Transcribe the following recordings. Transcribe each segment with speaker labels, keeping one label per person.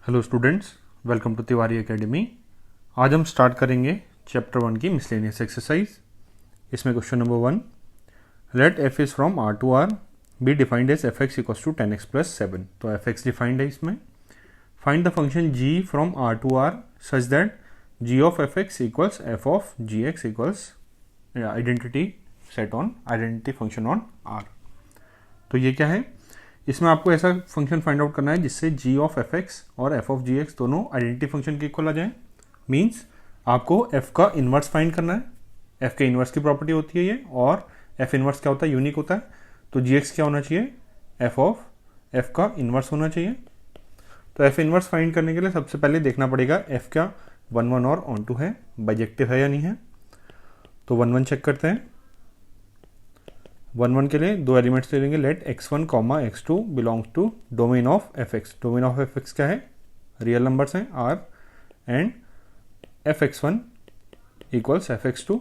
Speaker 1: Hello students, welcome to Tiwari academy. आज हम start करेंगे चैप्टर 1 की मिसलेनियस एक्सरसाइज। इसमें question number 1, let F is from R to R be defined as F x equals to 10x plus 7। तो F X defined है इसमें। Find the function G from R to R such that G of F x equals F of ji x equals identity set on identity function on R. तो ये क्या है, इसमें आपको ऐसा फंक्शन फाइंड आउट करना है जिससे जी ऑफ एफ एक्स और एफ ऑफ जी एक्स दोनों आइडेंटिटी फंक्शन के इक्वल आ जाए। मीन्स आपको एफ का इन्वर्स फाइंड करना है। एफ के इन्वर्स की प्रॉपर्टी होती है ये, और एफ इन्वर्स क्या होता है, यूनिक होता है। तो जी एक्स क्या होना चाहिए, एफ ऑफ एफ का इन्वर्स होना चाहिए। तो एफ इन्वर्स फाइंड करने के लिए सबसे पहले देखना पड़ेगा एफ क्या 1 1 और ऑन टू है, बाइजेक्टिव है या नहीं है। तो 1 1 चेक करते हैं। 1 1 के लिए दो एलिमेंट्स ले लेंगे। Let x1 comma x2 belongs to domain of F X. Domain of F x क्या है, रियल नंबर्स हैं r and F X one equals F X two.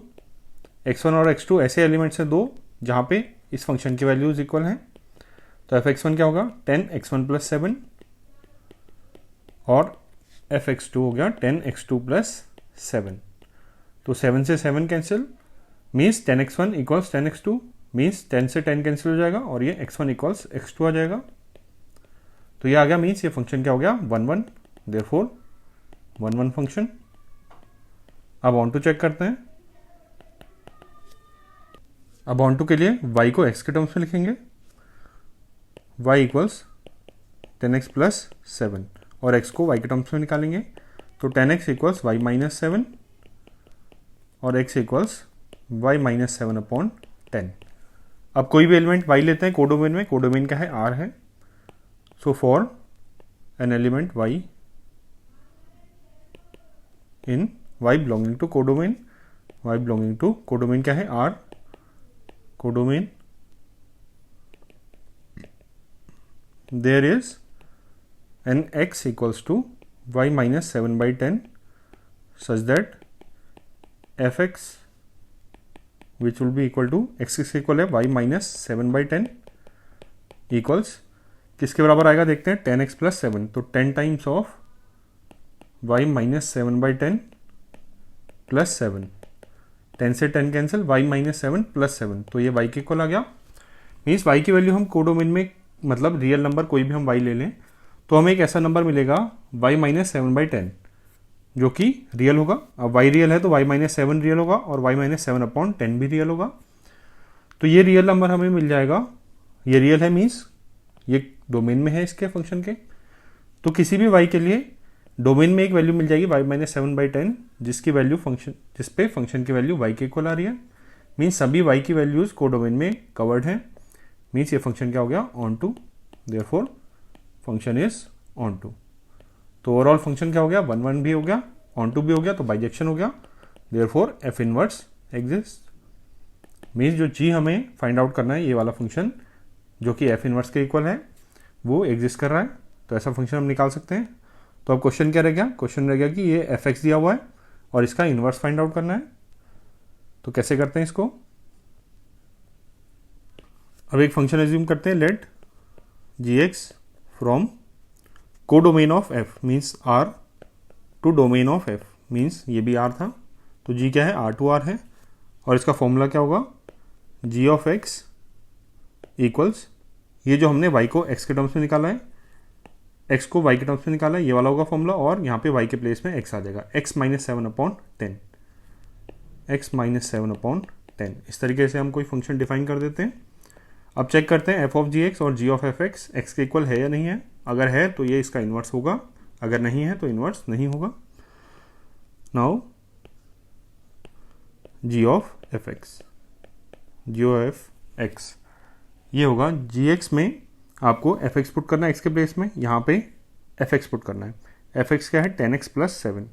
Speaker 1: x1 और x2 ऐसे एलिमेंट्स हैं दो जहां पे इस फंक्शन की वैल्यूज इक्वल हैं। तो एफ एक्स1 क्या होगा 10x1 प्लस 7 और एफ एक्स2 हो गया 10x2 प्लस 7। तो 7 से 7 cancel, means 10x1 equals 10x2, means 10 से 10 कैंसिल हो जाएगा और ये x1 इक्वल्स x2 आ जाएगा। तो ये आ गया, मीन्स ये फंक्शन क्या हो गया 1 1, देयरफॉर 1 1 फंक्शन। अब ऑन टू चेक करते हैं। अब ऑन टू के लिए y को x के टर्म्स में लिखेंगे। y इक्वल्स 10x प्लस 7 और x को y के टर्म्स में निकालेंगे। तो 10x इक्वल्स y माइनस 7 और x equals y minus 7 upon 10। अब कोई भी एलिमेंट y लेते हैं कोडोमेन में। कोडोमेन क्या है, r है। So for an element y in y belonging to codomain, y belonging to codomain क्या है, r। Codomain there is an x equals to y minus 7/10 such that F X which will be equal to X equal है y minus 7/10 equals किसके बराबर आएगा देखते हैं, 10x plus 7। तो 10 times of y minus 7/10 plus 7। 10 से 10 cancel, y minus 7 plus 7। तो ये y के इक्वल आ गया। मीन्स y की वैल्यू हम कोडोमेन में, मतलब रियल नंबर कोई भी हम y ले लें तो हमें एक ऐसा नंबर मिलेगा y माइनस 7/10 जो कि रियल होगा। अब y रियल है तो y माइनस 7 रियल होगा और y माइनस 7 अपॉन 10 भी रियल होगा। तो ये रियल नंबर हमें मिल जाएगा। ये रियल है, मीन्स ये डोमेन में है इसके फंक्शन के। तो किसी भी y के लिए डोमेन में एक वैल्यू मिल जाएगी y माइनस 7/10 जिसकी वैल्यू फंक्शन, जिसपे फंक्शन की वैल्यू y के इक्वल आ रही है। मीन्स सभी y की वैल्यूज को डोमेन में कवर्ड है। मीन्स ये फंक्शन क्या हो गया, onto. Therefore function is onto. तो ओवरऑल फंक्शन क्या हो गया, 1 1 भी हो गया, ऑन टू भी हो गया, तो बाइजेक्शन हो गया। Therefore F inverse exist. Means जो जी हमें फाइंड आउट करना है, ये वाला फंक्शन जो कि एफ इनवर्स के इक्वल है, वो एग्जिस्ट कर रहा है। तो ऐसा फंक्शन हम निकाल सकते हैं। तो अब क्वेश्चन क्या रह गया, क्वेश्चन रह गया कि ये एफ एक्स दिया हुआ है और इसका इनवर्स फाइंड आउट करना है। तो कैसे करते हैं इसको। अब एक फंक्शन एज्यूम करते हैं, let G X from codomain of F, means R to domain of F, means ये भी आर था। तो जी क्या है, आर टू आर है। और इसका फॉर्मूला क्या होगा, जी ऑफ एक्स इक्वल्स, ये जो हमने y को x के टर्म्स में निकाला है, x को y के टर्म्स में निकाला है, ये वाला होगा फॉर्मूला। और यहाँ पे y के प्लेस में x आ जाएगा, x minus 7 upon 10, x minus 7 upon 10। इस तरीके से हम कोई फंक्शन डिफाइन कर देते हैं। अब चेक करते हैं एफ ऑफ जी एक्स और G of F x x के इक्वल है या नहीं है। अगर है तो ये इसका इन्वर्स होगा, अगर नहीं है तो इन्वर्स नहीं होगा। Now g of F x, g of F x ये होगा, जी एक्स में आपको एफ एक्स पुट करना है एक्स के प्लेस में, यहाँ पे एफ एक्स पुट करना है। एफ एक्स क्या है 10x प्लस 7।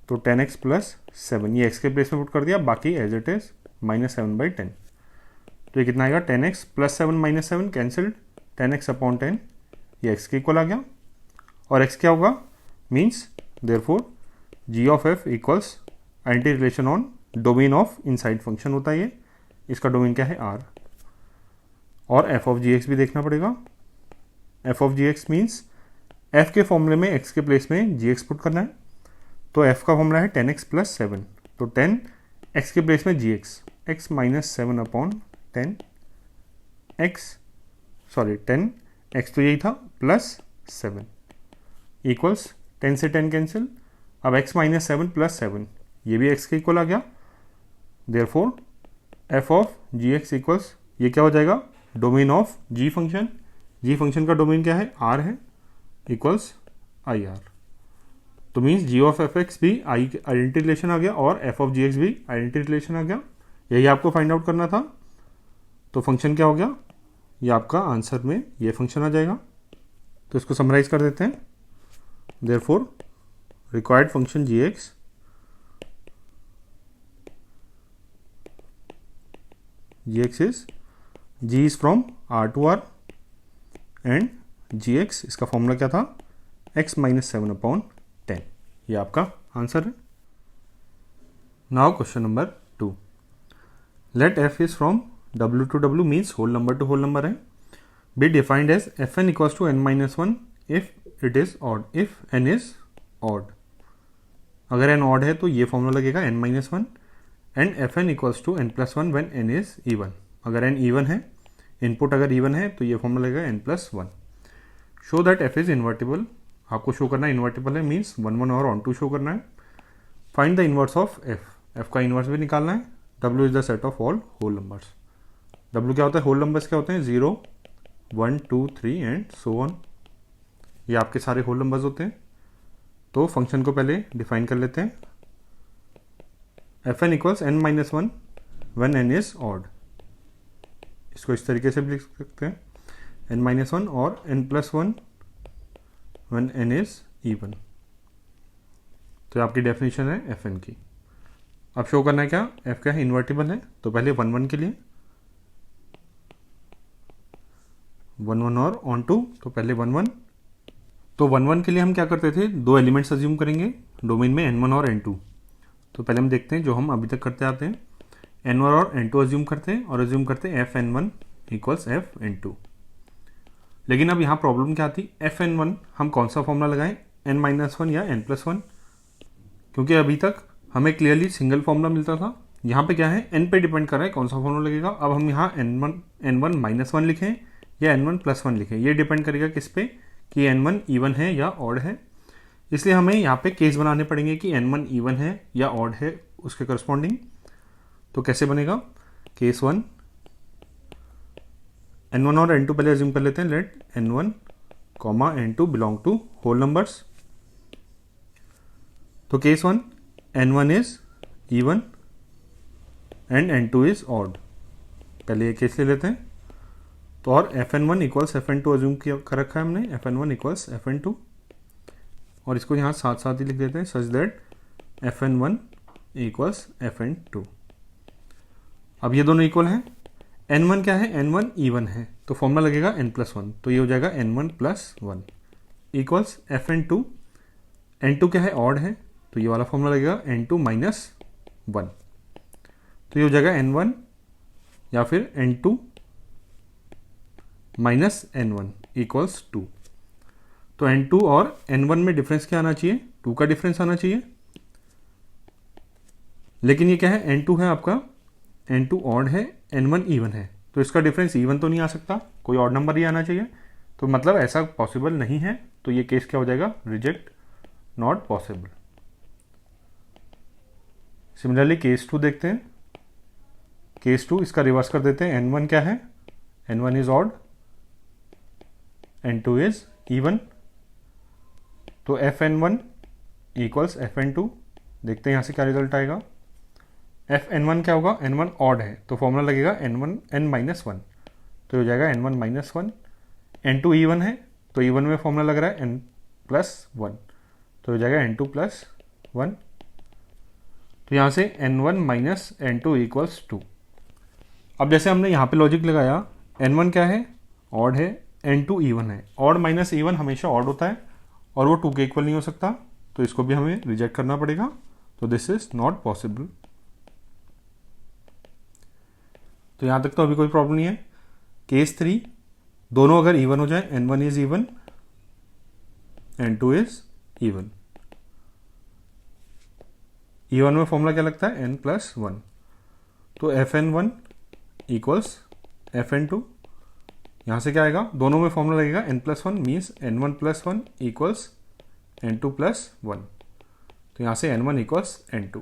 Speaker 1: तो 10x प्लस 7 ये एक्स के प्लेस में पुट कर दिया, बाकी एज इट इज माइनस 7/10। तो ये कितना आएगा, 10x plus 7 minus 7 cancelled, 10x upon 10 ये x के इक्वल आ गया। और x क्या होगा, means therefore ji of f equals anti relation on domain of inside function होता है ये। इसका डोमेन क्या है, r। और एफ ऑफ जी एक्स भी देखना पड़ेगा। F of ji x means f के फॉर्मूले में x के प्लेस में gx पुट करना है, तो f का फॉर्मूला है 10x प्लस 7, तो 10 x के प्लेस में gx, x minus 7 upon 10 x तो यही था प्लस 7 इक्वल्स 10 से 10 कैंसिल, अब x माइनस 7 प्लस 7 ये भी x के इक्वल आ गया, therefore f of gx equals ये क्या हो जाएगा, domain of g function, g function का डोमेन क्या है, r है, इक्वल्स आई आर, तो means g of F x भी आइडेंटिटी रिलेशन आ गया और f ऑफ जी एक्स भी आइडेंटिटी रिलेशन आ गया, यही आपको फाइंड आउट करना था। तो फंक्शन क्या हो गया, ये आपका आंसर में ये फंक्शन आ जाएगा। तो इसको समराइज कर देते हैं, therefore required function g x is g is from r to r and gx इसका फॉर्मूला क्या था, x माइनस 7 अपॉन 10, ये आपका आंसर है। Now question number 2, let f is from w to w means whole number to whole number है, be defined as fn equals to n minus 1 if it is odd, if n is odd, अगर n odd है तो ये formula लगेगा n minus 1 and fn equals to n plus 1 when n is even, अगर n even है, input अगर even है तो ये फॉर्मूला लगेगा n plus 1। Show that f is invertible, आपको शो करना है इन्वर्टिबल है मीन्स 1 1 और ऑन टू शो करना है। Find the inverse of f का इनवर्स भी निकालना है। w is the set of all whole numbers, w क्या होता है, होल नंबर्स क्या होते हैं, 0 1 2 3 एंड सो ऑन, ये आपके सारे होल नंबर्स होते हैं। तो फंक्शन को पहले डिफाइन कर लेते हैं, fn equals n minus 1 when n is odd, इसको इस तरीके से भी लिख सकते हैं n माइनस 1 और n plus 1 when n is even, तो आपकी डेफिनेशन है fn की। अब शो करना है क्या, f क्या है, इन्वर्टिबल है, तो पहले 1 1 के लिए 1 1 और ऑन टू, तो पहले 1 1, तो 1 1 के लिए हम क्या करते थे, दो एलिमेंट्स अज्यूम करेंगे डोमेन में n1 और n2, तो पहले हम देखते हैं जो हम अभी तक करते आते हैं, n1 और n2 अज्यूम करते हैं और अज्यूम करते हैं fn1 इक्वल्स fn2। लेकिन अब यहाँ प्रॉब्लम क्या आती, fn1 हम कौन सा फॉर्मूला लगाएं, n माइनस 1 या n प्लस 1, क्योंकि अभी तक हमें क्लियरली सिंगल फॉर्मूला मिलता था, यहाँ पे क्या है n पे डिपेंड कर रहा है कौन सा फॉर्मूला लगेगा। अब हम यहाँ n1 माइनस 1 लिखें या n1 प्लस 1 लिखें, ये डिपेंड करेगा किस पे, कि n1 इवन है या ऑड है, इसलिए हमें यहाँ पे केस बनाने पड़ेंगे कि n1 इवन है या ऑड है उसके करस्पॉन्डिंग। तो कैसे बनेगा, केस 1, n1 और n2 पहले अज्यूम कर लेते हैं, let n1 comma n2 belong to whole numbers. तो case 1, n1 is even and n2 is odd, पहले ये केस ले लेते हैं। तो और fn1 इक्वल्स fn2 अज्यूम कर रखा है हमने, fn1 इक्वल्स fn2, और इसको यहाँ साथ साथ ही लिख देते हैं such that fn1 equals fn2। अब ये दोनों इक्वल हैं, n1 क्या है, n1 इवन है, तो फॉर्मूला लगेगा n प्लस 1, तो ये हो जाएगा n1 plus 1 equals fn2, n2 क्या है, ऑड है, तो ये वाला फॉर्मूला लगेगा n2 माइनस 1, तो ये हो जाएगा n1 या फिर n2 माइनस n1 इक्वल्स 2। तो n2 और n1 में डिफरेंस क्या आना चाहिए, 2 का डिफरेंस आना चाहिए, लेकिन ये क्या है, n2 है आपका, n2 ऑड है, n1 इवन है, तो इसका डिफरेंस इवन तो नहीं आ सकता, कोई ऑड नंबर ही आना चाहिए, तो मतलब ऐसा पॉसिबल नहीं है, तो ये केस क्या हो जाएगा, reject, not possible. Similarly case 2 देखते हैं, केस 2 इसका रिवर्स कर देते हैं, n1 क्या है, n1 is odd, n2 is even, तो fn1 इक्वल्स fn2, देखते हैं यहाँ से क्या रिजल्ट आएगा। fn1 क्या होगा, n1 ऑड है, तो फॉर्मूला लगेगा n माइनस 1, तो हो जाएगा n1 माइनस 1, n2 इवन है, तो इवन में फॉर्मूला लग रहा है n प्लस 1, तो हो जाएगा n2 प्लस 1, तो यहाँ से n1 माइनस n2 इक्वल्स 2। अब जैसे हमने यहाँ पे लॉजिक लगाया, n1 क्या है, ऑड है, n2 इवन है, ऑड माइनस इवन हमेशा ऑड होता है और वो 2 के इक्वल नहीं हो सकता, तो इसको भी हमें रिजेक्ट करना पड़ेगा, तो दिस इज नॉट पॉसिबल। तो यहाँ तक तो अभी कोई प्रॉब्लम नहीं है। केस 3, दोनों अगर इवन हो जाए, n1 is even n2 is even. Even में फॉर्मूला क्या लगता है, n+1। तो fn1 इक्वल्स fn2, यहाँ से क्या आएगा, दोनों में फॉर्मूला लगेगा n+1 means n1+1 equals n2+1। तो यहाँ से n1 इक्वल्स n2।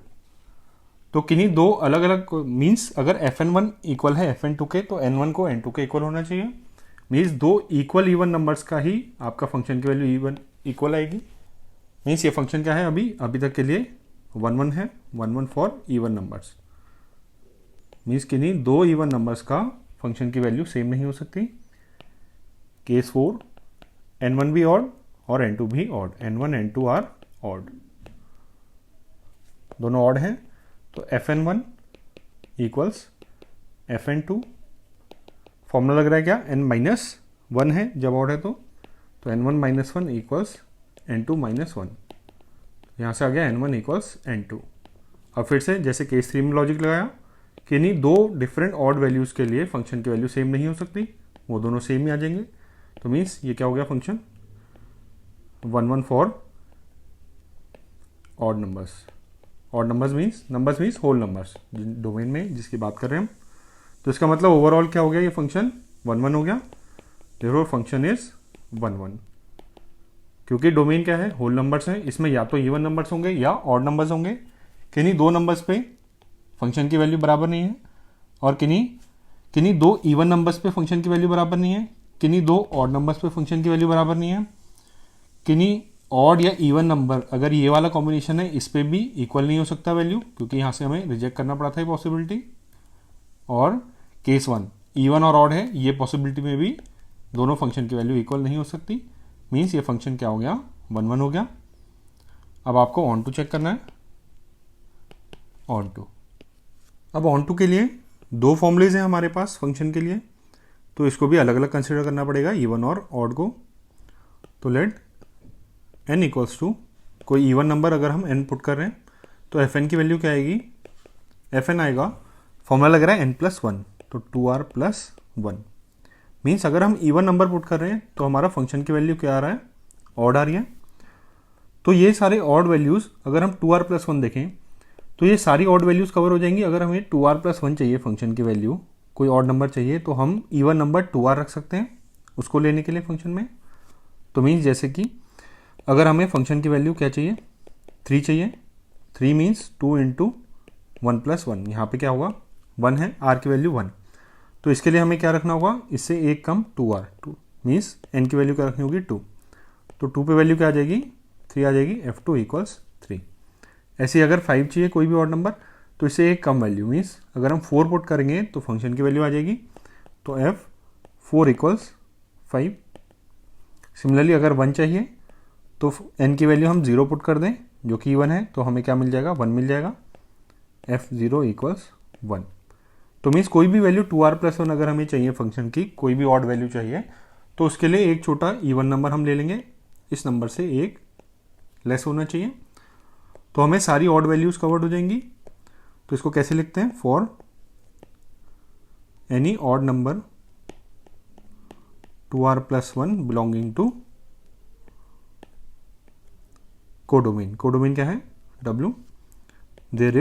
Speaker 1: तो किन्हीं दो अलग अलग मीन्स अगर fn1 इक्वल है fn2 के तो n1 को n2 के इक्वल होना चाहिए। मीन्स दो इक्वल इवन नंबर्स का ही आपका फंक्शन की वैल्यू इक्वल आएगी। मीन्स ये फंक्शन क्या है, अभी तक के लिए 1 1 है, 1 1 फॉर इवन नंबर्स। मीन्स किन्हीं दो इवन नंबर्स का फंक्शन की वैल्यू सेम नहीं हो सकती। केस 4, n1 भी ऑड और n2 भी odd, n1 n2 are odd, दोनों ऑड हैं। तो fn1 इक्वल्स fn2, फॉर्मूला लग रहा है क्या, n-1 है जब ऑड है तो n1 - 1 इक्वल्स n2 - 1। यहाँ से आ गया n1 इक्वल्स n2। अब फिर से जैसे केस 3 में लॉजिक लगाया कि इन्हीं दो डिफरेंट ऑड वैल्यूज़ के लिए फंक्शन की वैल्यू सेम नहीं हो सकती, वो दोनों सेम ही आ जाएंगे। तो मीन्स ये क्या हो गया function 1 1 for odd numbers. Odd numbers means whole numbers, domain में जिसकी बात कर रहे हैं हम। तो इसका मतलब ओवरऑल क्या हो गया, ये फंक्शन 1 1 हो गया। Therefore function is 1 1। क्योंकि डोमेन क्या है, होल नंबर्स हैं, इसमें या तो इवन नंबर्स होंगे या ऑड नंबर्स होंगे। किन्हीं दो नंबर्स पे फंक्शन की वैल्यू बराबर नहीं है और किन्हीं दो इवन नंबर्स पे फंक्शन की वैल्यू बराबर नहीं है, किन्हीं दो ऑड नंबर्स पे फंक्शन की वैल्यू बराबर नहीं है। किन्हीं ऑड या इवन नंबर, अगर ये वाला कॉम्बिनेशन है, इस पे भी इक्वल नहीं हो सकता वैल्यू, क्योंकि यहाँ से हमें रिजेक्ट करना पड़ा था ये पॉसिबिलिटी। और केस 1 इवन और ऑड है, ये पॉसिबिलिटी में भी दोनों फंक्शन की वैल्यू इक्वल नहीं हो सकती। मीन्स ये फंक्शन क्या हो गया, 1 1 हो गया। अब आपको ऑन टू चेक करना है, ऑन टू। अब ऑन टू के लिए दो फॉर्मूलेज हैं हमारे पास फंक्शन के लिए, तो इसको भी अलग अलग कंसिडर करना पड़ेगा, इवन और ऑड को। तो लेट n इक्वल्स टू कोई इवन नंबर अगर हम n पुट कर रहे हैं तो fn की वैल्यू क्या आएगी, fn आएगा, फॉर्मूला लग रहा है n+1, तो 2r+1। मीन्स अगर हम इवन नंबर पुट कर रहे हैं तो हमारा फंक्शन की वैल्यू क्या आ रहा है, ऑड आ रही है। तो ये सारे ऑड वैल्यूज़ अगर हम 2r+1 देखें तो ये सारी ऑड वैल्यूज़ कवर हो जाएंगी। अगर हमें 2r+1 चाहिए फंक्शन की वैल्यू, कोई ऑड नंबर चाहिए, तो हम इवन नंबर 2r रख सकते हैं उसको लेने के लिए फंक्शन में। तो मीन्स जैसे कि अगर हमें फंक्शन की वैल्यू क्या चाहिए, 3 चाहिए, 3 मीन्स 2 × 1+1, यहाँ पे क्या होगा 1 है, r की वैल्यू 1। तो इसके लिए हमें क्या रखना होगा, इससे एक कम 2r, 2 मीन्स n की वैल्यू क्या रखनी होगी 2। तो 2 पे वैल्यू क्या आ जाएगी, 3 आ जाएगी, f2 इक्वल्स 3। ऐसे ही अगर 5 चाहिए कोई भी ऑड नंबर, तो इससे एक कम वैल्यू, मीन्स अगर हम 4 पुट करेंगे तो फंक्शन की वैल्यू आ जाएगी, तो f4 इक्वल्स 5। सिमिलरली अगर 1 चाहिए तो n की वैल्यू हम 0 पुट कर दें जो कि 1 है, तो हमें क्या मिल जाएगा, 1 मिल जाएगा, f0 इक्वल्स 1। तो मीन्स कोई भी वैल्यू 2r+1 अगर हमें चाहिए फंक्शन की, कोई भी ऑड वैल्यू चाहिए, तो उसके लिए एक छोटा इवन नंबर हम ले लेंगे, इस नंबर से एक लेस होना चाहिए, तो हमें सारी ऑड वैल्यूज़ कवर्ड हो जाएंगी। तो इसको कैसे लिखते हैं, for any odd number 2r+1 belonging to codomain. Codomain क्या है, W, there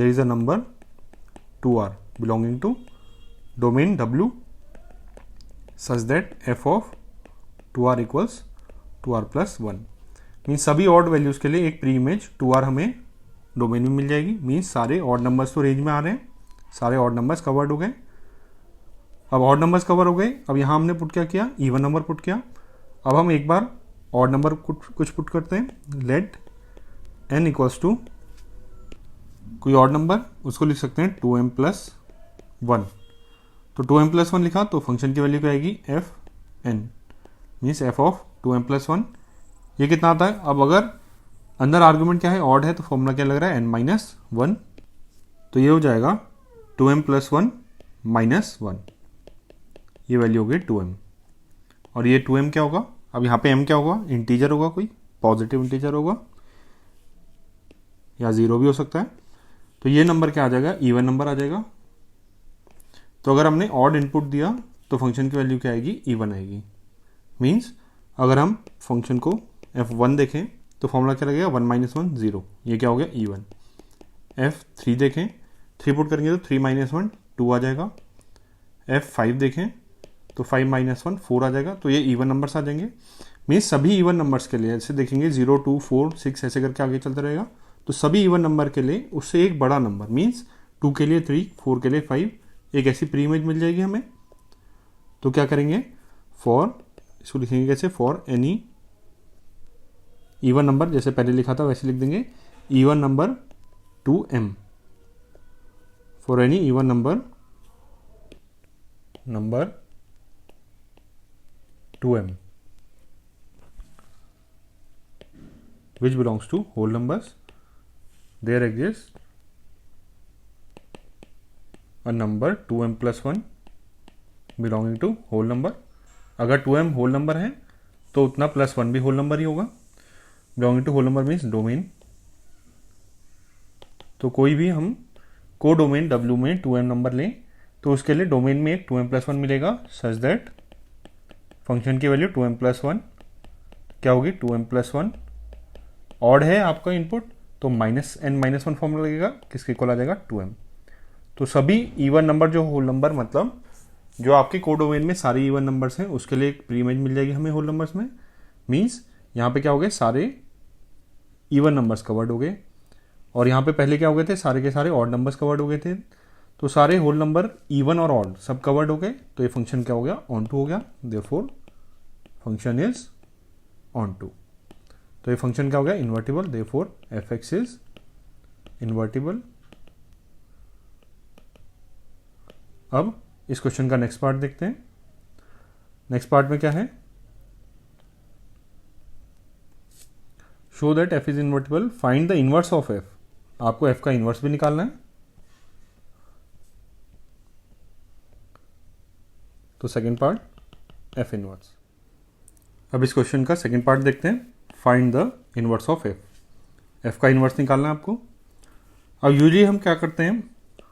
Speaker 1: is a number 2r belonging to domain W such that f of 2r equals 2r+1। Means सभी ऑड वैल्यूज़ के लिए एक प्री इमेज 2r हमें domain में मिल जाएगी। Means सारे ऑड नंबर्स तो रेंज में आ रहे हैं, सारे ऑड नंबर्स कवर्ड हो गए। अब ऑड नंबर्स कवर हो गए, अब यहाँ हमने पुट क्या किया, इवन नंबर पुट किया। अब हम एक बार ऑड नंबर कुछ पुट करते हैं, लेट n इक्वल्स टू कोई ऑड नंबर, उसको लिख सकते हैं 2m+1। तो 2m+1 लिखा तो फंक्शन की वैल्यू क्या आएगी, fn, means f of 2m+1। ये कितना आता है, अब अगर अंदर आर्गुमेंट क्या है, ऑड है, तो फॉर्मूला क्या लग रहा है, n-1, तो ये हो जाएगा 2m+1 - 1, ये वैल्यू हो गई 2m। और ये 2m क्या होगा, अब यहाँ पे m क्या होगा, इंटीजर होगा, कोई पॉजिटिव इंटीजर होगा या 0 भी हो सकता है। तो ये नंबर क्या आ जाएगा, इवन नंबर आ जाएगा। तो अगर हमने ऑड इनपुट दिया तो फंक्शन की वैल्यू क्या आएगी, इवन आएगी। मीन्स अगर हम फंक्शन को f1 देखें तो फॉर्मूला क्या लगेगा 1 - 1 0, ये क्या हो गया E1। f3 देखें, 3 पुट करेंगे तो 3 - 1 2 आ जाएगा। f5 देखें तो 5 - 1 4 आ जाएगा। तो ये इवन नंबर्स आ जाएंगे। मीन्स सभी इवन नंबर्स के लिए ऐसे देखेंगे 0 2 4 6 ऐसे करके आगे चलता रहेगा। तो सभी इवन नंबर के लिए उससे एक बड़ा नंबर मीन्स 2 के लिए 3, 4 के लिए 5, एक ऐसी प्री इमेज मिल जाएगी हमें। तो क्या करेंगे, फॉर, इसको लिखेंगे कैसे, फॉर एनी इवन नंबर, जैसे पहले लिखा था वैसे लिख देंगे, even number 2m, for any even number 2m which belongs to whole numbers, there exists a number 2m plus 1 belonging to whole number। अगर 2m होल नंबर है तो उतना प्लस 1 भी होल नंबर ही होगा। Belonging to whole number means domain. तो कोई भी हम को डोमेन W में 2m नंबर लें तो उसके लिए डोमेन में एक 2m plus 1 मिलेगा, सच दैट फंक्शन की वैल्यू 2m plus 1 क्या होगी, 2m plus 1। ऑड है आपका इनपुट तो -n-1 फॉर्मूला लगेगा, किसके इक्वल आ जाएगा 2m। तो सभी इवन नंबर जो होल नंबर, मतलब जो आपके को डोमेन में सारे इवन नंबर्स हैं उसके लिए एक प्री इमेज मिल जाएगी हमें होल नंबर्स में। मीन्स यहाँ पे क्या हो गए, सारे इवन नंबर्स कवर्ड हो गए। और यहाँ पे पहले क्या हो गए थे, सारे के सारे ऑड नंबर्स कवर्ड हो गए थे। तो सारे होल नंबर इवन और ऑड सब कवर्ड हो गए। तो ये फंक्शन क्या हो गया, ऑन टू हो गया। Therefore function is onto. तो ये फंक्शन क्या हो गया, invertible. Therefore f(x) is invertible. अब इस क्वेश्चन का नेक्स्ट पार्ट देखते हैं। नेक्स्ट पार्ट में क्या है, show that f is invertible, find the inverse of f। आपको f का इनवर्स भी निकालना है। तो सेकेंड पार्ट f इनवर्स। अब इस क्वेश्चन का सेकेंड पार्ट देखते हैं, find the inverse of f। f का इनवर्स निकालना है आपको। अब यूजली हम क्या करते हैं,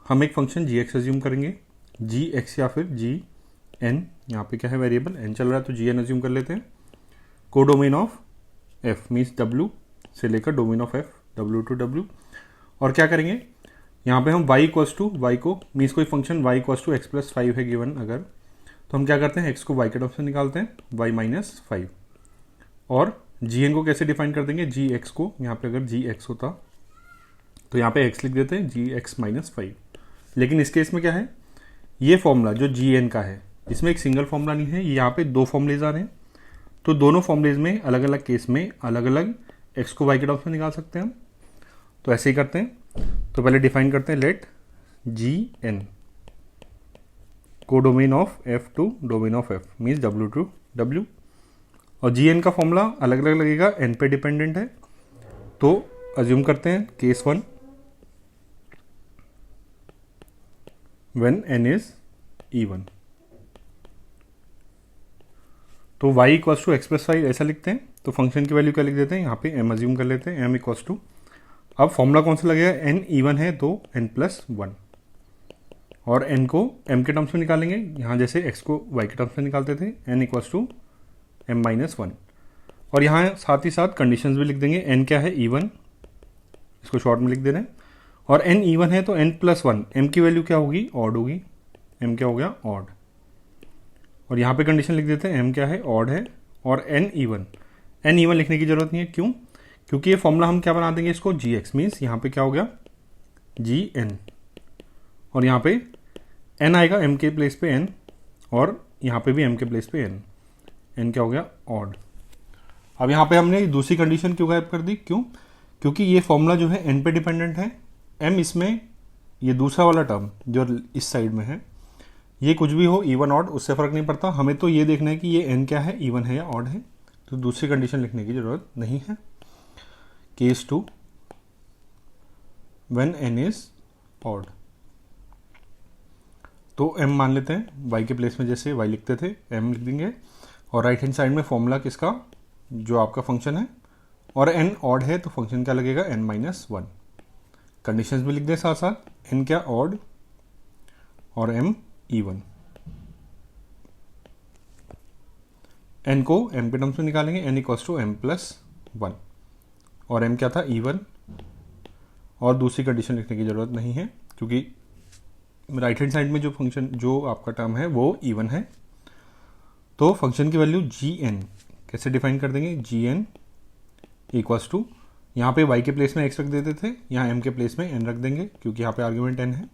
Speaker 1: हम एक फंक्शन gx एज्यूम करेंगे, gx या फिर gn, यहाँ पे क्या है वेरिएबल n चल रहा है तो gn एज्यूम कर लेते हैं। को domain of f means w से लेकर domain of f w to w। और क्या करेंगे, यहाँ पे हम y इक्वल्स टू y को, मीन्स कोई function y equals to x+5 है गिवन अगर, तो हम क्या करते हैं x को y के टर्म्स में निकालते हैं, y - 5। और gn को कैसे डिफाइन कर देंगे, gx को, यहाँ पे अगर gx होता तो यहाँ पे x लिख देते हैं, gx - 5। लेकिन इस केस में क्या है, ये फॉर्मूला जो gn का है इसमें एक सिंगल फॉर्मूला नहीं है, यहाँ पे दो फॉर्मूलेज आ रहे हैं। तो दोनों फॉर्मूलेज में अलग अलग केस में अलग अलग x को y के टर्म्स में निकाल सकते हैं हम। तो ऐसे ही करते हैं। तो पहले डिफाइन करते हैं, लेट gn को domain of f to domain of f means w to w। और gn का फॉर्मूला अलग अलग लगेगा, n पे डिपेंडेंट है। तो अज्यूम करते हैं case 1, when n is even. तो y इक्वल्स टू x+5 ऐसा लिखते हैं। तो फंक्शन की वैल्यू क्या लिख देते हैं, यहाँ पे m अज्यूम कर लेते हैं, m इक्वल्स टू, अब फॉर्मूला कौन सा लगेगा, n इवन है तो n+1। और n को m के टर्म्स में निकालेंगे, यहाँ जैसे x को y के टर्म्स में निकालते थे, n इक्वल्स टू m-1। और यहाँ साथ ही साथ कंडीशंस भी लिख देंगे, n क्या है इवन, इसको शॉर्ट में लिख दे रहे हैं। और n इवन है तो n+1, m की वैल्यू क्या होगी, ऑड होगी, m क्या हो गया, ऑड। और यहाँ पे कंडीशन लिख देते हैं, m क्या है, ऑड है। और n इवन लिखने की जरूरत नहीं है, क्यों, क्योंकि ये फॉर्मूला हम क्या बना देंगे इसको, gx मीन्स यहाँ पे क्या हो गया, gn। और यहाँ पे n आएगा m के प्लेस पे n, और यहाँ पे भी m के प्लेस पे n क्या हो गया, ऑड। अब यहाँ पे हमने दूसरी कंडीशन क्यों गायब कर दी, क्यों, क्योंकि ये फॉर्मूला जो है n पे डिपेंडेंट है। m इसमें ये दूसरा वाला टर्म जो इस साइड में है, ये कुछ भी हो, इवन ऑड, उससे फर्क नहीं पड़ता, हमें तो ये देखना है कि ये n क्या है, इवन है या ऑड है। तो दूसरी कंडीशन लिखने की जरूरत नहीं है। Case 2, when n is odd. तो m मान लेते हैं, y के प्लेस में जैसे y लिखते थे m लिख देंगे। और राइट हैंड साइड में फॉर्मूला किसका, जो आपका फंक्शन है। और n ऑड है तो फंक्शन क्या लगेगा, n-1। कंडीशंस भी लिख दें साथ साथ, n क्या ऑड और m इवन। एन को एम के टर्म्स में निकालेंगे, n equals to m plus one, और एम क्या था इवन, और दूसरी कंडीशन लिखने की ज़रूरत नहीं है क्योंकि राइट हैंड साइड में जो फंक्शन जो आपका टर्म है वो इवन है। तो फंक्शन की वैल्यू जी एन कैसे डिफाइन कर देंगे, जी एन इक्वल्स टू, यहाँ पे y के प्लेस में x रख देते थे, यहाँ m के प्लेस में n रख देंगे क्योंकि यहाँ पे आर्ग्यूमेंट n है,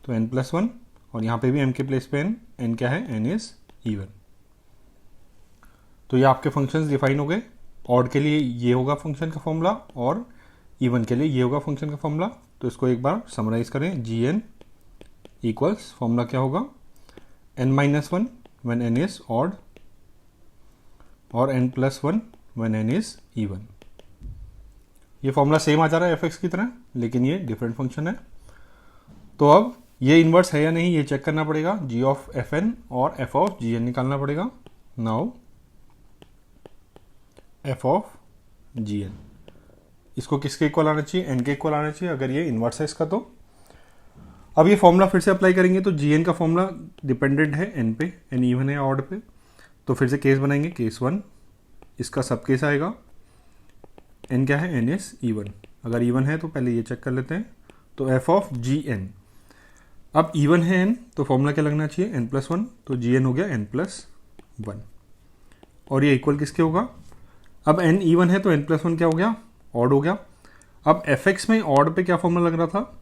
Speaker 1: तो n प्लस वन, और यहाँ पे भी m के प्लेस पे n क्या है, n इज इवन। तो ये आपके फंक्शंस डिफाइन हो गए। ऑड के लिए ये होगा फंक्शन का फॉर्मूला और इवन के लिए ये होगा फंक्शन का फॉर्मूला। तो इसको एक बार समराइज करें, जी एन इक्वल्स फॉर्मूला क्या होगा, n minus one when n is odd और n plus one when n is even. ये फॉर्मूला सेम आ जा रहा है एफ की तरह, लेकिन ये डिफरेंट फंक्शन है। तो अब ये इन्वर्स है या नहीं ये चेक करना पड़ेगा, जी ऑफ एफ एन और एफ ऑफ जी एन निकालना पड़ेगा। Now f of ji n, इसको किसके इक्वल आना चाहिए, एन के इक्वल आना चाहिए अगर ये इन्वर्स है इसका। तो अब ये फॉर्मूला फिर से अप्लाई करेंगे, तो जी एन का फॉर्मूला डिपेंडेंट है एन पे, एन इवन है ऑड पे। तो फिर से केस बनाएंगे, केस वन, इसका सब केस आएगा, एन क्या है, एन इज इवन। अगर इवन है तो पहले ये चेक कर लेते हैं। तो एफ ऑफ जी एन, अब इवन है एन तो फॉर्मूला क्या लगना चाहिए, एन प्लस वन, तो जी एन हो गया एन प्लस वन, और ये इक्वल किसके होगा, अब एन इवन है तो एन प्लस वन क्या हो गया, ऑड हो गया। अब एफ एक्स में ऑड पे क्या फॉर्मूला लग रहा था,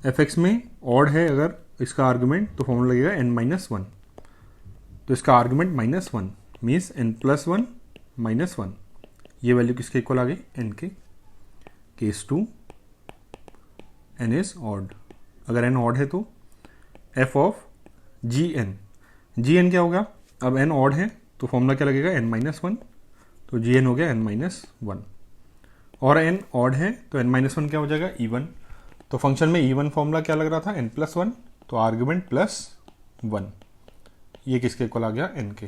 Speaker 1: एफ एक्स में ऑड है अगर इसका आर्गुमेंट तो फॉर्मूला लगेगा एन माइनस वन, तो इसका argument minus one means n plus one minus one, ये वैल्यू किसके इक्वल आ गई, एन के। Case two, N is odd, अगर एन ऑड है तो f of ji n, g N क्या होगा, अब एन ऑड है तो फॉर्मूला क्या लगेगा, एन माइनस वन, तो जी एन हो गया एन माइनस वन, और एन ऑड है तो एन माइनस वन क्या हो जाएगा, इवन। तो फंक्शन में इवन फॉर्मूला क्या लग रहा था, एन प्लस वन, तो आर्ग्यूमेंट प्लस वन, ये किसके इक्वल आ गया, एन के।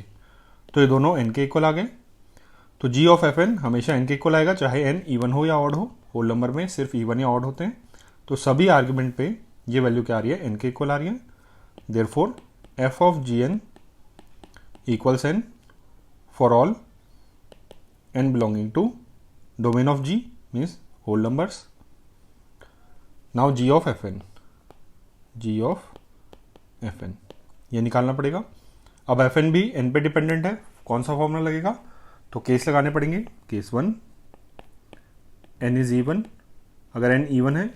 Speaker 1: तो ये दोनों एन के इक्वल आ गए। तो जी ऑफ एफ एन हमेशा एन के इक्वल आएगा, चाहे एन इवन हो या ऑड हो। होल नंबर में सिर्फ इवन या ऑड होते हैं। तो सभी आर्ग्यूमेंट पे ये वैल्यू क्या आ रही है, एन के इक्वल आ रही है। Therefore F of G N equals N for all N belonging to domain of g means whole numbers. Now g of F n, g of F n ये निकालना पड़ेगा। अब एफ एन भी n पे dependent है, कौन सा formula लगेगा, तो केस लगाने पड़ेंगे। Case one, n is even, अगर एन इवन है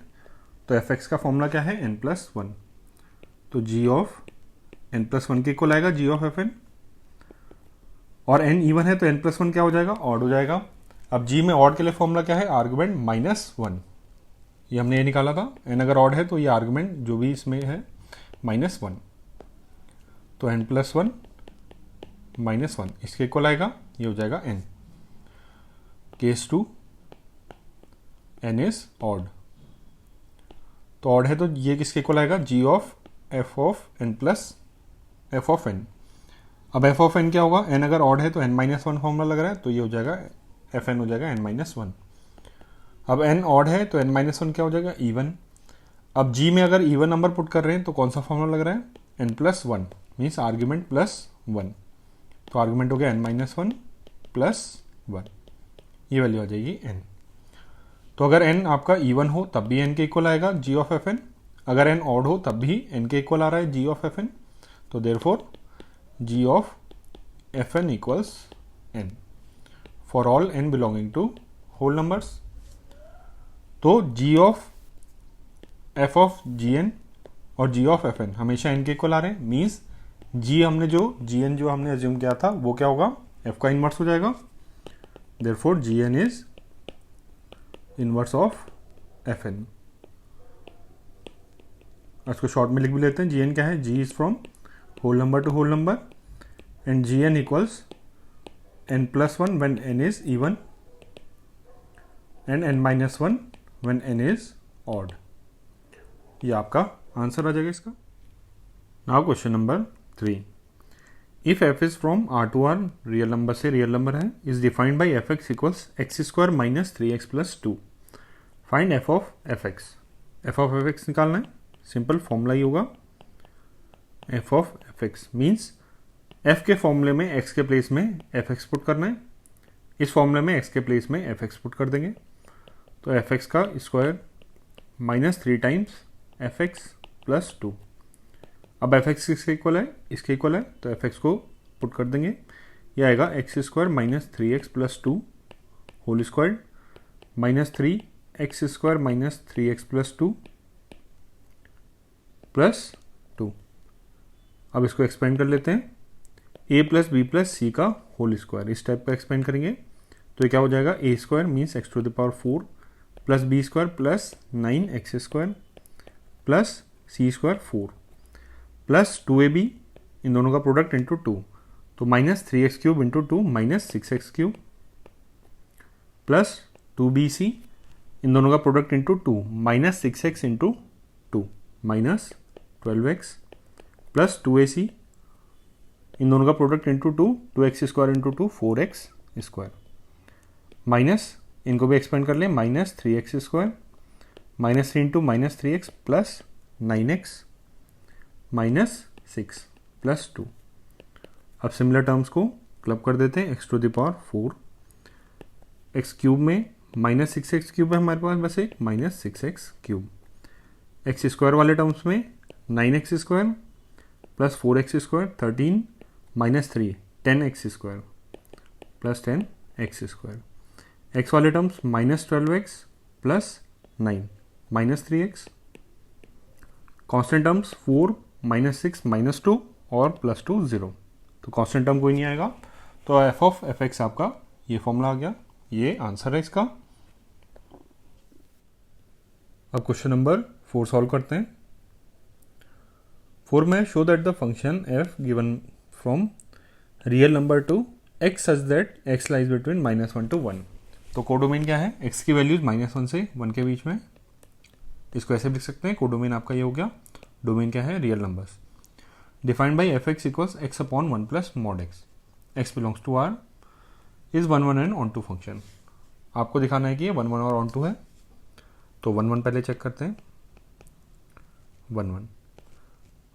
Speaker 1: तो एफ एक्स का फॉर्मूला क्या है, एन प्लस वन, तो G of N plus one के इक्वल आएगा जी ऑफ एफ एन, और एन इवन है तो एन प्लस वन क्या हो जाएगा, ऑड हो जाएगा। अब जी में ऑड के लिए फॉर्मूला क्या है, आर्गुमेंट माइनस वन, ये हमने ये निकाला था। एन अगर ऑड है तो ये आर्गुमेंट जो भी इसमें है माइनस वन, तो N plus one minus one इसके इक्वल आएगा, ये हो जाएगा N. Case two, N is odd, तो ऑड है तो ये किसके इक्वल आएगा, G of F of N plus F of N. अब एफ ऑफ एन क्या होगा, एन अगर ऑड है तो एन माइनस वन फॉर्मूला लग रहा है, तो ये हो जाएगा एफ एन हो जाएगा एन माइनस वन। अब एन ऑड है तो एन माइनस वन क्या हो जाएगा, इवन। अब जी में अगर इवन नंबर पुट कर रहे हैं तो कौन सा फॉर्मूला लग रहा है, n plus one means argument plus one, तो आर्ग्यूमेंट हो गया n minus one plus one, ये वैल्यू आ जाएगी एन। तो अगर एन आपका इवन हो तब भी एन के इक्वल आएगा जी ऑफ एफ एन, अगर एन ऑड हो तब भी एन के इक्वल आ रहा है जी ऑफ एफ एन, तो therefore ji of F N equals N for all N belonging to whole numbers. तो G of F of ji N और जी ऑफ एफ एन हमेशा एन के equal आ रहे हैं, मीन्स जी हमने G N जो हमने अज्यूम किया था वो क्या होगा, एफ का इन्वर्स हो जाएगा। Therefore G N is inverse of F N. इसको शॉर्ट में लिख भी लेते हैं, जी एन क्या है, G is from whole number to whole number, and G N equals N plus one when N is even and N minus one when N is odd. ये आपका आंसर आ जाएगा इसका। Now question number 3, if F is from R to R, real number से real number है, is defined by F x equals X square minus three x plus two, find F of F x. F of F x निकालना है, simple formula ही होगा, F of F x means f के फॉर्मूले में x के place में fx put करना है, इस फॉर्मूले में x के प्लेस में fx पुट कर देंगे, तो fx का square minus 3 times fx plus 2। अब fx किसके इक्वल है, इसके इक्वल है, तो fx को पुट कर देंगे, यह आएगा x square minus 3x plus 2 whole square minus 3x square minus 3x plus 2 plus 2। अब इसको एक्सपेंड कर लेते हैं, a plus b plus c का होल स्क्वायर, इस टाइप का एक्सपेंड करेंगे तो ये क्या हो जाएगा, a square means x to the power 4 plus b square plus 9x square plus c square 4 plus 2ab, इन दोनों का प्रोडक्ट इंटू 2, तो minus 3x cube into 2 minus 6x cube plus 2bc, इन दोनों का product into 2 minus 6x into 2 minus 12x plus 2ac, इन दोनों का product into 2 2x square into 2 4x square minus, इनको भी एक्सपेंड कर लें, minus 3x square minus 3 into minus 3x plus 9x minus 6 plus 2। अब similar terms को club कर देते हैं, x to the power 4, x cube में माइनस 6x क्यूब है हमारे पास बस एक, minus 6x cube, x square वाले टर्म्स में 9x square plus 4x square 13 minus 3 10x square plus 10x square, x वाले terms minus 12x plus 9 minus 3x, constant terms 4 minus 6 minus 2 और plus 2 0, तो कॉन्स्टेंट टर्म कोई नहीं आएगा, तो f of fx आपका ये फॉर्मूला आ गया, ये आंसर है इसका। अब क्वेश्चन नंबर 4 सॉल्व करते हैं। 4 में show that the function f given from real number two x such that x lies between -1 to 1। तो कोडोमेन क्या है, x की वैल्यूज -1 से 1 के बीच में, इसको ऐसे लिख सकते हैं, कोडोमेन आपका ये हो गया, डोमेन क्या है, real numbers. Defined by fx equals x upon 1 plus mod x, x belongs to r is 1 1 and onto function. आपको दिखाना है कि ये 1 1 और ऑन टू है, तो 1 1 पहले चेक करते हैं। 1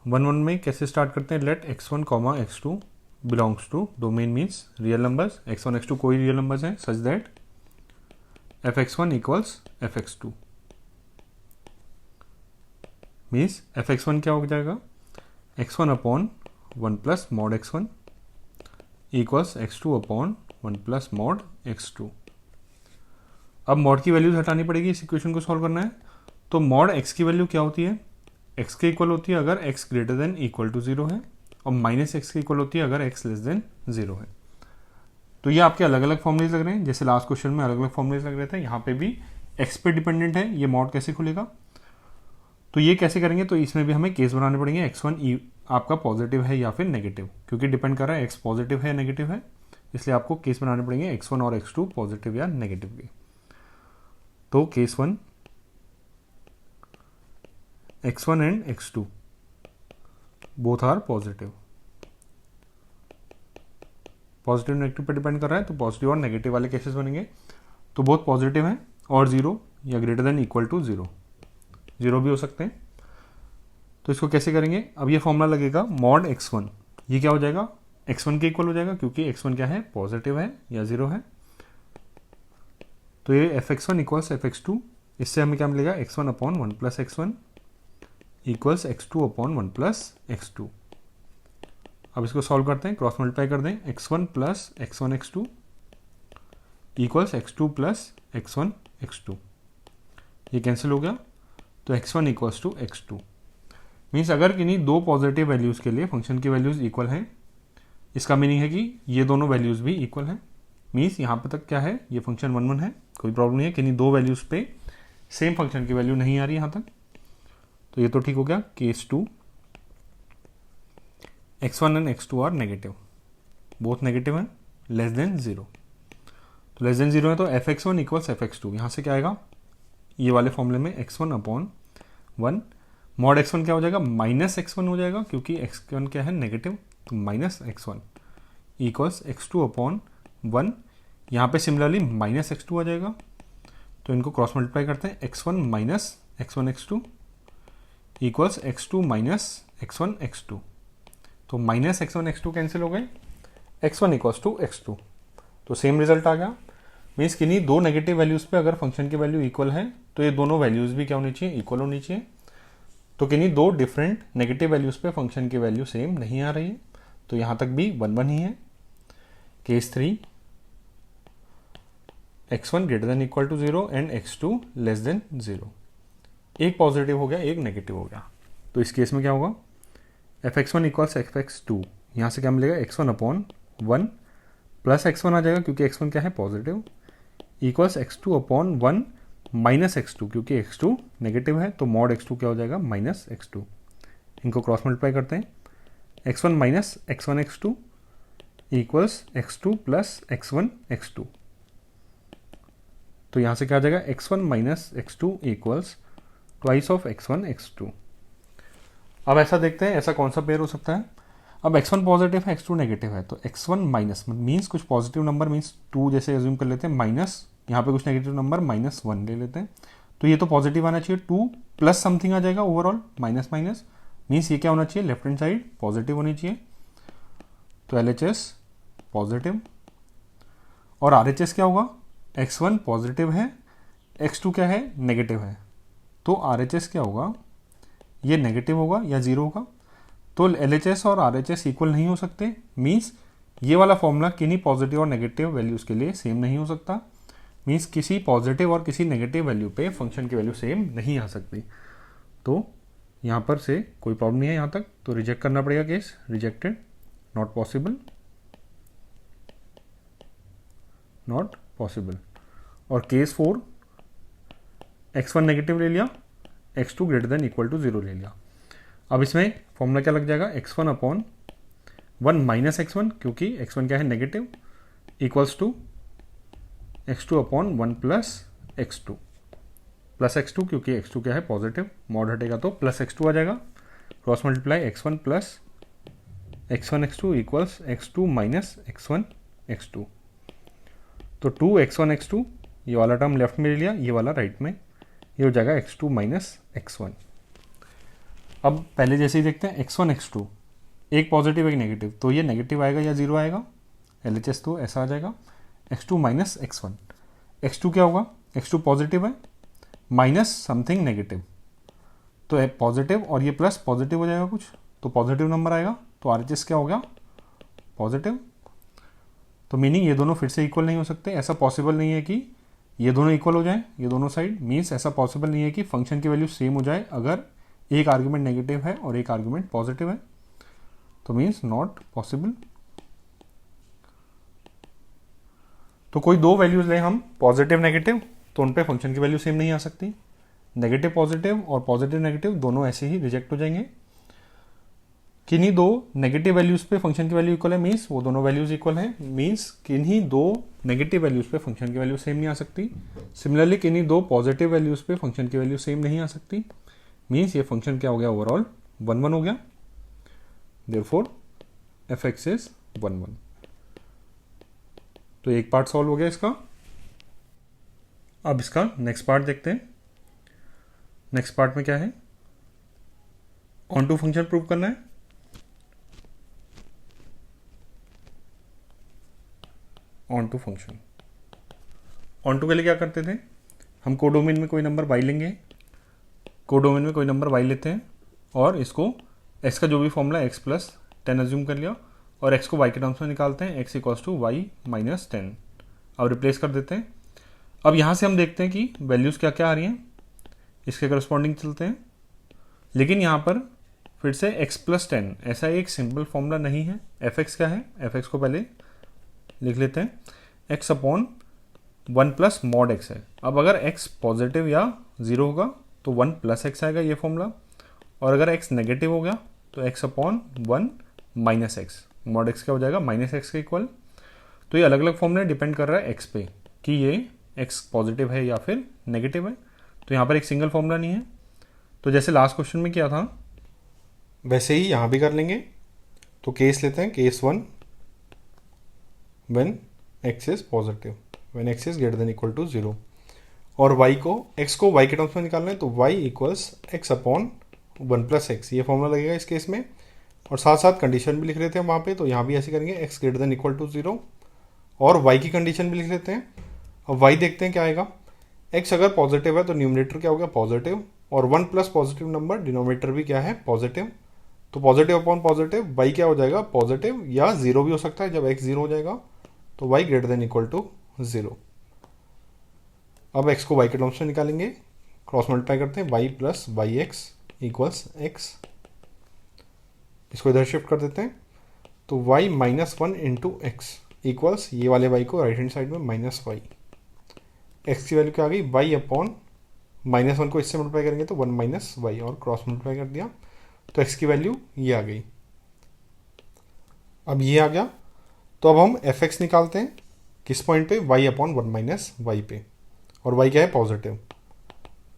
Speaker 1: 1 में कैसे स्टार्ट करते हैं, let x1 comma x2 belongs to domain means real numbers, x1 x2 कोई रियल नंबर्स हैं such that fx1 equals fx2 means fx1 क्या हो जाएगा, x1 upon 1 plus mod x1 equals x2 upon 1 plus mod x2। अब mod की values हटानी पड़ेगी, इस equation को सॉल्व करना है, तो मॉड x की वैल्यू क्या होती है, x के इक्वल होती है अगर x greater than equal to 0 है, और माइनस x के इक्वल होती है अगर x लेस देन 0 है। तो ये आपके अलग अलग फॉर्मूलेज लग रहे हैं, जैसे लास्ट क्वेश्चन में अलग अलग फॉर्मूलेज लग रहे थे, यहाँ पे भी x पे डिपेंडेंट है, ये मॉड कैसे खुलेगा, तो ये कैसे करेंगे, तो इसमें भी हमें केस बनाने पड़ेंगे, x1 आपका पॉजिटिव है या फिर नेगेटिव, क्योंकि डिपेंड कर रहा है x पॉजिटिव है या नेगेटिव है, इसलिए आपको केस बनाने पड़ेंगे x1 और x2 पॉजिटिव या नेगेटिव के। तो case 1 x1 and x2 both are positive, positive negative पर डिपेंड कर रहा है, तो पॉजिटिव और नेगेटिव वाले केसेस बनेंगे, तो बोथ पॉजिटिव हैं और 0 या ग्रेटर देन इक्वल टू 0 भी हो सकते हैं। तो इसको कैसे करेंगे, अब ये फॉर्मूला लगेगा मॉड x1, ये क्या हो जाएगा, x1 के इक्वल हो जाएगा, क्योंकि x1 क्या है, पॉजिटिव है या 0 है, तो ये fx1 इक्वल्स fx2, इससे हमें क्या मिलेगा, x1 upon 1 plus x1 equals x2 upon 1 plus x2। अब इसको सॉल्व करते हैं, क्रॉस मल्टीप्लाई कर दें, x1 plus x1 x2 equals x2 plus x1 x2, ये कैंसिल हो गया, तो x1 equals to x2 means अगर किन्हीं दो पॉजिटिव वैल्यूज़ के लिए फंक्शन की वैल्यूज़ इक्वल हैं, इसका मीनिंग है कि ये दोनों वैल्यूज़ भी इक्वल हैं, मीन्स यहाँ पर तक क्या है, ये फंक्शन 1 1 है, कोई प्रॉब्लम नहीं है, किन्हीं दो वैल्यूज़ पे सेम फंक्शन की वैल्यू नहीं आ रही यहाँ तक, तो ये तो ठीक हो गया। Case 2 x1 and x2 are negative, both negative हैं, लेस देन 0, तो लेस देन 0 है, तो fx1 इक्वल्स fx2, यहाँ से क्या आएगा, ये वाले फॉर्मूले में x1 अपॉन 1 मॉड x1 क्या हो जाएगा, माइनस x1 हो जाएगा, क्योंकि x1 क्या है, नेगेटिव, तो minus x1 equals x2 upon 1, यहाँ पे सिमिलरली माइनस x2 आ जाएगा, तो इनको क्रॉस मल्टीप्लाई करते हैं, x1 minus x1 x2 equals x2 minus x1 x2, तो माइनस x1 x2 कैंसिल हो गए, x1 इक्वल्स टू x2, तो सेम रिजल्ट आ गया। मीन्स किन्हीं दो नेगेटिव वैल्यूज़ पे अगर फंक्शन की वैल्यू इक्वल है तो ये दोनों वैल्यूज़ भी क्या होनी चाहिए, इक्वल होनी चाहिए। तो किन्हीं दो डिफरेंट नेगेटिव वैल्यूज़ पे फंक्शन की वैल्यू सेम नहीं आ रही है, तो यहाँ तक भी 1 1 ही है। Case 3, x1 greater than equal to 0 and x2 less than 0। एक पॉजिटिव हो गया, एक नेगेटिव हो गया। तो इस केस में क्या होगा, fx1 इक्वल्स fx2, यहाँ से क्या मिलेगा, x1 अपॉन 1 प्लस x1 आ जाएगा क्योंकि x1 क्या है, positive, equals x2 upon 1 minus x2 क्योंकि x2 नेगेटिव है, तो मॉड x2 क्या हो जाएगा, माइनस x2। इनको क्रॉस मल्टीप्लाई करते हैं, x1 minus x1 x2 equals x2 plus x1 x2। तो यहाँ से क्या आ जाएगा, x1 minus x2 equals twice of x1 x2। अब ऐसा देखते हैं ऐसा कौन सा पेयर हो सकता है। अब x1 पॉजिटिव है, x2 नेगेटिव है, तो x1 माइनस मीन्स कुछ पॉजिटिव नंबर मीन्स 2 जैसे एज्यूम कर लेते हैं, माइनस यहाँ पे कुछ नेगेटिव नंबर -1 ले लेते हैं। तो ये तो पॉजिटिव आना चाहिए, 2 प्लस समथिंग आ जाएगा ओवरऑल, माइनस माइनस मीन्स ये क्या होना चाहिए, लेफ्ट हैंड साइड पॉजिटिव होनी चाहिए। तो LHS पॉजिटिव और RHS क्या होगा, x1 पॉजिटिव है, x2 क्या है, नेगेटिव है, तो RHS क्या होगा, ये नेगेटिव होगा या 0 होगा। तो LHS और RHS इक्वल नहीं हो सकते, मीन्स ये वाला फॉर्मूला किन्हीं पॉजिटिव और नेगेटिव वैल्यूज़ के लिए सेम नहीं हो सकता। मीन्स किसी पॉजिटिव और किसी नेगेटिव वैल्यू पे फंक्शन की वैल्यू सेम नहीं आ सकती। तो यहाँ पर से कोई प्रॉब्लम नहीं है यहाँ तक, तो रिजेक्ट करना पड़ेगा case, rejected, not possible, not possible. और केस 4, x1 नेगेटिव ले लिया, x2 greater than equal to 0 ले लिया। अब इसमें फॉर्मूला क्या लग जाएगा, x1 अपॉन 1 माइनस x1 क्योंकि x1 क्या है, negative, equals to x2 upon 1 plus x2, plus x2 क्योंकि x2 क्या है, पॉजिटिव, मॉड हटेगा तो प्लस x2 आ जाएगा, cross multiply x1 plus x1 x2 equals x2 minus x1 x2। तो 2x1 x2 ये वाला टर्म लेफ्ट में ले लिया, ये वाला राइट में, ये हो जाएगा x2 माइनस x1। अब पहले जैसे ही देखते हैं, x1 x2 एक पॉजिटिव एक नेगेटिव, तो ये नेगेटिव आएगा या 0 आएगा, LHS तो ऐसा आ जाएगा, x2 माइनस x1। x2 क्या होगा, x2 पॉजिटिव है, माइनस समथिंग नेगेटिव, तो पॉजिटिव और ये प्लस पॉजिटिव हो जाएगा कुछ, तो पॉजिटिव नंबर आएगा, तो RHS क्या हो गया, पॉजिटिव। तो मीनिंग ये दोनों फिर से इक्वल नहीं हो सकते, ऐसा पॉसिबल नहीं है कि ये दोनों इक्वल हो जाए, ये दोनों साइड, मीन्स ऐसा पॉसिबल नहीं है कि फंक्शन की वैल्यू सेम हो जाए अगर एक आर्ग्यूमेंट नेगेटिव है और एक आर्ग्यूमेंट पॉजिटिव है, तो मीन्स नॉट पॉसिबल। तो कोई दो वैल्यूज लें हम, पॉजिटिव नेगेटिव, तो उन पे फंक्शन की वैल्यू सेम नहीं आ सकती, नेगेटिव पॉजिटिव और पॉजिटिव नेगेटिव दोनों ऐसे ही रिजेक्ट हो जाएंगे। किन्हीं दो नेगेटिव वैल्यूज पे फंक्शन की वैल्यू इक्वल है, मीन्स वो दोनों वैल्यूज इक्वल है, मीन्स किन्हीं दो नेगेटिव वैल्यूज पे फंक्शन की वैल्यू सेम नहीं आ सकती। सिमिलरली किन्हीं दो पॉजिटिव वैल्यूज पे फंक्शन की वैल्यू सेम नहीं आ सकती, मीन्स ये फंक्शन क्या हो गया, ओवरऑल 1 1 हो गया, देयरफॉर fx इज 1 1। तो एक पार्ट सॉल्व हो गया इसका। अब इसका नेक्स्ट पार्ट देखते हैं। नेक्स्ट पार्ट में क्या है, ऑन टू फंक्शन प्रूव करना है। Onto function, onto के लिए क्या करते थे हम, कोडोमेन में कोई नंबर y लेंगे, कोडोमेन में कोई नंबर y लेते हैं और इसको x का जो भी फॉर्मूला x प्लस 10 अज्यूम कर लिया और x को y के टर्म्स में निकालते हैं, x equals to y minus 10। अब रिप्लेस कर देते हैं। अब यहाँ से हम देखते हैं कि वैल्यूज़ क्या क्या आ रही हैं, इसके करस्पॉन्डिंग चलते हैं। लेकिन यहाँ पर फिर से x प्लस 10 ऐसा एक सिंपल फॉर्मूला नहीं है। fx क्या है, fx को पहले लिख लेते हैं, x upon 1 plus mod x है। अब अगर x पॉजिटिव या 0 होगा तो 1 प्लस x आएगा ये फॉर्मूला, और अगर x नेगेटिव हो गया तो x upon 1 minus x, mod x क्या हो जाएगा, माइनस x के इक्वल। तो ये अलग अलग फॉर्मूले डिपेंड कर रहा है x पे कि ये x पॉजिटिव है या फिर नेगेटिव है। तो यहाँ पर एक सिंगल फॉर्मूला नहीं है। तो जैसे लास्ट क्वेश्चन में किया था वैसे ही यहाँ भी कर लेंगे। तो केस लेते हैं, case 1 when x is positive, when x is greater than equal to 0, और x को y के टर्म्स में निकालना है, तो y equals x upon 1 plus x, ये फॉर्मूला लगेगा इस केस में। और साथ साथ कंडीशन भी लिख लेते हैं वहाँ पे, तो यहाँ भी ऐसे करेंगे x greater than equal to 0 और y की कंडीशन भी लिख लेते हैं। अब y देखते हैं क्या आएगा। x अगर पॉजिटिव है तो न्यूमरेटर क्या हो गया पॉजिटिव, और 1 प्लस पॉजिटिव नंबर डिनोमिनेटर भी क्या है पॉजिटिव, तो पॉजिटिव अपॉन पॉजिटिव y क्या हो जाएगा पॉजिटिव, या 0 भी हो सकता है जब x 0 हो जाएगा, तो y greater than equal to 0। अब x को y के टर्म्स में निकालेंगे, क्रॉस मल्टीप्लाई करते हैं, y plus y x equals x, इसको इधर शिफ्ट कर देते हैं, तो y minus 1 into x equals ये वाले y को राइट हैंड साइड में माइनस वाई, x की वैल्यू क्या आ गई y अपॉन माइनस 1 को इससे मल्टीप्लाई करेंगे तो 1 माइनस वाई, और क्रॉस मल्टीप्लाई कर दिया तो x की वैल्यू ये आ गई। अब ये आ गया, तो अब हम fx निकालते हैं किस पॉइंट पे y अपॉन 1 माइनस वाई पे, और y क्या है positive,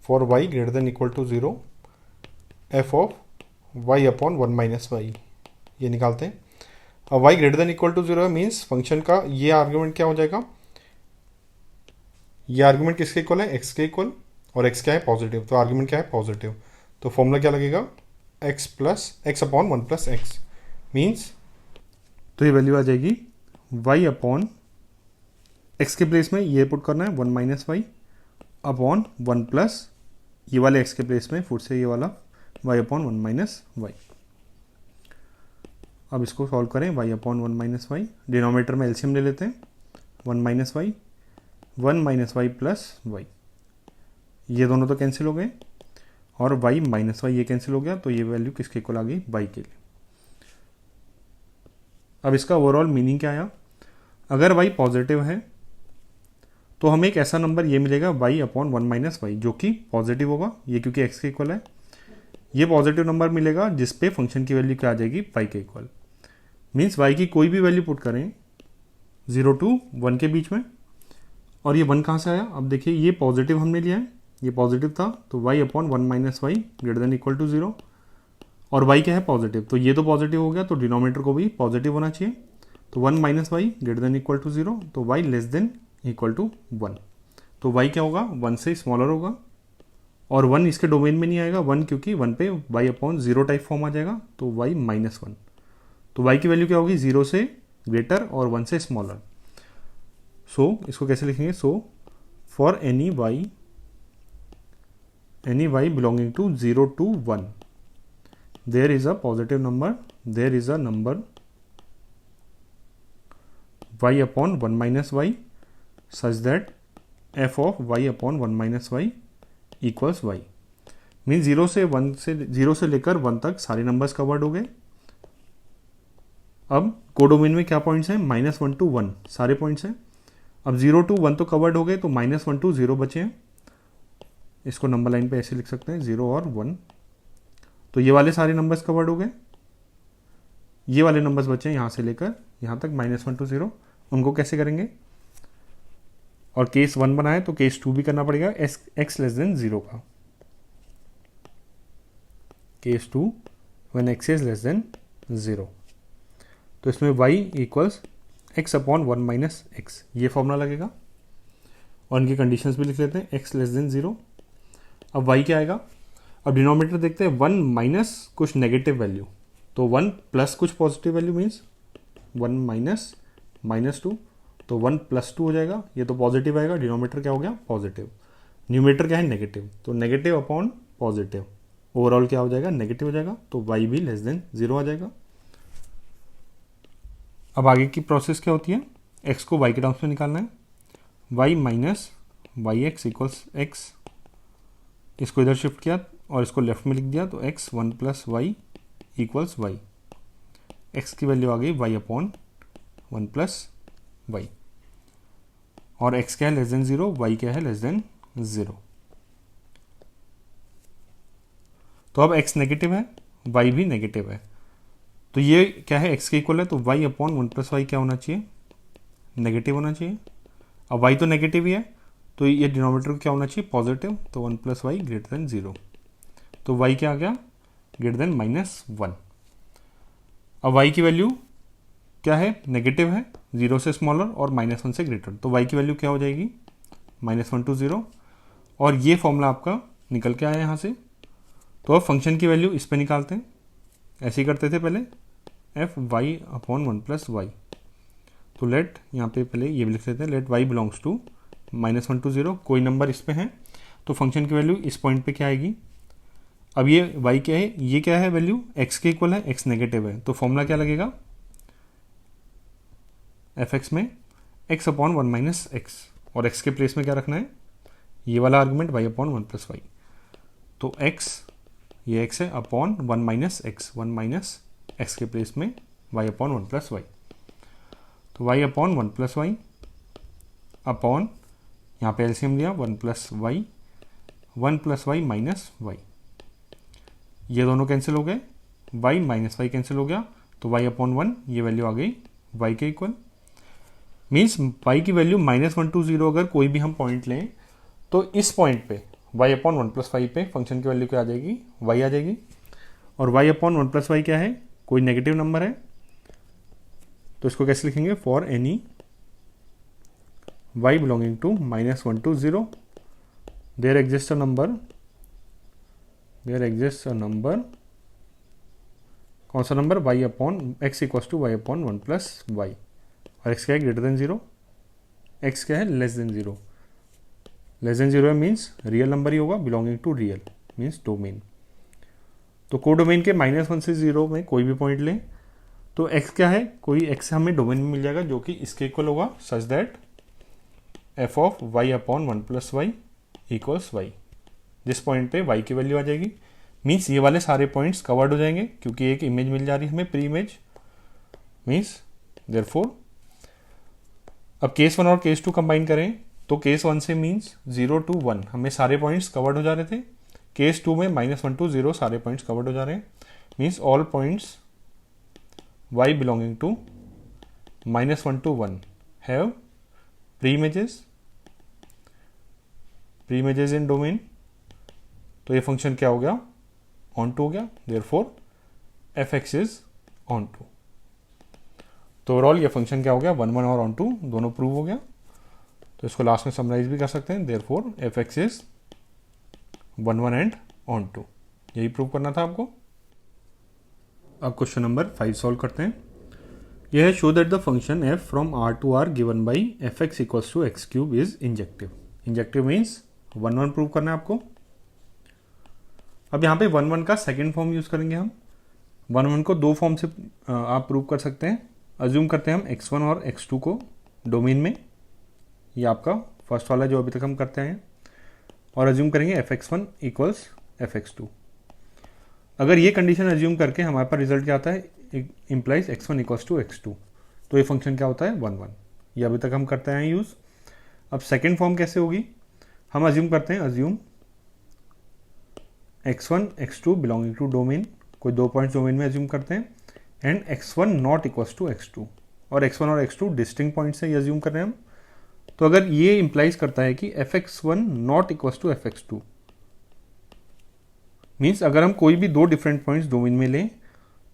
Speaker 1: for y greater than equal to 0 f of y upon 1 minus y, ये निकालते हैं। अब y greater than equal to 0 है, मीन्स फंक्शन का ये आर्ग्यूमेंट क्या हो जाएगा, ये आर्ग्यूमेंट किसके इक्वल है x के इक्वल, और x क्या है पॉजिटिव, तो आर्ग्यूमेंट क्या है पॉजिटिव, तो फॉर्मूला क्या लगेगा x plus x upon 1 plus x, means तो ये वैल्यू आ जाएगी y अपॉन x के प्लेस में ये पुट करना है 1 माइनस वाई अपॉन 1 प्लस ये वाले x के प्लेस में फिर से ये वाला y अपॉन 1 माइनस वाई। अब इसको सॉल्व करें, y upon 1 minus y, denominator में एलसीएम ले लेते हैं, 1 minus y 1 minus y plus y, ये दोनों तो कैंसिल हो गए, और y माइनस वाई ये कैंसिल हो गया, तो ये वैल्यू किसके इक्वल आ गई y के लिए। अब इसका ओवरऑल मीनिंग क्या आया, अगर y पॉजिटिव है तो हमें एक ऐसा नंबर ये मिलेगा y अपॉन 1 माइनस वाई जो कि पॉजिटिव होगा, ये क्योंकि x के इक्वल है, ये पॉजिटिव नंबर मिलेगा जिसपे फंक्शन की वैल्यू क्या आ जाएगी y के इक्वल, मीन्स y की कोई भी वैल्यू पुट करें 0 टू 1 के बीच में, और ये 1 कहाँ से आया, अब देखिए ये पॉजिटिव हमने लिया है, ये पॉजिटिव था, तो y upon 1 minus y greater than equal to 0, और y क्या है पॉजिटिव, तो ये तो पॉजिटिव हो गया, तो डिनोमिनेटर को भी पॉजिटिव होना चाहिए, तो 1 minus y greater than equal to 0, तो y less than equal to 1, तो y क्या होगा 1 से स्मॉलर होगा, और 1 इसके डोमेन में नहीं आएगा 1, क्योंकि 1 पे y अपॉन 0 टाइप फॉर्म आ जाएगा, तो y माइनस 1, तो y की वैल्यू क्या होगी 0 से ग्रेटर और 1 से स्मॉलर। सो इसको कैसे लिखेंगे, so for any y belonging to 0 to 1 there is a positive number, there is a number y upon 1 minus y such that f of y upon 1 minus y equals y, mean 0 से लेकर 1 तक सारे numbers covered हो गए। अब codomain में क्या points हैं, -1 टू 1 सारे पॉइंट्स हैं, अब 0 टू 1 तो कवर्ड हो गए, तो -1 टू 0 बचे हैं, इसको नंबर लाइन पे ऐसे लिख सकते हैं 0 और 1, तो ये वाले सारे नंबर्स कवर्ड हो गए, ये वाले नंबर्स बचे हैं यहाँ से लेकर यहाँ तक -1 टू 0, उनको कैसे करेंगे, और केस 1 बनाए तो केस 2 भी करना पड़ेगा x लेस देन 0 का, case 2 when x is less than 0, तो इसमें y equals x upon 1 minus x, ये फॉर्मूला लगेगा, और इनकी कंडीशंस भी लिख लेते हैं, x लेस देन 0। अब y क्या आएगा, अब डिनोमिनेटर देखते हैं 1 माइनस कुछ नेगेटिव वैल्यू, तो 1 प्लस कुछ पॉजिटिव वैल्यू मीन्स 1 माइनस -2, तो 1 प्लस 2 हो जाएगा, ये तो पॉजिटिव आएगा, डिनोमिनेटर क्या हो गया पॉजिटिव, न्यूमरेटर क्या है नेगेटिव, तो नेगेटिव अपॉन पॉजिटिव, ओवरऑल क्या हो जाएगा नेगेटिव हो जाएगा, तो y भी लेस देन 0 आ जाएगा। अब आगे की प्रोसेस क्या होती है, x को y के टर्म्स में निकालना है, y minus y x equals x, इसको इधर शिफ्ट किया और इसको लेफ्ट में लिख दिया, तो x 1 plus y equals y, x की वैल्यू आ गई y अपॉन 1 प्लस वाई, और x क्या है लेस देन 0, y क्या है लेस देन 0, तो अब x नेगेटिव है y भी नेगेटिव है, तो ये क्या है x के इक्वल है, तो y अपॉन 1 प्लस वाई क्या होना चाहिए नेगेटिव होना चाहिए, अब y तो नेगेटिव ही है, तो ये डिनोमिनेटर क्या होना चाहिए पॉजिटिव, तो 1 प्लस वाई ग्रेटर देन 0, तो y क्या आ गया ग्रेटर देन -1। अब y की वैल्यू क्या है नेगेटिव है, 0 से स्मॉलर और -1 से ग्रेटर, तो y की वैल्यू क्या हो जाएगी -1 टू 0, और ये फॉर्मूला आपका निकल के आया यहाँ से, तो अब फंक्शन की वैल्यू इस पे निकालते हैं, ऐसे ही करते थे पहले, f y upon 1 plus y. तो लेट यहाँ पे पहले ये भी लिख लेते हैं, let y belongs to -1 to 0, कोई नंबर इस पे है तो फंक्शन की वैल्यू इस पॉइंट पे क्या आएगी। अब ये y क्या है, ये क्या है वैल्यू, x के इक्वल है, x नेगेटिव है, तो फॉर्मूला क्या लगेगा f(x) में x अपॉन 1 माइनस एक्स, और x के प्लेस में क्या रखना है, ये वाला argument y upon 1 plus y. तो x, ये x है, upon 1 minus x, 1 minus x के प्लेस में y अपॉन 1 प्लस वाई। तो y upon 1 plus y upon, यहाँ पे एलसीएम लिया, 1 plus y, 1 plus y minus y, ये दोनों कैंसिल हो गए, y माइनस वाई कैंसिल हो गया, तो y अपॉन 1, ये वैल्यू आ गई y के इक्वल। मीन्स y की वैल्यू -1 to 0 अगर कोई भी हम पॉइंट लें तो इस पॉइंट पे y अपॉन 1 प्लस वाई पे फंक्शन की वैल्यू क्या आ जाएगी, y आ जाएगी। और y अपॉन 1 प्लस वाई क्या है, कोई नेगेटिव नंबर है, तो इसको कैसे लिखेंगे, for any y belonging to -1 to 0 there exist a number, कौन सा number, y upon x equals to y upon 1 plus y, और x क्या है, ग्रेटर देन 0, x क्या है, less than 0, less than 0 means real number ही होगा, belonging to real means domain. तो को डोमेन के -1 से 0 में कोई भी पॉइंट लें तो x क्या है, कोई x हमें डोमेन में मिल जाएगा जो कि इसके इक्वल होगा, such that f of y upon 1 plus y equals y. जिस पॉइंट पे y की वैल्यू आ जाएगी, मीन्स ये वाले सारे पॉइंट्स कवर्ड हो जाएंगे क्योंकि एक इमेज मिल जा रही है हमें, प्री इमेज, मीन्स देयरफॉर। अब केस 1 और केस 2 कंबाइन करें तो केस 1 से मीन्स 0 to 1 हमें सारे पॉइंट्स कवर्ड हो जा रहे थे, केस 2 में -1 to 0 सारे पॉइंट्स कवर्ड हो जा रहे हैं, means all points y belonging to -1 to 1 have pre images in domain. तो ये फंक्शन क्या हो गया, ऑन टू हो गया, therefore f(x) is onto. तो ओवरऑल ये फंक्शन क्या हो गया, 1 1 और ऑन टू दोनों प्रूव हो गया। तो इसको लास्ट में समराइज भी कर सकते हैं, therefore f(x) is 1 1 and onto, यही प्रूव करना था आपको। अब क्वेश्चन नंबर 5 सॉल्व करते हैं। यह है, show that the function f from r to r given by f(x) equals to x³ is injective. Injective means 1 1 prove करना है आपको। अब यहाँ पे 1 1 का सेकेंड फॉर्म यूज करेंगे हम। 1 1 को दो फॉर्म से आप प्रूव कर सकते हैं। अज्यूम करते हैं हम x1 और x2 को डोमेन में, ये आपका फर्स्ट वाला जो अभी तक हम करते हैं, और अज्यूम करेंगे f(x1) इक्वल्स f(x2). अगर ये कंडीशन अज्यूम करके हमारे पास रिजल्ट क्या आता है, implies x1 equals to x2, तो ये फंक्शन क्या होता है, 1 1। ये अभी तक हम करते हैं यूज। अब सेकेंड फॉर्म कैसे होगी, हम अज्यूम करते हैं, assume x1 x2 belonging to domain, कोई दो पॉइंट्स डोमेन में अज्यूम करते हैं, and x1 not equals to x2, और x1 और x2 डिस्टिंक्ट पॉइंट्स है, ये अज्यूम कर रहे हैं हम। तो अगर ये इंप्लाइज करता है कि f(x1) not equals to f(x2), means अगर हम कोई भी दो डिफरेंट पॉइंट्स डोमेन में लें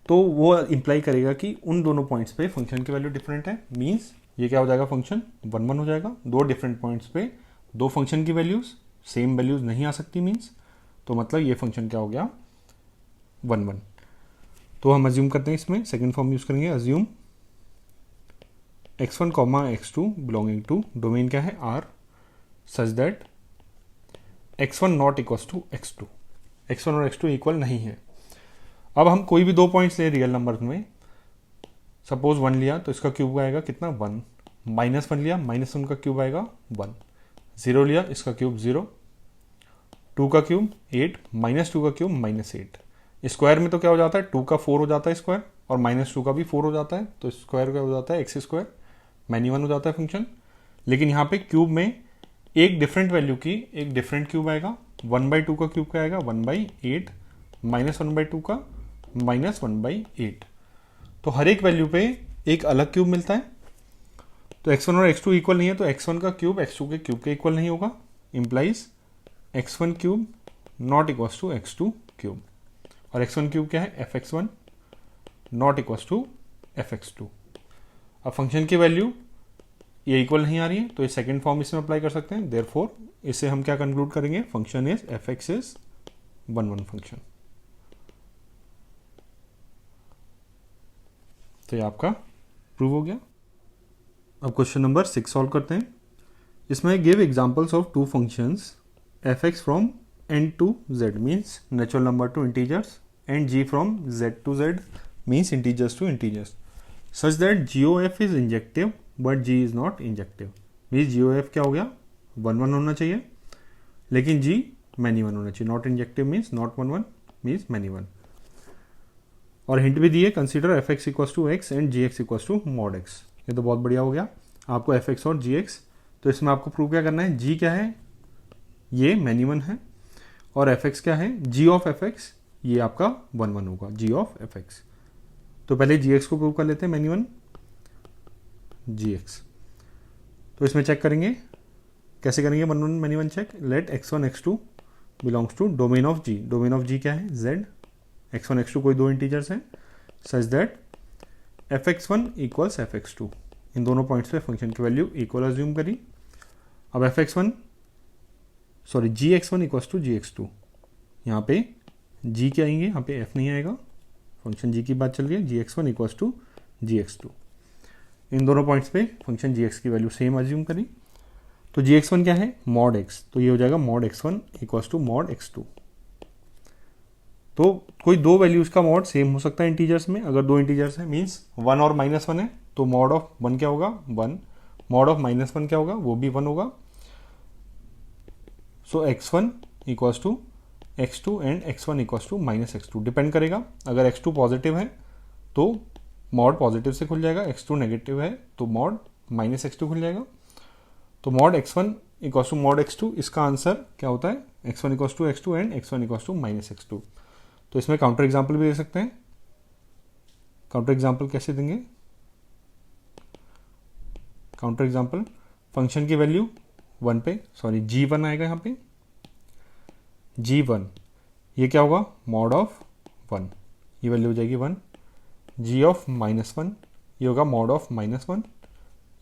Speaker 1: तो वो इंप्लाई करेगा कि उन दोनों पॉइंट्स पे फंक्शन की वैल्यू डिफरेंट है। मीन्स ये क्या हो जाएगा, फंक्शन 1 1 हो जाएगा। दो डिफरेंट पॉइंट्स पे दो फंक्शन की वैल्यूज सेम वैल्यूज नहीं आ सकती, मीन्स तो मतलब ये फंक्शन क्या हो गया, 1 1। तो हम अज्यूम करते हैं, इसमें सेकेंड फॉर्म यूज करेंगे, assume x1, x2 belonging to domain क्या है, r, such that x1 not equals to x2, x1 और x2 इक्वल नहीं है। अब हम कोई भी दो पॉइंट्स ले रियल नंबर में, सपोज 1 लिया तो इसका क्यूब आएगा कितना, 1, -1 लिया, -1 का क्यूब आएगा 1, 0 लिया इसका क्यूब 0, 2 का क्यूब 8, -2 का क्यूब -8। स्क्वायर में तो क्या हो जाता है, 2 का 4 हो जाता है स्क्वायर, और -2 का भी 4 हो जाता है, तो स्क्वायर क्या हो जाता है, x², मैनी 1 हो जाता है फंक्शन। लेकिन यहाँ पे क्यूब में एक डिफरेंट वैल्यू की एक डिफरेंट क्यूब आएगा, 1/2 का क्यूब क्या आएगा, 1/8, -1/2 का -1/8। तो हर एक वैल्यू पे एक अलग क्यूब मिलता है। तो x1 और x2 इक्वल नहीं है, तो x1 का क्यूब x2 के क्यूब के इक्वल नहीं होगा, implies x1 cube not equals to x2 cube, और x1 क्यूब क्या है, f(x1) not equals to f(x2). अब फंक्शन की वैल्यू ये इक्वल नहीं आ रही है, तो ये सेकेंड फॉर्म इसमें अप्लाई कर सकते हैं। देयरफॉर इसे हम क्या कंक्लूड करेंगे, function is f(x) is 1 1 function. तो ये आपका प्रूव हो गया। अब क्वेश्चन नंबर 6 सॉल्व करते हैं। इसमें give examples of two functions f x from n to z means natural number to integers and g from z to z means integers to integers such that GOF is injective but g is not injective. Means GOF क्या हो गया, 1 1 होना चाहिए, लेकिन g many 1 होना चाहिए। Not injective means not 1 1 means many 1। और hint भी दिए, consider f x equals to x and g x equals to mod x. ये तो बहुत बढ़िया हो गया आपको एफ एक्स और जी एक्स। तो इसमें आपको प्रूव क्या करना है, जी क्या है, ये मैनी 1 है, और एफ एक्स क्या है, जी ऑफ एफ एक्स, ये आपका 1 1 होगा, जी ऑफ एफ एक्स। तो पहले जी एक्स को प्रूव कर लेते हैं, मैनी 1 जी एक्स। तो इसमें चेक करेंगे, कैसे करेंगे 1 1 many 1 check. Let x1 x2 belongs to domain of G. Domain of G क्या है, z। x1 x2 कोई दो इंटीजर्स हैं such that fx1 equals fx2। इन दोनों पॉइंट्स पे फंक्शन की वैल्यू इक्वल अज्यूम करी। अब gx1 इक्वल्स टू gx2, यहाँ पे g क्या आएंगे, यहाँ पे f नहीं आएगा, फंक्शन g की बात चल रही है। gx1 इक्वल्स टू gx2, इन दोनों पॉइंट्स पे फंक्शन gx की वैल्यू सेम अज्यूम करी। तो gx1 क्या है, मॉड x, तो ये हो जाएगा mod x1 equals to mod x2। तो कोई दो वैल्यूज का मॉड सेम हो सकता है इंटीजर्स में। अगर दो इंटीजर्स है मीन्स 1 और -1 है, तो मॉड ऑफ 1 क्या होगा, 1। मॉड ऑफ -1 क्या होगा, वो भी 1 होगा। So x1 equals to x2 and x1 equals to -x2। Depend करेगा, अगर x2 पॉजिटिव है तो मॉड पॉजिटिव से खुल जाएगा, x2 नेगेटिव है तो मॉड -x2 खुल जाएगा। तो mod x1 equals to mod x2, इसका आंसर क्या होता है, x1 equals to x2 and x1 equals to -x2। तो इसमें काउंटर एग्जाम्पल भी दे सकते हैं। काउंटर एग्जाम्पल कैसे देंगे, काउंटर एग्जाम्पल फंक्शन की वैल्यू 1 पे, g1 आएगा यहाँ पे, g1 ये क्या होगा, मॉड ऑफ 1, ये वैल्यू हो जाएगी 1। g ऑफ -1 ये होगा मॉड ऑफ -1,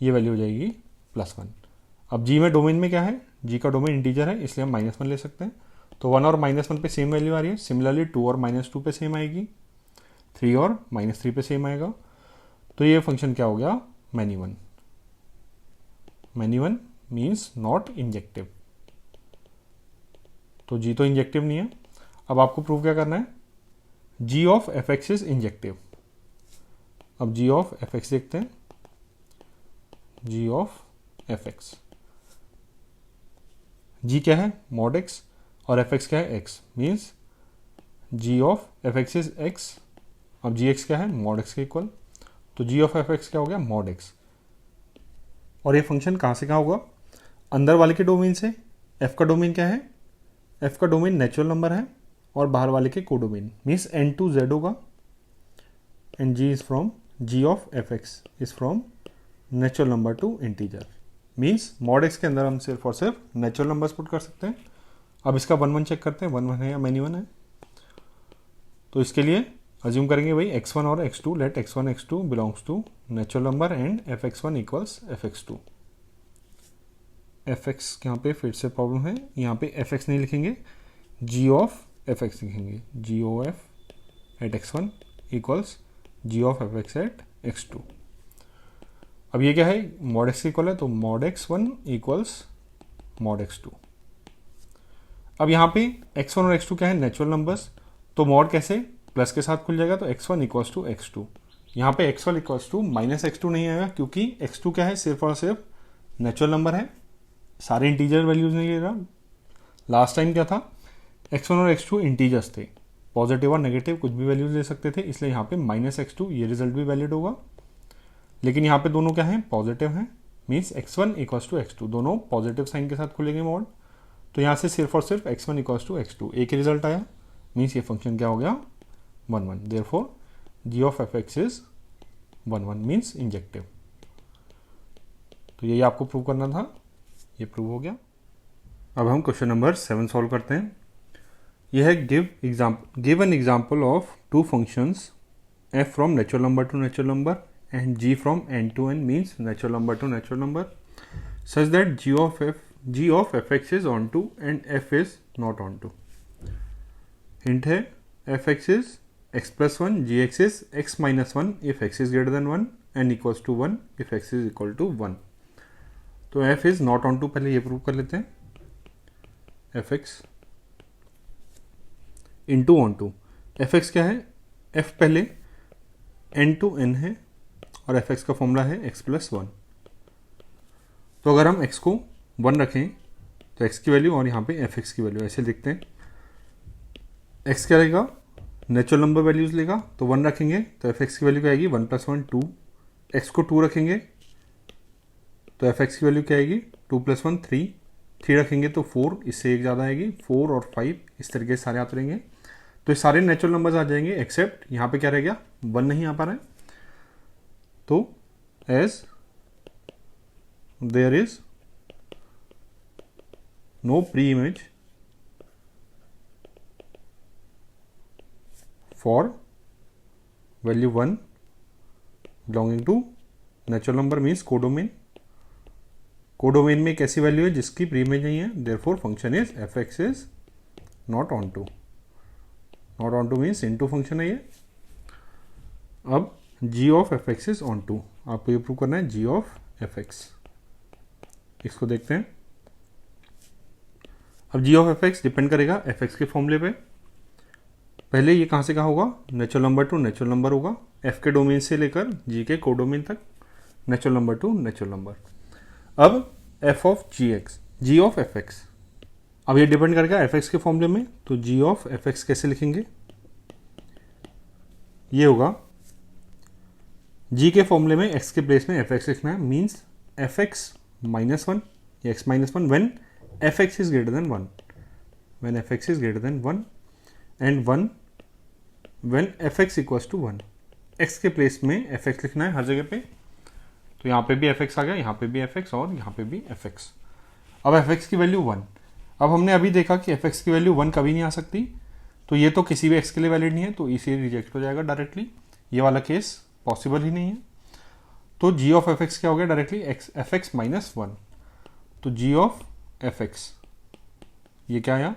Speaker 1: ये वैल्यू हो जाएगी +1। अब g में डोमेन में क्या है, g का डोमेन इंटीजर है, इसलिए हम -1 ले सकते हैं। तो 1 और -1 पे सेम वैल्यू आ रही है। सिमिलरली 2 और -2 पे सेम आएगी, 3 और -3 पे सेम आएगा। तो ये फंक्शन क्या हो गया, many 1। Many 1 means not injective. तो g तो इंजेक्टिव नहीं है। अब आपको प्रूव क्या करना है, g of F x is injective. अब g ऑफ एफ एक्स देखते हैं, g of F x, g क्या है, मॉड x, और एफ एक्स क्या है, x, means g of F x is x। अब जी एक्स क्या है, मॉड x के इक्वल, तो g ऑफ एफ एक्स क्या हो गया, मॉड x। और ये फंक्शन कहाँ से कहाँ होगा, अंदर वाले के डोमेन से। f का डोमेन क्या है, f का डोमेन नेचुरल नंबर है, और बाहर वाले के codomain means n to z होगा। And g is from, g of F x is from natural number to integer, means mod x के अंदर हम सिर्फ और सिर्फ नेचुरल नंबर्स पुट कर सकते हैं। अब इसका 1 1 चेक करते हैं, 1 1 है या मैनी 1 है। तो इसके लिए अज्यूम करेंगे भाई x1 और x2, let x1 x2 belongs to natural number and fx1 equals fx2। fx यहाँ पे फिर से प्रॉब्लम है, यहाँ पे fx नहीं लिखेंगे, g ऑफ fx लिखेंगे, g of at x1 equals g of fx at x2। अब ये क्या है, मॉड x इक्वल है, तो mod x1 equals mod x2। अब यहाँ पे x1 और x2 क्या है, नेचुरल नंबर्स, तो मॉड कैसे, प्लस के साथ खुल जाएगा, तो x1 इक्वल्स टू x2। यहाँ पे x1 इक्वल्स टू -x2 नहीं आएगा, क्योंकि x2 क्या है, सिर्फ और सिर्फ नेचुरल नंबर है, सारे इंटीजर वैल्यूज नहीं ले रहा। लास्ट टाइम क्या था, x1 और x2 इंटीजर्स थे, पॉजिटिव और नेगेटिव कुछ भी वैल्यूज ले सकते थे, इसलिए यहाँ पे -x2 ये रिजल्ट भी वैलिड होगा। लेकिन यहाँ पे दोनों क्या है, पॉजिटिव हैं, means x1 equals to x2, दोनों पॉजिटिव साइन के साथ खुलेंगे मॉड। तो यहाँ से सिर्फ और सिर्फ x1 इक्वल्स टू x2 एक ही रिजल्ट आया, मीन्स ये फंक्शन क्या हो गया, 1 1। Therefore g of F x is 1 1 means injective. तो यही आपको प्रूव करना था, ये प्रूव हो गया। अब हम क्वेश्चन नंबर 7 सॉल्व करते हैं। यह है give an example of two functions f from natural number to natural number and g from n to n means natural number to natural number such that g of fx is onto and f is not onto। Hint है, fx is x plus one, g x is x minus one if x is greater than one and equals to one if x is equal to one. तो f is not onto, पहले ये prove कर लेते हैं, f x into onto. F x क्या है, f पहले n to n है और एफ एक्स का फॉर्मूला है x प्लस वन। तो अगर हम x को वन रखें तो x की वैल्यू और यहाँ पे एफ एक्स की वैल्यू ऐसे लिखते हैं। x क्या लेगा, नेचुरल नंबर वैल्यूज लेगा, तो वन रखेंगे तो एफ एक्स की वैल्यू क्या आएगी, one plus one two. X को टू रखेंगे तो एफ एक्स की वैल्यू क्या आएगी, two plus one three. Three रखेंगे तो फोर, इससे एक ज़्यादा आएगी, फोर और फाइव, इस तरीके से सारे आते रहेंगे। तो ये सारे नेचुरल नंबर्स आ जाएंगे एक्सेप्ट यहाँ पे क्या रह गया, वन नहीं आ पा रहा है। तो as there is no pre image for value one belonging to natural number means codomain. Codomain में एक ऐसी वैल्यू है जिसकी प्री इमेज नहीं है, therefore function is f x is not onto. Not onto means into function है ये। अब g of F x is onto, आपको ये प्रूव करना है g ऑफ एफ एक्स। इसको देखते हैं। अब g of F x depend करेगा एफ एक्स के फॉर्मूले पे। पहले ये कहाँ से कहाँ होगा, natural number to natural number होगा, f के डोमेन से लेकर g के कोडोमेन तक, natural number to natural number. अब f of ji x, g of F x, अब ये डिपेंड करेगा एफ एक्स के फॉर्मूले में। तो g ऑफ एफ एक्स कैसे लिखेंगे, ये होगा g के फॉर्मूले में x के प्लेस में एफ एक्स लिखना है, means F X minus one या X minus one when F x is greater than one, when F x is greater than one and one when F x equals to one. X के place में F X लिखना है हर जगह पे। तो यहाँ पे भी एफ एक्स आ गया, यहाँ पे भी एफ एक्स और यहाँ पे भी एफ एक्स। अब एफ एक्स की वैल्यू वन। अब हमने अभी देखा कि एफ एक्स की वैल्यू वन कभी नहीं आ सकती, तो ये तो किसी भी एक्स के लिए वैलिड नहीं है, तो इसे रिजेक्ट हो जाएगा डायरेक्टली। ये वाला केस पॉसिबल ही नहीं है। तो जी ऑफ एफ एक्स क्या हो गया directly, F X minus one. तो जी ऑफ एफ एक्स ये क्या आया,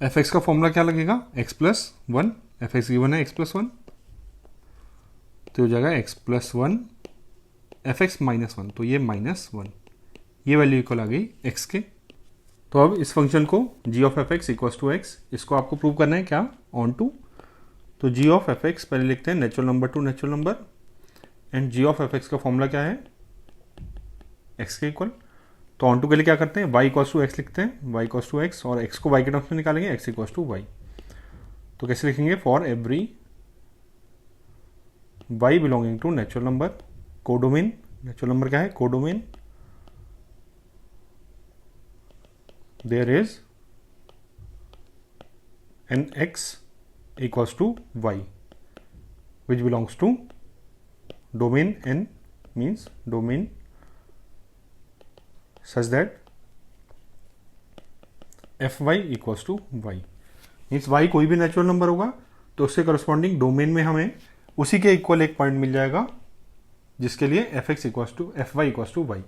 Speaker 1: एफ एक्स का फॉर्मूला क्या लगेगा, X plus one, F X given है एक्स प्लस वन, तो हो जाएगा X plus one F X minus one, तो ये माइनस वन, ये वैल्यू इक्वल आ गई एक्स के। तो अब इस फंक्शन को G of F x equals to X, इसको आपको प्रूव करना है क्या, ऑन टू। तो जी ऑफ एफ एक्स पहले लिखते हैं natural number to natural number, and g of F x का फॉर्मूला क्या है, एक्स के इक्वल। तो ऑन टू के लिए क्या करते हैं, y इक्वल्स टू एक्स लिखते हैं, y इक्वल्स टू एक्स, और x को y के टर्म्स में निकालेंगे, x इक्वल्स टू y। तो कैसे लिखेंगे, for every y belonging to natural number codomain, natural number क्या है codomain, there is an x equals to y which belongs to domain n, means domain such that fy equals to y, मीन्स y कोई भी natural number होगा तो उससे corresponding domain में हमें उसी के इक्वल एक पॉइंट मिल जाएगा जिसके लिए f x equals to f y equals to y.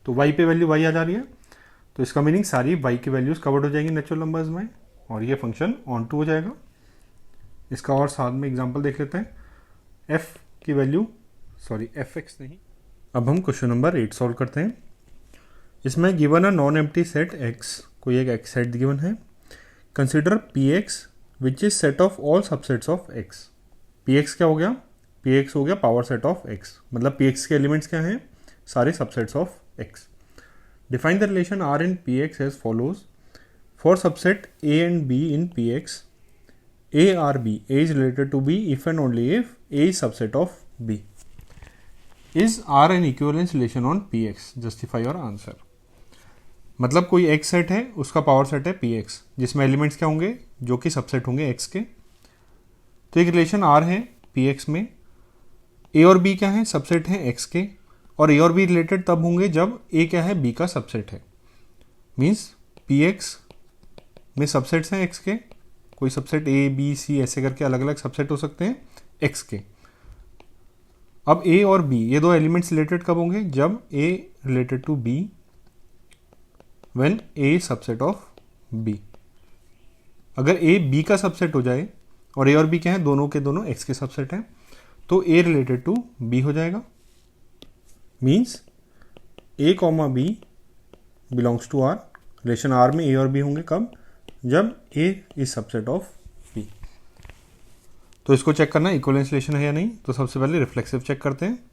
Speaker 1: तो y पे वैल्यू y आ जा रही है, तो इसका मीनिंग सारी y की वैल्यूज कवर्ड हो जाएंगी नेचुरल नंबर्स में, और ये फंक्शन ऑन टू हो जाएगा। इसका और साथ में एग्जांपल देख लेते हैं, f की वैल्यू सॉरी एफ एक्स नहीं। अब हम क्वेश्चन नंबर 8 सॉल्व करते हैं। इसमें given a non empty set x, कोई एक x सेट गिवन है, consider px which is set of all subsets of x। px क्या हो गया, px हो गया पावर सेट ऑफ x, मतलब px के एलिमेंट्स क्या हैं, सारे subsets of x। Define the relation r in px as follows, for subset a and b in px, a r b, a is related to b if and only if a is subset of b. Is r an equivalence relation on px? Justify your answer. मतलब कोई x set है, उसका power set है px, जिसमें elements क्या होंगे, जो कि सबसेट होंगे x के। तो एक रिलेशन r है px में, a और b क्या है, सबसेट है x के, और a और b रिलेटेड तब होंगे जब a क्या है, b का सबसेट है। मीन्स px में सबसेट्स हैं x के, कोई सबसेट a b c ऐसे करके अलग अलग सबसेट हो सकते हैं x के। अब a और b ये दो एलिमेंट्स रिलेटेड कब होंगे, जब a related to b when a is subset of b। अगर a b का सबसेट हो जाए और ए और बी क्या है, दोनों के दोनों एक्स के सबसेट हैं, तो ए रिलेटेड टू बी हो जाएगा। Means a comma b belongs to r. Relation r में ए और बी होंगे कब, जब a is subset of b. तो इसको चेक करना इक्विवेलेंस रिलेशन है या नहीं। तो सबसे पहले रिफ्लेक्सिव चेक करते हैं।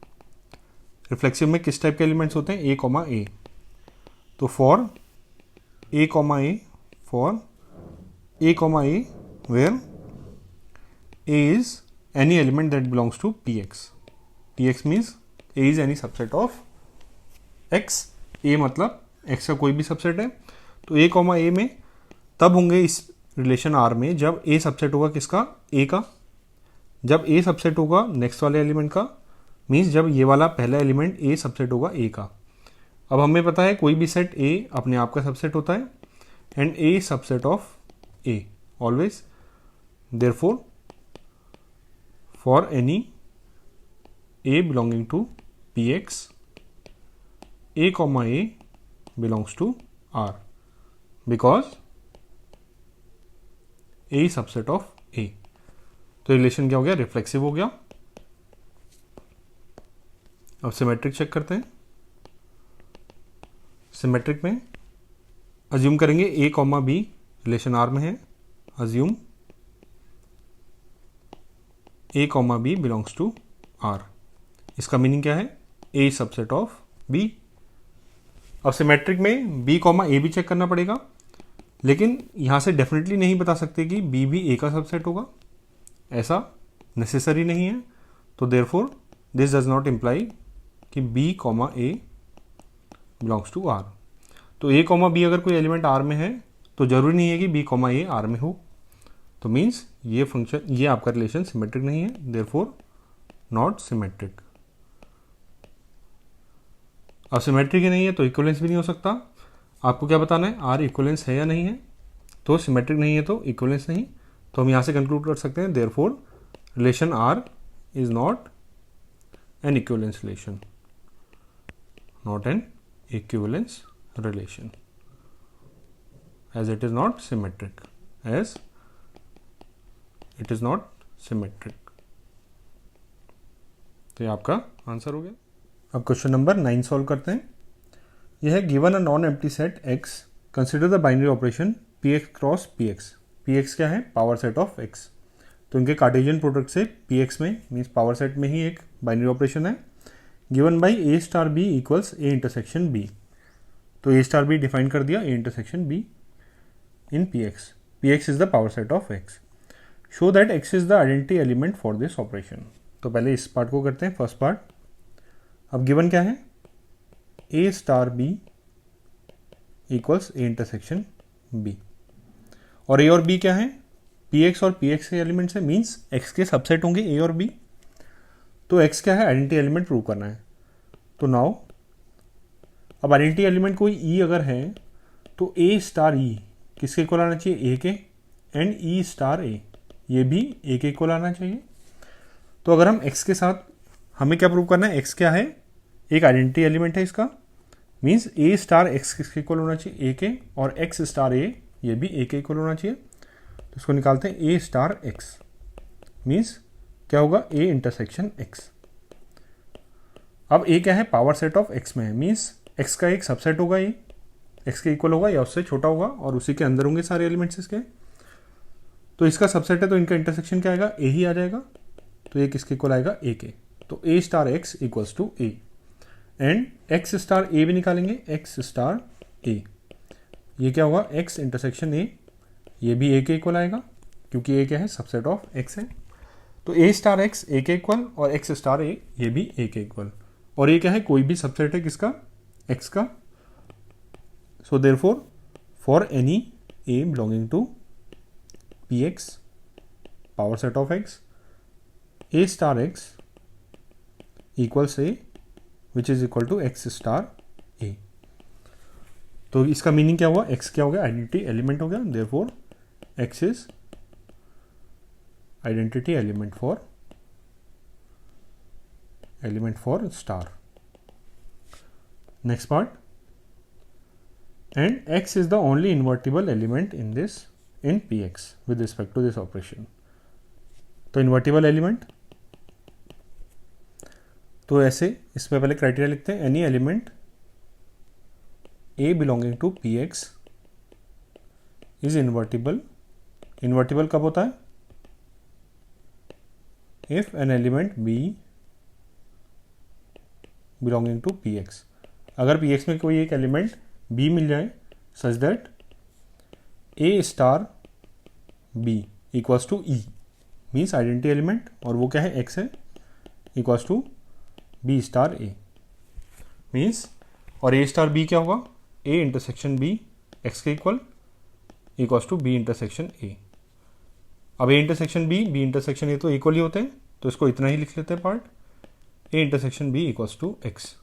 Speaker 1: रिफ्लेक्सिव में किस टाइप के एलिमेंट्स होते हैं, ए कॉमा ए। तो for a comma a, for a comma a where A is any element that belongs to Px. Px means A is any subset of X. A मतलब X का कोई भी subset है। तो A comma A में तब होंगे इस रिलेशन R में जब A सबसेट होगा किसका, A का। जब A सबसेट होगा नेक्स्ट वाले एलिमेंट का, मीन्स जब ये वाला पहला एलिमेंट A सबसेट होगा A का। अब हमें पता है कोई भी सेट A अपने आप का सबसेट होता है and A subset of A always. Therefore for any A belonging to Px, A comma A belongs to R because A is subset of A. तो रिलेशन क्या हो गया, रिफ्लेक्सिव हो गया। अब सिमेट्रिक चेक करते हैं। सिमेट्रिक में अज्यूम करेंगे A comma B relation R में है। Assume A comma b belongs to R। इसका मीनिंग क्या है, A सबसेट ऑफ B। अब सिमेट्रिक में B कॉमा A भी चेक करना पड़ेगा, लेकिन यहाँ से डेफिनेटली नहीं बता सकते कि B भी A का सबसेट होगा, ऐसा नेसेसरी नहीं है। तो therefore this does not imply कि B comma A belongs to R। तो A कॉमा B अगर कोई एलिमेंट R में है तो जरूरी नहीं है कि B कॉमा A R में हो। तो मीन्स ये फंक्शन, ये आपका रिलेशन सिमेट्रिक नहीं है, देयरफॉर नॉट सिमेट्रिक। अब सिमेट्रिक ही नहीं है तो इक्विवेलेंस भी नहीं हो सकता। आपको क्या बताना है, आर इक्विवेलेंस है या नहीं है। तो सिमेट्रिक नहीं है तो इक्विवेलेंस नहीं। तो हम यहाँ से कंक्लूड कर सकते हैं therefore relation r is not an equivalence relation, not an equivalence relation, as it is not symmetric, as it is not symmetric. तो ये आपका आंसर हो गया। अब क्वेश्चन नंबर 9 सॉल्व करते हैं। यह है given a non empty set x, consider the binary operation px cross px। px क्या है, पावर सेट ऑफ x। तो इनके कार्टेशियन प्रोडक्ट से px में मीन्स पावर सेट में ही एक बाइनरी ऑपरेशन है। Given by a star b equals a intersection b। तो a स्टार b डिफाइन कर दिया, a intersection b in px। px is the power set of x। Show that x is the identity element for this operation. तो पहले इस part को करते हैं, first part. अब गिवन क्या है, a star b equals a intersection b। और a और b क्या है, px और px के एलिमेंट्स है, मीन्स x के सबसेट होंगे a और b। तो x क्या है, आइडेंटिटी एलिमेंट प्रूव करना है। तो नाउ अब आइडेंटिटी एलिमेंट कोई e अगर है तो a स्टार e किसके इक्वल आना चाहिए, a के, एंड e स्टार a ये भी a के इक्वल आना चाहिए। तो अगर हम x के साथ, हमें क्या प्रूव करना है, x क्या है, एक आइडेंटिटी एलिमेंट है इसका, मीन्स a स्टार x किसके इक्वल होना चाहिए, a के, और x स्टार a ये भी a के इक्वल होना चाहिए। तो इसको निकालते हैं, a स्टार x मीन्स क्या होगा, a इंटरसेक्शन x। अब a क्या है, पावर सेट ऑफ x में है, मीन्स x का एक सबसेट होगा, ये x के इक्वल होगा या उससे छोटा होगा, और उसी के अंदर होंगे सारे एलिमेंट्स इसके। तो इसका सबसेट है तो इनका इंटरसेक्शन क्या आएगा, a ही आ जाएगा। तो ये किसके इक्वल आएगा, a के। तो a star x equals to a, and x star a भी निकालेंगे, x स्टार a ये क्या होगा, x इंटरसेक्शन a, ये भी a के इक्वल आएगा क्योंकि a क्या है, सबसेट ऑफ x है। तो a स्टार x a के इक्वल और x स्टार a ये भी a के इक्वल, और ये क्या है, कोई भी सबसेट है किसका, x का। So therefore for any a belonging to px power set of x, a star x equals a which is equal to x star a। तो इसका मीनिंग क्या हुआ, x क्या हो गया, आइडेंटिटी एलिमेंट हो गया। Therefore x is identity element for star. Next part, and x is the only invertible element in px with respect to this operation। तो इन्वर्टिबल एलिमेंट, तो ऐसे इसमें पहले क्राइटेरिया लिखते हैं, any element a belonging to p x is invertible. Invertible कब होता है? If an element b belonging to p x, अगर पी एक्स में कोई एक एलिमेंट बी मिल जाए such that A star B equals to E, means identity element, और वो क्या है? एक्स है, equals to B star A means, और ए स्टार बी क्या होगा? ए इंटरसेक्शन बी एक्स के equal equals to B intersection A. अब A intersection B, B intersection A तो इक्वल ही होते हैं, तो इसको इतना ही लिख लेते हैं part, a intersection b equals to x.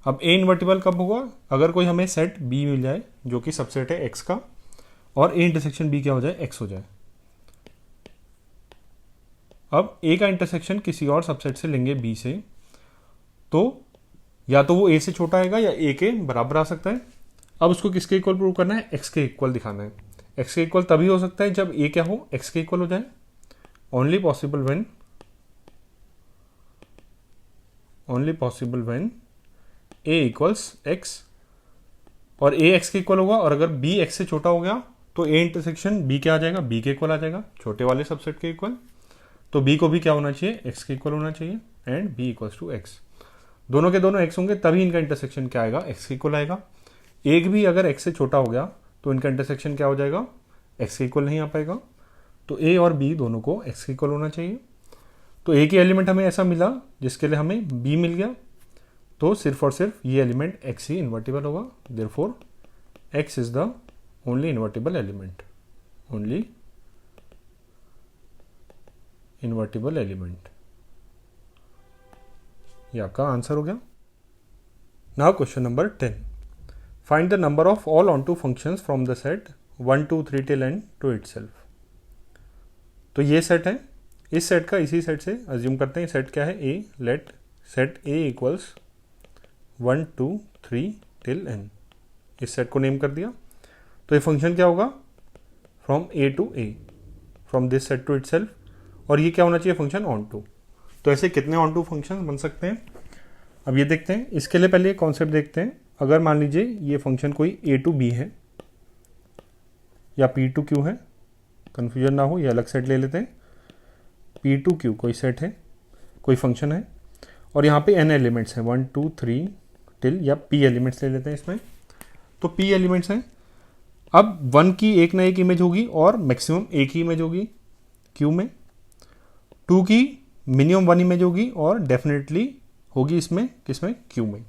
Speaker 1: अब ए इन्वर्टिबल कब होगा? अगर कोई हमें सेट बी मिल जाए जो कि सबसेट है एक्स का, और ए इंटरसेक्शन बी क्या हो जाए? एक्स हो जाए। अब ए का इंटरसेक्शन किसी और सबसेट से लेंगे बी से, तो या तो वो ए से छोटा आएगा या ए के बराबर आ सकता है। अब उसको किसके इक्वल प्रूव करना है? एक्स के इक्वल दिखाना है। एक्स के इक्वल तभी हो सकता है जब ए क्या हो? एक्स के इक्वल हो जाए। Only possible when A equals x, और ए एक्स के इक्वल होगा, और अगर बी एक्स से छोटा हो गया तो ए इंटरसेक्शन बी क्या आ जाएगा? बी के इक्वल आ जाएगा, छोटे वाले सबसेट के इक्वल। तो बी को भी क्या होना चाहिए? एक्स के इक्वल होना चाहिए, and b equals to x. दोनों के दोनों एक्स होंगे तभी इनका इंटरसेक्शन क्या आएगा? एक्स के इक्वल आएगा। एक भी अगर एक्स से छोटा हो गया तो इनका इंटरसेक्शन क्या हो जाएगा? एक्स के इक्वल नहीं आ पाएगा। तो ए और बी दोनों को एक्स के इक्वल होना चाहिए। तो ए की एलिमेंट हमें ऐसा मिला जिसके लिए हमें बी मिल गया, तो सिर्फ और सिर्फ ये एलिमेंट एक्स ही इन्वर्टिबल होगा। Therefore x is the only invertible element, only invertible element. ये आपका आंसर हो गया। Now question number 10, find the number of all onto functions from the set 1 2 3 till n to itself. तो ये set है, इस set का इसी सेट से अज्यूम करते हैं सेट क्या है? A. Let set A equals 1 2 3 till n, इस सेट को नेम कर दिया। तो ये फंक्शन क्या होगा? From A to A, from this set to itself, और ये क्या होना चाहिए? Function onto. तो ऐसे कितने ऑन टू फंक्शन बन सकते हैं? अब ये देखते हैं। इसके लिए पहले कॉन्सेप्ट देखते हैं। अगर मान लीजिए ये फंक्शन कोई ए टू बी है या पी टू क्यू है, कन्फ्यूजन ना हो, ये अलग सेट ले लेते हैं। पी टू क्यू कोई सेट है, कोई फंक्शन है, और यहाँ पे n एलिमेंट्स हैं, 1 2 3 till, या p एलिमेंट्स ले लेते हैं इसमें। तो p एलिमेंट्स हैं। अब 1 की एक ना एक इमेज होगी और मैक्सिमम एक ही इमेज होगी q में। 2 की मिनिमम 1 इमेज होगी और डेफिनेटली होगी इसमें, किसमें? q में।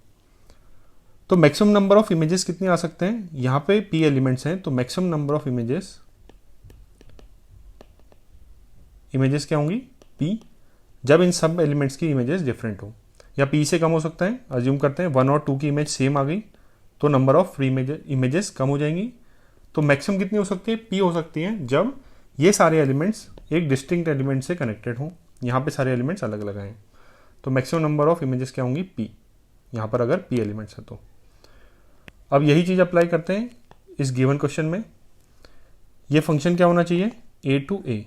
Speaker 1: तो मैक्सिमम नंबर ऑफ इमेजेस कितने आ सकते हैं? यहाँ पे p एलिमेंट्स हैं, तो मैक्सिमम नंबर ऑफ इमेजेस क्या होंगी? p, जब इन सब एलिमेंट्स की इमेजेस डिफरेंट हो, या p से कम हो सकता है। अज्यूम करते हैं 1 और 2 की इमेज सेम आ गई तो नंबर ऑफ फ्री इमेजेस कम हो जाएंगी। तो मैक्सिमम कितनी हो सकती है? p हो सकती है जब ये सारे एलिमेंट्स एक डिस्टिंक्ट एलिमेंट से कनेक्टेड हों। यहाँ पे सारे एलिमेंट्स अलग अलग हैं, तो मैक्सिमम नंबर ऑफ इमेजेस क्या होंगी? p, यहाँ पर अगर p एलिमेंट्स है तो। अब यही चीज़ अप्लाई करते हैं इस गिवन क्वेश्चन में। ये फंक्शन क्या होना चाहिए? ए टू ए,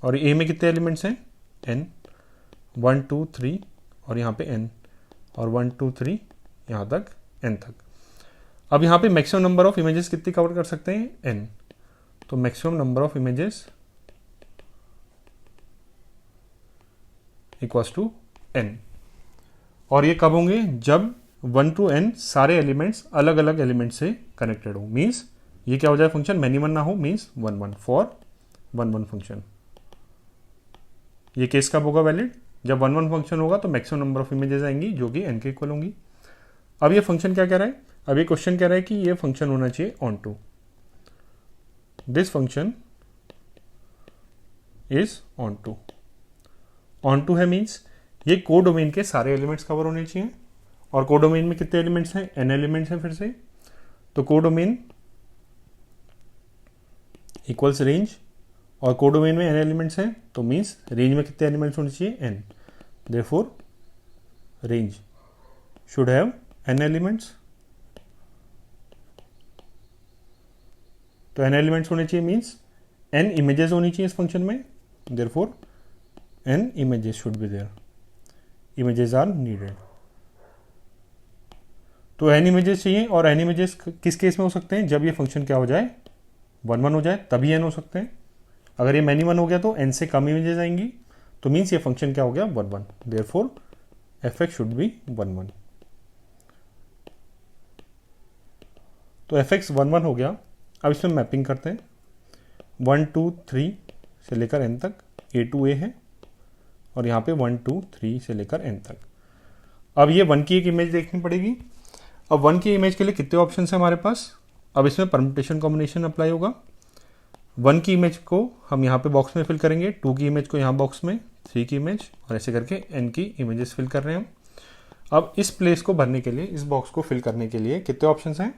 Speaker 1: और ए में कितने एलिमेंट्स हैं? n, 1 2 3 और यहाँ पे n, और 1 2 3 यहाँ तक n तक। अब यहाँ पे मैक्सिमम नंबर ऑफ इमेजेस कितनी कवर कर सकते हैं? n। तो maximum number of images equals to n, और ये कब होंगे? जब 1 to n सारे एलिमेंट्स अलग अलग एलिमेंट से कनेक्टेड हो। मीन्स ये क्या हो जाए? फंक्शन मैनी वन ना हो, मीन्स 1 1 फॉर 1 1 फंक्शन। ये केस कब होगा वैलिड? जब 1 1 फंक्शन होगा तो मैक्सिमम नंबर ऑफ इमेजेस आएंगी जो कि n के इक्वल होंगी। अब ये फंक्शन क्या कह रहा है? अब ये क्वेश्चन कह रहा है कि ये फंक्शन होना चाहिए onto. This function is onto. Onto है मीन्स ये कोडोमेन के सारे एलिमेंट्स कवर होने चाहिए, और कोडोमेन में कितने एलिमेंट्स हैं? n एलिमेंट्स हैं फिर से। तो कोडोमेन इक्वल्स रेंज, और कोडोमेन में n एलिमेंट्स हैं, तो मीन्स रेंज में कितने एलिमेंट्स होने चाहिए? n। Therefore range should have n elements. तो n एलिमेंट्स होने चाहिए मीन्स n इमेजेस होनी चाहिए इस फंक्शन में। Therefore n images should be there, images are needed. तो एन इमेजेस चाहिए, और एन इमेजेस किस केस में हो सकते हैं, जब ये फंक्शन क्या हो जाए 1 1 हो जाए, तभी एन हो सकते हैं। अगर ये मैनी 1 हो गया तो एन से कम इमेजेस आएंगी, तो मीन्स ये फंक्शन क्या हो गया 1 1, therefore F x should be 1 1। तो एफ एक्स 1 1 हो गया। अब इसमें मैपिंग करते हैं, 1 2 3 से लेकर एन तक, ए टू ए है, और यहाँ पे 1 2 3 से लेकर एन तक। अब ये 1 की एक इमेज देखनी पड़ेगी। अब 1 की इमेज के लिए कितने ऑप्शन है हमारे पास, अब इसमें परम्यूटेशन कॉम्बिनेशन अप्लाई होगा। 1 की इमेज को हम यहाँ पे बॉक्स में फिल करेंगे, 2 की इमेज को यहाँ बॉक्स में, 3 की इमेज, और ऐसे करके n की इमेजेस फिल कर रहे हैं हम। अब इस प्लेस को भरने के लिए, इस बॉक्स को फिल करने के लिए कितने ऑप्शंस हैं,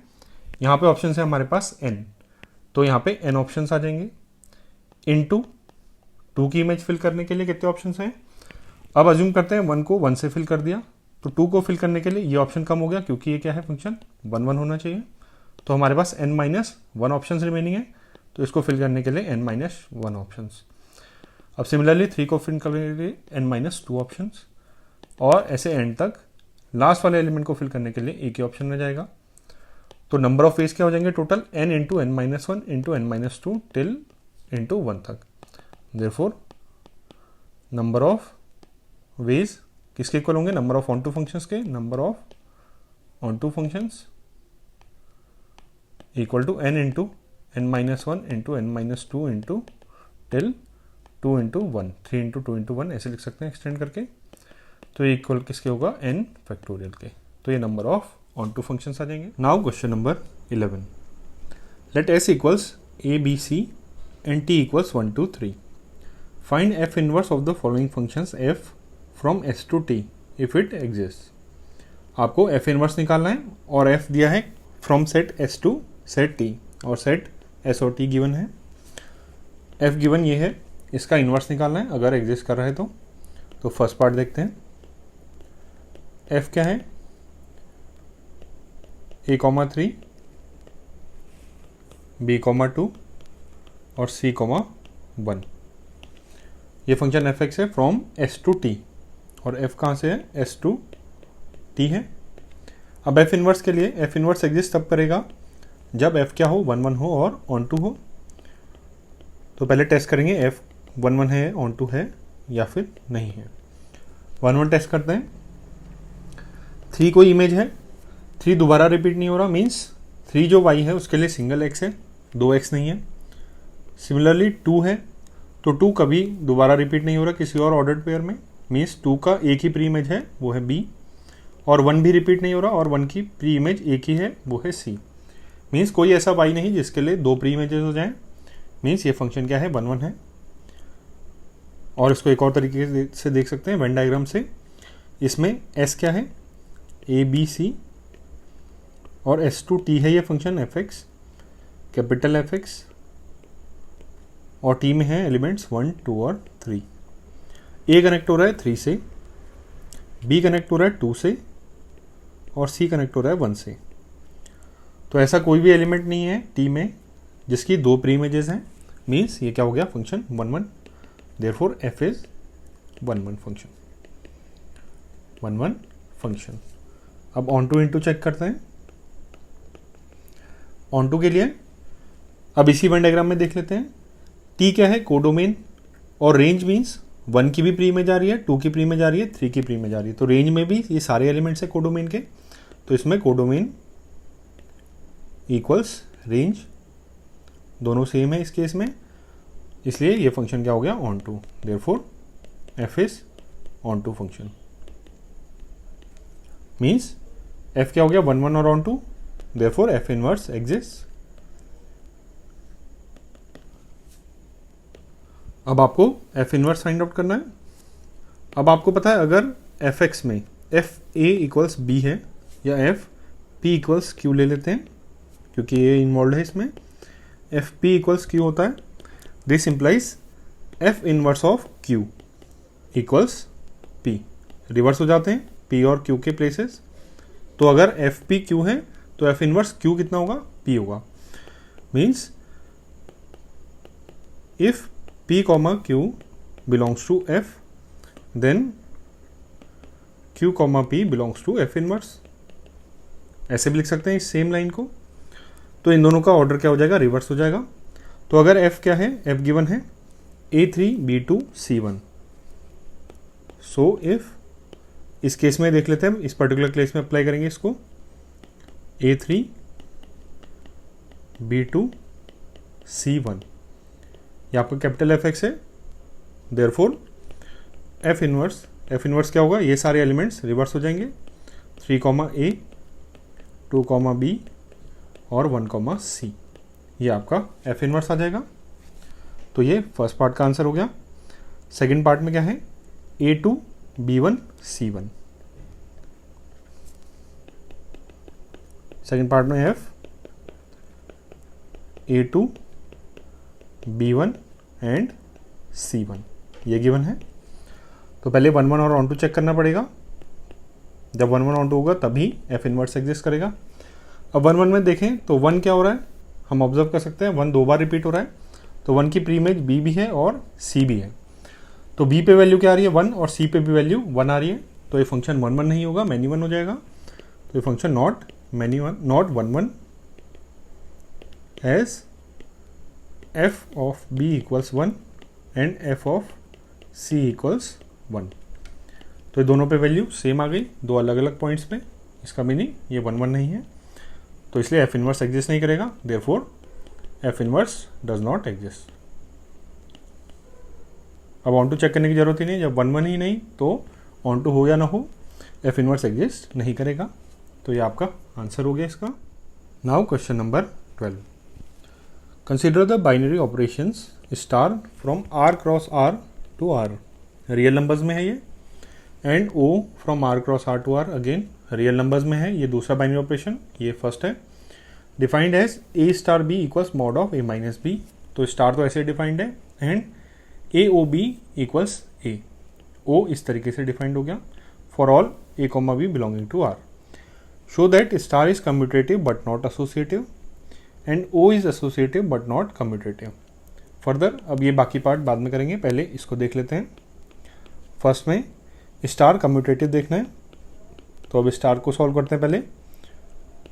Speaker 1: यहाँ पे ऑप्शंस है हमारे पास n, तो यहाँ पे n ऑप्शंस आ जाएंगे। इनटू 2 की इमेज फिल करने के लिए कितने ऑप्शंस हैं, अब अज्यूम करते हैं 1 को 1 से फिल कर दिया, तो 2 को फिल करने के लिए ये ऑप्शन कम हो गया, क्योंकि ये क्या है फंक्शन 1 1 होना चाहिए, तो हमारे पास n-1 ऑप्शंस रिमेनिंग है, तो इसको फिल करने के लिए n-1 ऑप्शंस। अब सिमिलरली 3 को फिल करने के लिए n-2 ऑप्शंस, और ऐसे एंड तक लास्ट वाले एलिमेंट को फिल करने के लिए एक ही ऑप्शन रह जाएगा। तो नंबर ऑफ वेज क्या हो जाएंगे total, n into n-1 into n-2 till into 1 तक। देयरफॉर नंबर ऑफ वेज किसके इक्वल होंगे, number of onto functions के, number of onto functions equal to n into n-1 into n-2 into till 2 into 1, 3 into 2 into 1 ऐसे लिख सकते हैं extend करके। तो ये इक्वल किसके होगा, n फैक्टोरियल के। तो ये number of onto functions आ जाएंगे। Now question number 11, let s equals a b c and t equals 1 2 3, find f inverse of the following functions f from s to t if it exist. आपको f inverse निकालना है, और f दिया है from set s to set t, और set s और t given है। f given ये है, इसका इनवर्स निकालना है अगर एग्जिस्ट कर रहा है तो फर्स्ट पार्ट देखते हैं। f क्या है, a, 3 b, 2 और c, 1। ये फंक्शन एफ एक्स है फ्रॉम s टू t, और f कहाँ से है, s टू t है। अब f इनवर्स के लिए, f इनवर्स एग्जिस्ट तब करेगा जब f क्या हो, 1 1 हो और ऑन टू हो। तो पहले टेस्ट करेंगे f 1 1 है, ऑन टू है या फिर नहीं है। 1 1 टेस्ट करते हैं। 3 कोई इमेज है, 3 दोबारा रिपीट नहीं हो रहा, मीन्स 3 जो y है उसके लिए सिंगल x है, 2 x नहीं है। सिमिलरली 2 है, तो 2 कभी दोबारा रिपीट नहीं हो रहा किसी और ऑर्डर्ड पेयर में, मीन्स 2 का एक ही प्री इमेज है वो है b, और 1 भी रिपीट नहीं हो रहा, और 1 की प्री इमेज एक ही है वो है c। मीन्स कोई ऐसा y नहीं जिसके लिए 2 प्री इमेजेस हो जाएं, मीन्स ये फंक्शन क्या है 1 1 है। और इसको एक और तरीके से देख सकते हैं वेन डायग्राम से, इसमें s क्या है, a b c, और s टू t है ये function f x, capital f x, और t में है एलिमेंट्स 1 2 और 3। a कनेक्ट हो रहा है 3 से, b कनेक्ट हो रहा है 2 से, और c कनेक्ट हो रहा है 1 से। तो ऐसा कोई भी एलिमेंट नहीं है t में जिसकी 2 प्री इमेजेस हैं, मीन्स ये क्या हो गया function 1 1, therefore f is 1 1 function, 1 1 function. अब ऑन टू इनटू चेक करते हैं। ऑन टू के लिए अब इसी वेन डायग्राम में देख लेते हैं। t क्या है, कोडोमेन, और रेंज मीन्स 1 की भी प्री इमेज आ रही है, 2 की प्री इमेज आ रही है, 3 की प्री इमेज आ रही है। तो रेंज में भी ये सारे एलिमेंट्स है कोडोमेन के, तो इसमें कोडोमेन इक्वल्स रेंज, दोनों सेम है इस केस में, इसलिए ये फंक्शन क्या हो गया onto, therefore f is onto function. Means f क्या हो गया 1 1 और onto, therefore f inverse exist. अब आपको f इनवर्स फाइंड आउट करना है। अब आपको पता है अगर f x में f a इक्वल्स b है, या f p इक्वल्स q ले लेते हैं क्योंकि ये इन्वॉल्व है इसमें, f p इक्वल्स q होता है, this implies f inverse of q equals p। Reverse हो जाते हैं p और q के प्लेसेस, तो अगर f p q है तो f इनवर्स q कितना होगा, p होगा। Means if p, q belongs to f, then Q comma P belongs to F inverse. ऐसे भी लिख सकते हैं इस सेम लाइन को। तो इन दोनों का ऑर्डर क्या हो जाएगा, रिवर्स हो जाएगा। तो अगर F क्या है, F गिवन है A3 B2 C1। So if इस केस में देख लेते हैं, इस पर्टिकुलर केस में अप्लाई करेंगे इसको, A3 B2 C1 ये आपका कैपिटल Fx है। देयरफॉर F इनवर्स क्या होगा, ये सारे एलिमेंट्स रिवर्स हो जाएंगे, 3 A 2 B और 1 C, ये आपका F इनवर्स आ जाएगा। तो ये फर्स्ट पार्ट का आंसर हो गया। सेकंड पार्ट में क्या है, A2 B1 C1। Second part में F A2 B1 and C1 ये गिवन है। तो पहले 1 1 और ऑन टू चेक करना पड़ेगा। जब 1 1 ऑन टू होगा तभी F इनवर्स एग्जिस्ट करेगा। अब 1 1 में देखें तो 1 क्या हो रहा है, हम ऑब्जर्व कर सकते हैं 1 2 बार रिपीट हो रहा है। तो 1 की प्री इमेज B भी है और C भी है। तो B पे वैल्यू क्या आ रही है 1 और C पे भी वैल्यू 1 आ रही है। तो ये फंक्शन 1 1 नहीं होगा, मैनी 1 हो जाएगा। तो ये function not 1 1 as f of B equals 1 and f of C equals 1। तो ये दोनों पे वैल्यू सेम आ गई, दो अलग अलग पॉइंट्स पे। इसका मीनिंग ये 1 1 नहीं है, तो इसलिए F इनवर्स एग्जिस्ट नहीं करेगा। Therefore F inverse does not exist. अब ऑन टू चेक करने की जरूरत ही नहीं, जब 1 1 ही नहीं तो ऑन टू हो या ना हो F इनवर्स एग्जिस्ट नहीं करेगा। तो ये आपका आंसर हो गया इसका। Now question number 12, consider the binary operations star from R cross R to R, real numbers में है ये, and O from R cross R to R again real numbers में है। ये दूसरा बाइनरी ऑपरेशन, ये फर्स्ट है। Defined as A star B equals mod of A minus B। तो स्टार तो ऐसे डिफाइंड है, and A O B equals A, O इस तरीके से डिफाइंड हो गया। For all A comma B belonging to R, show that star is commutative but not associative and O is associative but not commutative. Further अब ये बाकी part बाद में करेंगे, पहले इसको देख लेते हैं। फर्स्ट में स्टार कम्यूटेटिव देखना है, तो अब स्टार को सॉल्व करते हैं। पहले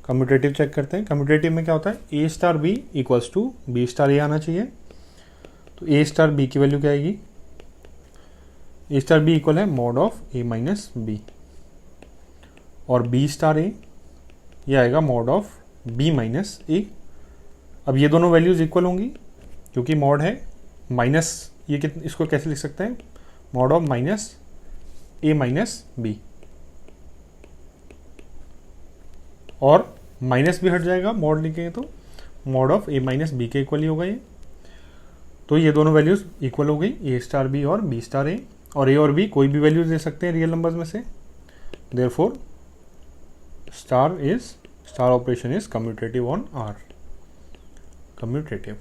Speaker 1: कम्यूटेटिव चेक करते हैं। कम्यूटेटिव में क्या होता है, A star B equals to B star A आना चाहिए। तो A स्टार B की वैल्यू क्या आएगी, A स्टार B इक्वल है mod of A minus B, और B स्टार A ये आएगा mod of B minus A। अब ये दोनों वैल्यूज इक्वल होंगी क्योंकि मॉड है माइनस, ये इसको कैसे लिख सकते हैं, mod of minus A minus B, और माइनस भी हट जाएगा मॉड लिखेंगे तो mod of A minus B के इक्वल ही होगा ये। तो ये दोनों वैल्यूज इक्वल हो गई, A स्टार B और B स्टार A, और A और B कोई भी वैल्यूज दे सकते हैं रियल नंबर्स में से। Therefore star operation is commutative on R। Commutative.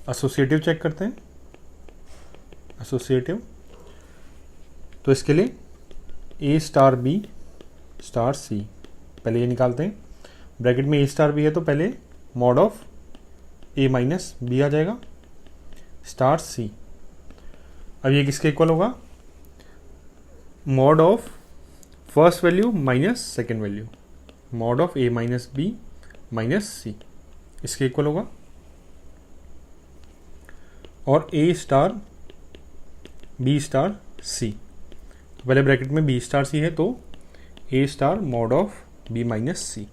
Speaker 1: Associative check करते हैं। एसोसिएटिव तो इसके लिए A star B star C, पहले ये निकालते हैं। ब्रैकेट में A स्टार B है तो पहले mod of A minus B आ जाएगा स्टार C। अब ये किसके इक्वल होगा, mod of first value minus second value, mod of A minus B minus C, इसके इक्वल होगा। और A star B star C, तो पहले ब्रैकेट में B स्टार C है तो A star mod of B minus C।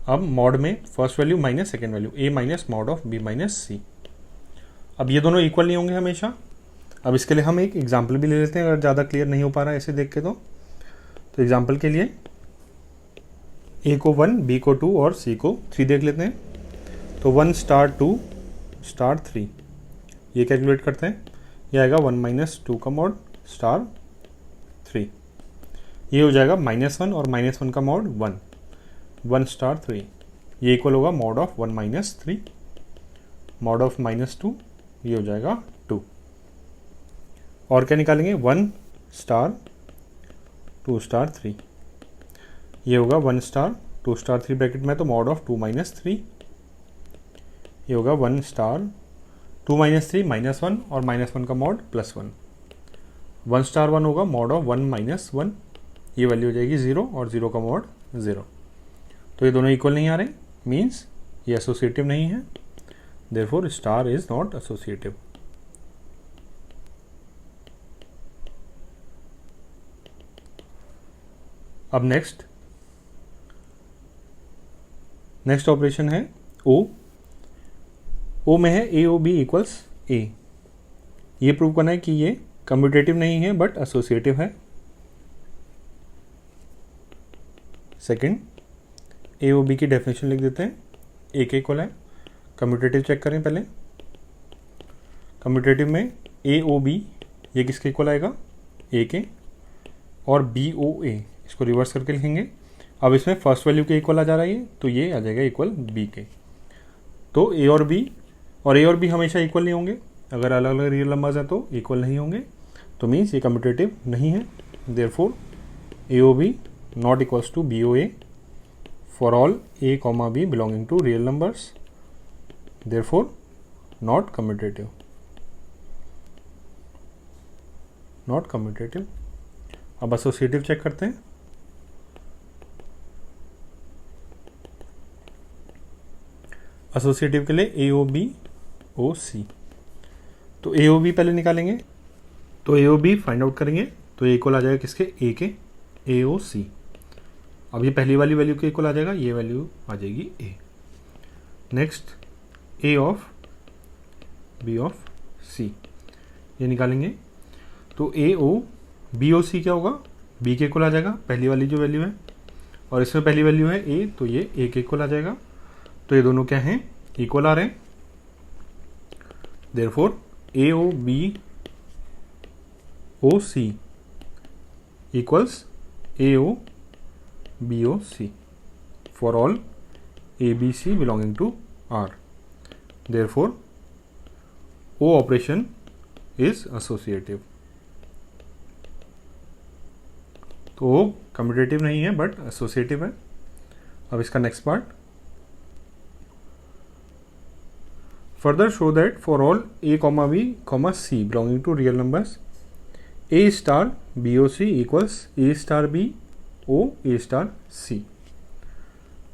Speaker 1: अब mod में first value minus second value, A minus mod of B minus C। अब ये दोनों इक्वल नहीं होंगे हमेशा। अब इसके लिए हम एक एग्जाम्पल भी ले लेते हैं, अगर ज़्यादा क्लियर नहीं हो पा रहा है ऐसे देख के। तो एग्जाम्पल के लिए A को 1, B को 2 और C को 3 देख लेते हैं। तो 1 स्टार 2 स्टार 3 ये कैलकुलेट करते हैं। ये आएगा 1 माइनस 2 का मॉड स्टार 3, ये हो जाएगा -1 और -1 का मॉड 1, 1 स्टार 3, ये इक्वल होगा mod of 1 minus 3, mod of -2 ये हो जाएगा 2। और क्या निकालेंगे, 1 स्टार 2 स्टार 3, ये होगा 1 स्टार 2 स्टार 3 ब्रैकेट में, तो मॉड ऑफ 2 माइनस 3 ये होगा 1 स्टार 2 माइनस 3 -1 और -1 का मॉड +1। 1 स्टार 1 होगा, मॉड ऑफ 1 माइनस 1, ये वैल्यू हो जाएगी 0 और 0 का मॉड 0। तो ये दोनों इक्वल नहीं आ रहे, मीन्स ये एसोसिएटिव नहीं है, therefore star is not associative. अब नेक्स्ट ऑपरेशन है ओ में है ए ओ बी इक्वल्स ए। ये प्रूव करना है कि ये कम्यूटेटिव नहीं है बट एसोसिएटिव है। सेकंड, ए ओ बी की डेफिनेशन लिख देते हैं, ए के इक्वल है। कम्यूटेटिव चेक करें पहले। कम्यूटेटिव में ए ओ बी ये किसके इक्वल आएगा, ए के, और बी ओ ए इसको रिवर्स करके लिखेंगे। अब इसमें फर्स्ट वैल्यू के इक्वल आ जा रहा है, तो ये आ जाएगा इक्वल बी के। तो ए और बी हमेशा इक्वल नहीं होंगे, अगर अलग अलग रियल नंबर्स हैं तो इक्वल नहीं होंगे, तो मीन्स ये कम्यूटेटिव नहीं है। Therefore A O B not equals to B O A for all A comma B belonging to real numbers, therefore not commutative. अब एसोसिएटिव चेक करते हैं। एसोसिएटिव के लिए ए ओ बी ओ सी, तो ए ओ बी पहले निकालेंगे, तो ए ओ बी फाइंड आउट करेंगे, तो ये इक्वल आ जाएगा किसके, ए के, ए ओ सी। अब ये पहली वाली वैल्यू के इक्वल आ जाएगा, ये वैल्यू आ जाएगी a. Next a of b of c, ये निकालेंगे, तो ए ओ बी ओ सी क्या होगा, बी के इक्वल आ जाएगा पहली वाली जो वैल्यू है, और इसमें पहली वैल्यू है ए, तो ये ए के इक्वल आ जाएगा। तो ये दोनों क्या हैं, इक्वल आ रहे हैं। Therefore A O B O C equals A O B O C for all A B C belonging to R, therefore O operation is associative. तो ओ कम्यूटेटिव नहीं है बट एसोसिएटिव है। अब इसका next part, further show that for all A comma B comma C belonging to real numbers A star B O C equals A star B O A star C.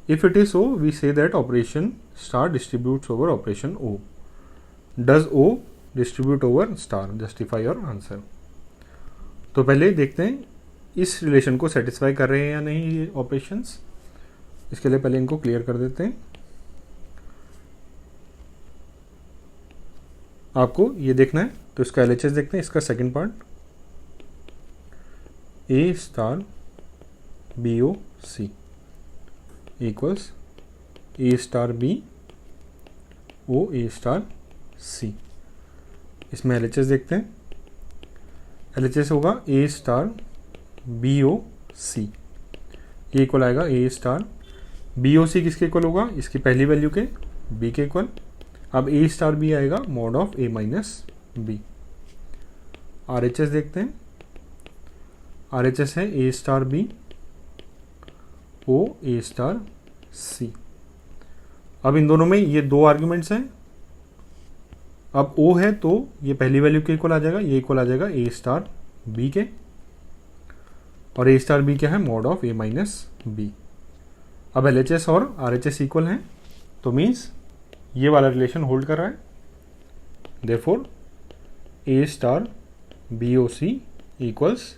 Speaker 1: If it is O, we say that operation star distributes over operation O. Does O distribute over star? Justify your answer. तो पहले देखते हैं इस relation को satisfy कर रहे हैं या नहीं ये ऑपरेशंस। इसके लिए पहले इनको क्लियर कर देते हैं। आपको ये देखना है तो इसका LHS देखते हैं। इसका second part, A star B O C equals A star B O A star सी। इसमें LHS देखते हैं। LHS होगा ए स्टार बी ओ सी, ये इक्वल आएगा ए स्टार बी ओ सी किसके इक्वल होगा, इसकी पहली वैल्यू के बी के इक्वल। अब ए स्टार बी आएगा mod of A minus B. RHS देखते हैं। RHS है A star B O A star C. अब इन दोनों में ये दो आर्ग्यूमेंट्स हैं। अब O है तो ये पहली वैल्यू के इक्वल आ जाएगा, ये इक्वल आ जाएगा ए स्टार बी के, और ए स्टार बी क्या है, mod of A minus B. अब LHS और RHS इक्वल हैं, तो मीन्स ये वाला रिलेशन होल्ड कर रहा है। Therefore A star B O C equals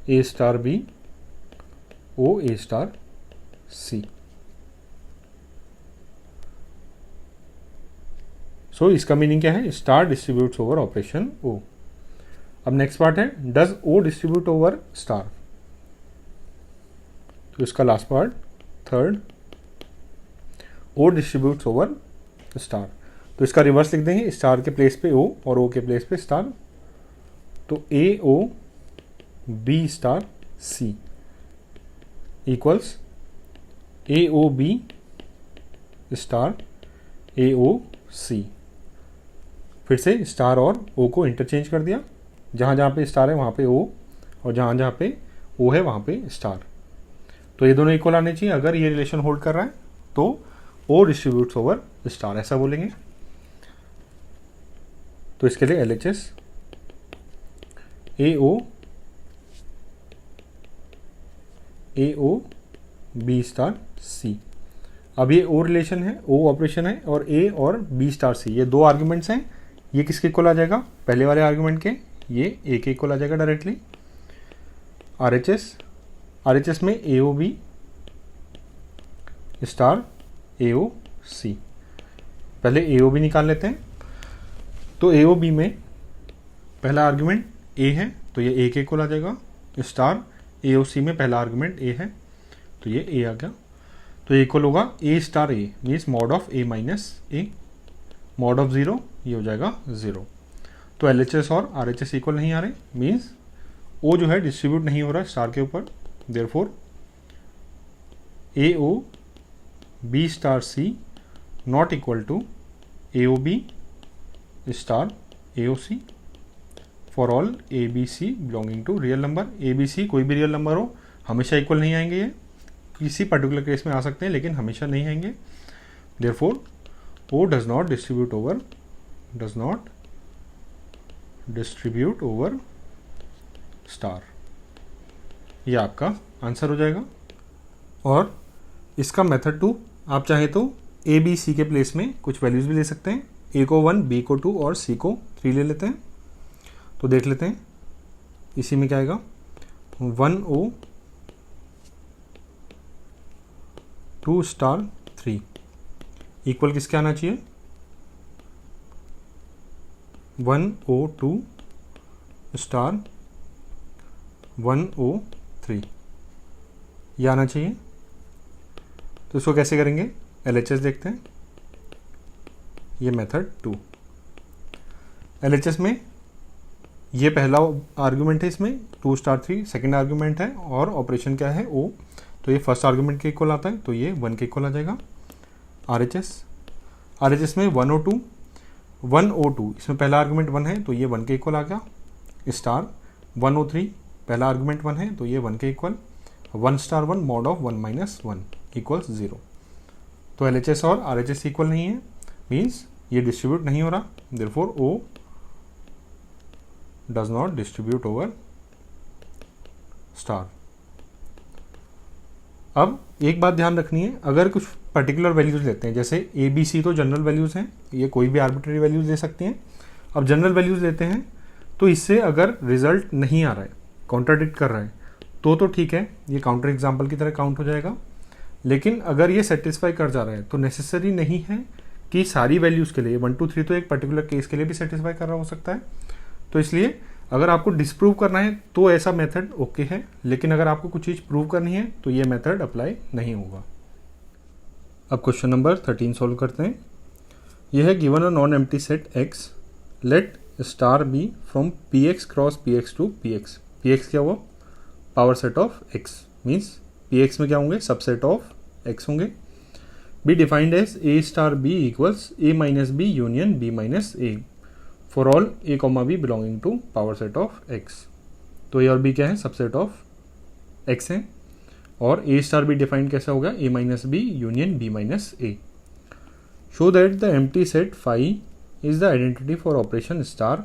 Speaker 1: A star B O A star C. So इसका मीनिंग क्या है, star distributes over operation O. अब नेक्स्ट पार्ट है, does O distribute over star. तो इसका last part third, O distributes over star. तो इसका reverse लिख देंगे, स्टार के प्लेस पे ओ और ओ के प्लेस पे स्टार। तो ए O B star c equals A O B star ए ओ सी। फिर से स्टार और ओ को इंटरचेंज कर दिया, जहाँ जहाँ पे स्टार है वहाँ पे ओ, और जहाँ जहाँ पे ओ है वहाँ पे स्टार। तो ये दोनों इक्वल आने चाहिए। अगर ये रिलेशन होल्ड कर रहा है तो ओ डिस्ट्रीब्यूट्स ओवर स्टार, ऐसा बोलेंगे। तो इसके लिए LHS AO B star C। अब ये O रिलेशन है, O ऑपरेशन है, और A और B स्टार C ये दो आर्ग्यूमेंट्स हैं। ये किसके इक्वल आ जाएगा? पहले वाले आर्ग्यूमेंट के, ये A के इक्वल आ जाएगा डायरेक्टली। RHS में AOB स्टार AOC। पहले AOB निकाल लेते हैं। तो AOB में पहला आर्ग्यूमेंट A है तो ये A के इक्वल आ जाएगा, स्टार AOC में पहला आर्ग्यूमेंट A है तो ये A आ गया। तो ये इक्वल होगा A star A means mod of A minus A, mod of 0 ये हो जाएगा 0। तो LHS और RHS इक्वल नहीं आ रहे, मीन्स O जो है डिस्ट्रीब्यूट नहीं हो रहा है स्टार के ऊपर। Therefore AO B star C not equal to AOB star AOC for all ABC belonging to real number. ABC कोई भी रियल नंबर हो, हमेशा इक्वल नहीं आएंगे, ये किसी पर्टिकुलर केस में आ सकते हैं लेकिन हमेशा नहीं आएंगे। Therefore O does not distribute over star. ये आपका आंसर हो जाएगा। और इसका मेथड 2, आप चाहे तो ABC के प्लेस में कुछ वैल्यूज भी ले सकते हैं। A को 1, B को 2 और C को 3 ले लेते हैं। तो देख लेते हैं इसी में क्या आएगा। 1O 2 स्टार 3 इक्वल किसके आना चाहिए? 1O2 स्टार 1O3 ये आना चाहिए। तो इसको कैसे करेंगे? LHS देखते हैं। ये मेथड 2। LHS में ये पहला आर्गुमेंट है, इसमें 2 स्टार 3 सेकेंड आर्गुमेंट है, और ऑपरेशन क्या है O, तो ये फर्स्ट आर्गुमेंट के इक्वल आता है तो ये 1 के इक्वल आ जाएगा। RHS में 1O2 इसमें पहला आर्गुमेंट 1 है तो ये 1 के इक्वल आ गया। स्टार 1O3 पहला आर्गुमेंट 1 है तो ये 1 के equal. 1 star 1 mod of 1 minus 1 equals 0। तो LHS और RHS इक्वल नहीं है, मीन्स ये डिस्ट्रीब्यूट नहीं हो रहा। Therefore O does not distribute over star. अब एक बात ध्यान रखनी है, अगर कुछ पर्टिकुलर वैल्यूज लेते हैं, जैसे ABC तो जनरल वैल्यूज हैं, ये कोई भी आर्बिट्रेरी वैल्यूज ले सकती हैं। अब जनरल वैल्यूज लेते हैं तो इससे अगर रिजल्ट नहीं आ रहा है, कॉन्ट्राडिक्ट कर रहा है, तो ठीक है, ये काउंटर एग्जाम्पल की तरह काउंट हो जाएगा। लेकिन अगर ये सेटिस्फाई कर जा रहा है तो नेसेसरी नहीं है कि सारी वैल्यूज़ के लिए 1 2 3 तो एक पर्टिकुलर केस के लिए भी सेटिस्फाई कर रहा हो सकता है। तो इसलिए अगर आपको डिस्प्रूव करना है तो ऐसा मेथड ओके है, लेकिन अगर आपको कुछ चीज़ प्रूव करनी है तो ये मेथड अप्लाई नहीं होगा। अब क्वेश्चन नंबर 13 सॉल्व करते हैं। यह है given a non empty set X, let star be from Px cross Px to Px। Px क्या हुआ? Power set of X, means Px में क्या होंगे? सबसेट ऑफ X होंगे। Be defined as A star B equals A minus B union B minus A for all A comma B belonging to power set of X। तो A और B क्या है? Subset of X है। और A star B defined कैसा होगा? A minus B union B minus A। Show that the empty set phi is the identity for operation star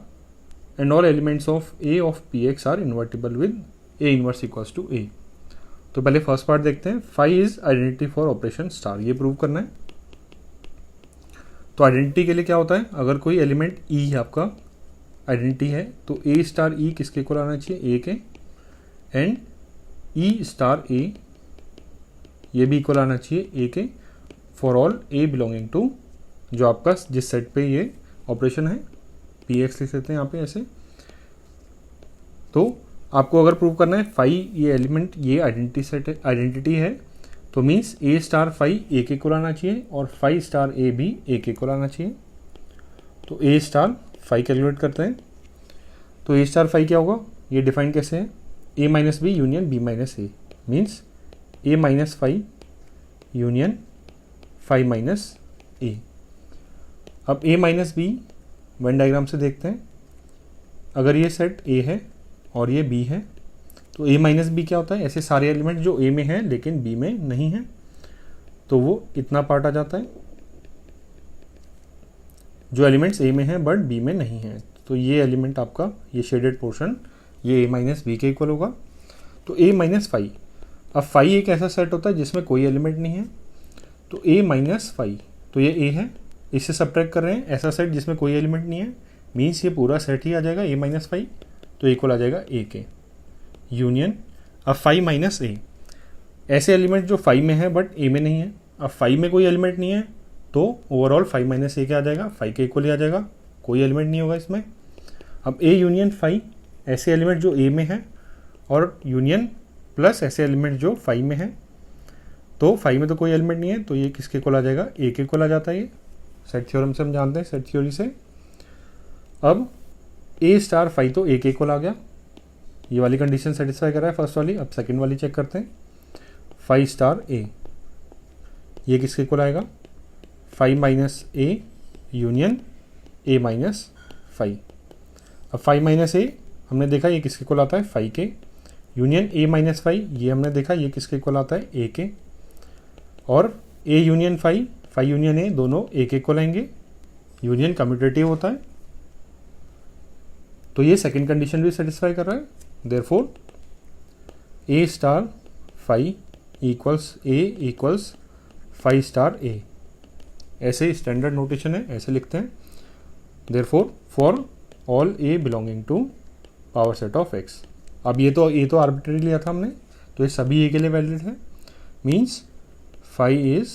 Speaker 1: and all elements of A of Px are invertible with A inverse equals to A। तो पहले first part देखते हैं। Phi is identity for operation star, ये prove करना है। तो identity के लिए क्या होता है? अगर कोई एलिमेंट E आपका आइडेंटिटी है तो A स्टार E किसके इक्वल आना चाहिए? A के। एंड E स्टार A ये भी इक्वल आना चाहिए A के for all A belonging to जो आपका जिस सेट पे ये ऑपरेशन है, Px लिख सकते हैं यहाँ पे ऐसे। तो आपको अगर प्रूव करना है फाई ये एलिमेंट ये आइडेंटिटी है तो means A star phi A के इक्वल आना चाहिए और फाई स्टार A भी A के इक्वल आना चाहिए। तो A स्टार फाई कैलकुलेट करते हैं। तो A स्टार फाई क्या होगा? ये डिफाइन कैसे है? A minus B union B minus A means A minus phi union phi minus A। अब A minus B Venn diagram से देखते हैं। अगर ये सेट A है और ये B है तो A माइनस B क्या होता है? ऐसे सारे एलिमेंट जो A में हैं लेकिन B में नहीं है, तो वो इतना पार्ट आ जाता है। जो एलिमेंट्स ए में हैं बट बी में नहीं हैं। तो ये एलिमेंट आपका, ये शेडेड पोर्शन, ये ए माइनस बी के इक्वल होगा। तो ए माइनस फाइव, अब फाइव एक ऐसा सेट होता है जिसमें कोई एलिमेंट नहीं है, तो ए माइनस फाइव, तो ये ए है, इससे सब्ट्रैक्ट कर रहे हैं ऐसा सेट जिसमें कोई एलिमेंट नहीं है, मीन्स ये पूरा सेट ही आ जाएगा ए माइनस फाइव, तो इक्वल आ जाएगा ए के यूनियन। अब फाइव माइनस ए, ऐसे एलिमेंट जो फाइव में है बट ए में नहीं है। अब फाइव में कोई एलिमेंट नहीं है तो ओवरऑल फाइव माइनस ए क्या आ जाएगा, फाइव के इक्वल ही आ जाएगा, कोई एलिमेंट नहीं होगा इसमें। अब ए यूनियन फाइव, ऐसे एलिमेंट जो ए में है और यूनियन प्लस ऐसे एलिमेंट जो फाइव में है, तो फाइव में तो कोई एलिमेंट नहीं है, तो ये किसके इक्वल आ जाएगा, ए के इक्वल आ जाता है। ये सेट थ्योरम से हम जानते हैं, सेट थ्योरी से। अब ए स्टार फाइव तो ए के इक्वल आ गया, ये वाली कंडीशन सेटिस्फाई कर रहा है फर्स्ट वाली। अब सेकंड वाली चेक करते हैं, फाइव स्टार ए, ये किसके इक्वल आएगा, five minus a union a minus five. अब फाइव माइनस ए हमने देखा ये किसके इक्वल आता है, फाइव के, यूनियन ए माइनस फाइव, ये हमने देखा ये किसके इक्वल आता है, ए के, और A union five, five union ए दोनों ए के इक्वल आएंगे, यूनियन कम्यूटेटिव होता है, तो ये सेकंड कंडीशन भी सेटिस्फाई कर रहा है। Therefore A star five equals A equals five star A, ऐसे स्टैंडर्ड नोटेशन है, ऐसे लिखते हैं। Therefore for all A belonging to power set of x. अब ये तो आर्बिट्रेरी लिया था हमने, तो ये सभी ए के लिए वैलिड है, means five is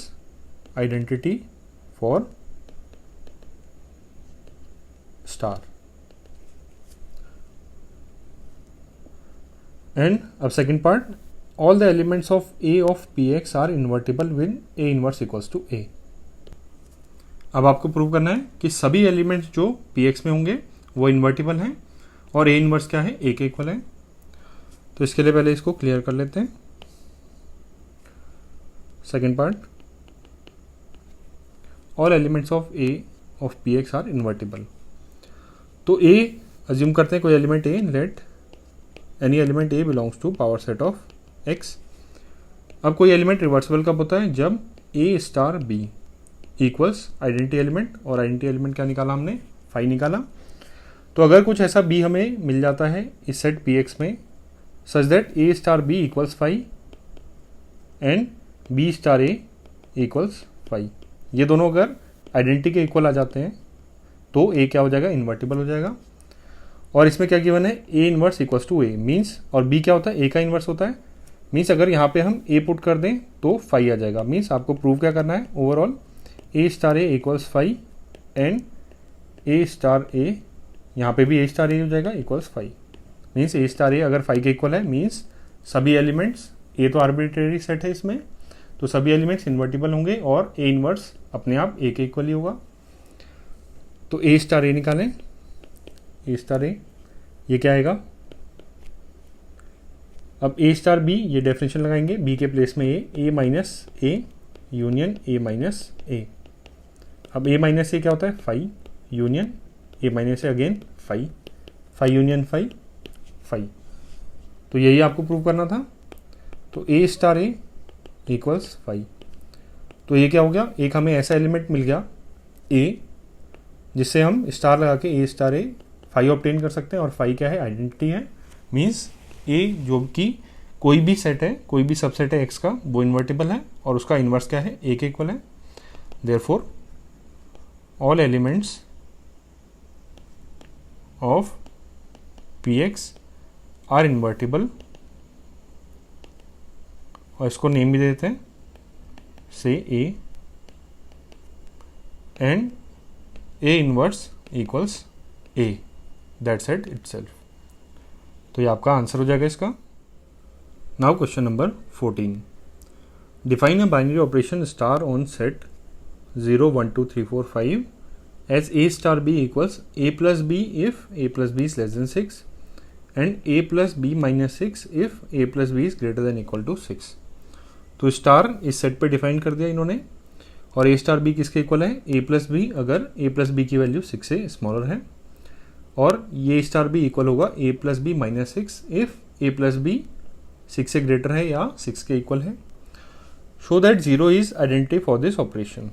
Speaker 1: identity for star. And अब second part, all the elements of a of P x are invertible with a inverse equals to a. अब आपको प्रूव करना है कि सभी एलिमेंट्स जो पी एक्स में होंगे वो इन्वर्टिबल हैं और ए इनवर्स क्या है, ए के इक्वल है। तो इसके लिए पहले इसको क्लियर कर लेते हैं। Second part, all elements of a of P x are invertible. तो ए अज्यूम करते हैं कोई element a, let any element a belongs to power set of x. अब कोई एलिमेंट रिवर्सिबल कब होता है, जब a star B equals identity element, और आइडेंटिटी एलिमेंट क्या निकाला हमने, फाइव निकाला। तो अगर कुछ ऐसा बी हमें मिल जाता है इस सेट पी एक्स में such that A star B equals five and B star A equals five, ये दोनों अगर आइडेंटिटी के इक्वल आ जाते हैं तो ए क्या हो जाएगा, इन्वर्टिबल हो जाएगा। और इसमें क्या गिवन है, A inverse equals to A, means, और बी क्या होता है, ए का इनवर्स होता है, मीन्स अगर यहाँ पे हम ए पुट कर दें तो फाइव आ जाएगा। मीन्स आपको प्रूव क्या करना है, overall a star A equals five and a star a, यहाँ पे भी ए स्टार ए हो जाएगा equals five, means a star a अगर फाइव के इक्वल है, मीन्स सभी एलिमेंट्स, ए तो आर्बिट्रेरी सेट है इसमें, तो सभी एलिमेंट्स इन्वर्टिबल होंगे और ए इनवर्स अपने आप ए के इक्वल ही होगा। तो ए स्टार ए निकालें, ए स्टार ए, ये क्या आएगा, अब ए स्टार बी, ये डेफिनेशन लगाएंगे, बी के प्लेस में a minus a union a minus a. अब ए माइनस ए क्या होता है, five union a minus a again five, five union five five, तो यही आपको प्रूव करना था। तो a star A equals five, तो ये क्या हो गया, एक हमें ऐसा एलिमेंट मिल गया ए जिससे हम स्टार लगा के ए स्टार ए फाइव ऑब्टेन कर सकते हैं, और फाइव क्या है, आइडेंटिटी है, मीन्स ए जो कि कोई भी सेट है, कोई भी सबसेट है एक्स का, वो इन्वर्टिबल है और उसका इन्वर्स क्या है, ए के इक्वल है। Therefore all elements of P x are invertible, और इसको नेम भी दे देते हैं, say A and A inverse equals A, that set itself. तो ये आपका आंसर हो जाएगा इसका। Now question number 14, define a binary operation star on set 0 1 2 3 4 5 as A star B equals A plus B if A plus B is less than 6 and A plus B minus 6 if A plus B is greater than equal to 6। तो star इस set पे define कर दिया इन्होंने, और A star B किसके equal है, ए plus B अगर ए प्लस बी की वैल्यू 6 से स्मॉलर है, और ये स्टार बी इक्वल होगा a plus B minus 6 if A plus b 6 से ग्रेटर है या 6 के इक्वल है। Show that 0 is identity for this operation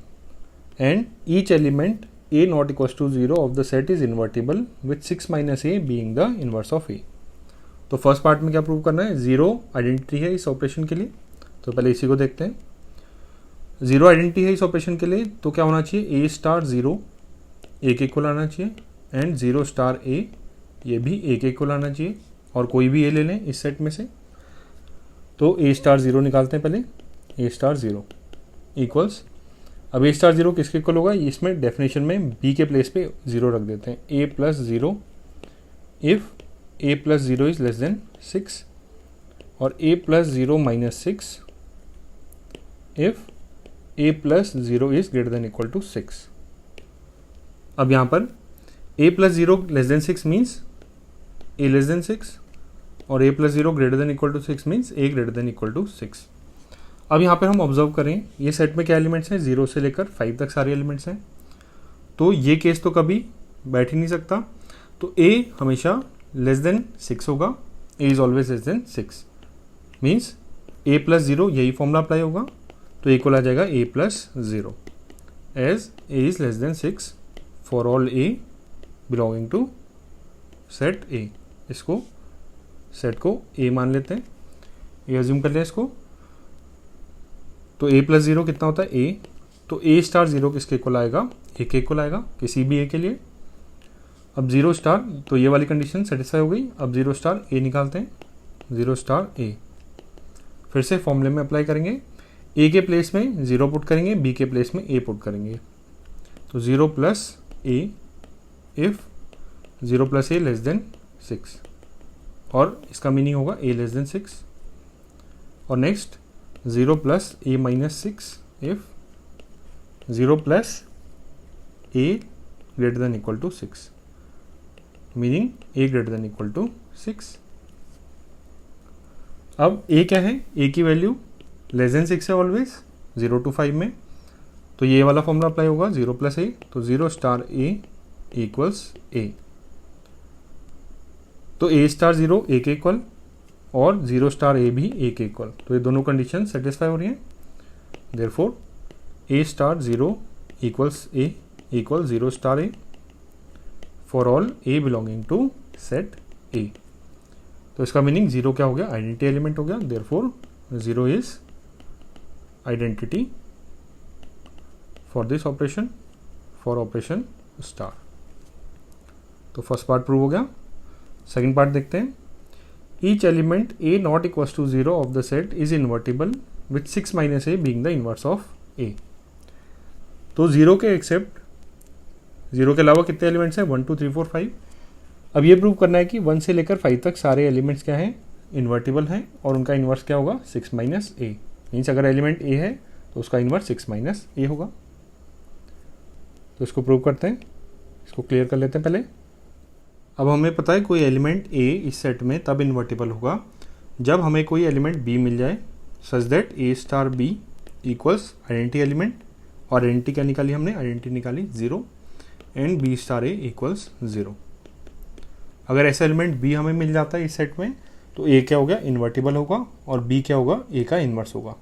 Speaker 1: and each element a not equals to 0 of the set is invertible with 6 minus a being the inverse of a. तो first part में क्या prove करना है, zero identity है इस operation के लिए, तो पहले इसी को देखते हैं। जीरो आइडेंटिटी है इस ऑपरेशन के लिए, तो क्या होना चाहिए, ए स्टार जीरो ए के इक्वल आना चाहिए, एंड जीरो स्टार ए ये भी ए के इक्वल आना चाहिए, और कोई भी ए ले लें इस सेट में से। तो ए स्टार जीरो निकालते हैं पहले, ए स्टार जीरो इक्वल्स, अब ए स्टार जीरो किसके इक्वल होगा, इसमें डेफिनेशन में बी के प्लेस पे जीरो रख देते हैं, a plus zero if A plus zero is less than 6 और a plus zero minus 6 if A plus zero is greater than equal to 6। अब यहाँ पर a plus zero less than 6 means a less than 6 और a plus zero greater than equal to 6 means a greater than equal to 6। अब यहाँ पर हम observe करें ये सेट में क्या एलिमेंट्स हैं, 0 से लेकर 5 तक सारे एलिमेंट्स हैं, तो ये केस तो कभी बैठ ही नहीं सकता, तो ए हमेशा लेस देन 6 होगा, a is always less than 6 means a plus zero, यही फॉर्मूला अप्लाई होगा, तो इक्वल आ जाएगा a plus zero as a is less than 6 for all A belonging to set a. इसको सेट को ए मान लेते हैं, ए अज्यूम कर लें इसको, तो ए प्लस जीरो कितना होता है ए, तो ए स्टार जीरो किसके इक्वल आएगा, ए के इक्वल आएगा किसी भी ए के लिए। अब जीरो स्टार, तो ये वाली कंडीशन सेटिस्फाई हो गई, अब जीरो स्टार ए निकालते हैं, जीरो स्टार ए फिर से फॉर्मूले में अप्लाई करेंगे, ए के प्लेस में जीरो पुट करेंगे, बी के प्लेस में ए पुट करेंगे, तो zero plus A if zero plus A less than 6 और इसका मीनिंग होगा ए लेस देन 6, और next zero plus A minus 6 if zero plus A greater than equal to 6 meaning A greater than equal to 6। अब ए क्या है, ए की value less than 6 है always 0 to 5 में, तो ये वाला फॉर्मूला अप्लाई होगा, जीरो प्लस ए, तो जीरो स्टार ए इक्वल्स ए, तो ए स्टार जीरो ए के इक्वल और जीरो स्टार ए भी ए के इक्वल, तो ये दोनों कंडीशन सेटिस्फाई हो रही हैं, therefore A star zero equals A equal zero star A for all A belonging to set A. तो इसका मीनिंग जीरो क्या हो गया, आइडेंटिटी एलिमेंट हो गया, therefore zero is identity for this operation, for operation star. तो first part prove हो गया। सेकेंड पार्ट देखते हैं, each element a not equals to 0 of the set is invertible with 6 minus a being the inverse of a. तो zero के accept, zero के अलावा कितने एलिमेंट्स हैं, 1 2 3 4 5। अब ये प्रूव करना है कि 1 से लेकर 5 तक सारे एलिमेंट्स क्या हैं, इन्वर्टिबल हैं, और उनका इन्वर्स क्या होगा, 6 माइनस ए, मीन्स अगर एलिमेंट ए है तो उसका इन्वर्स 6 माइनस ए होगा। तो इसको प्रूव करते हैं, इसको क्लियर कर लेते हैं पहले। अब हमें पता है कोई एलिमेंट ए इस सेट में तब इन्वर्टिबल होगा जब हमें कोई एलिमेंट बी मिल जाए such that A star B equals identity element, और आइडेंटिटी क्या निकाली हमने, आइडेंटिटी निकाली 0 and B star A equals 0। अगर ऐसा एलिमेंट बी हमें मिल जाता है इस सेट में तो ए क्या हो गया, इन्वर्टिबल होगा, और बी क्या होगा, ए का इन्वर्स होगा।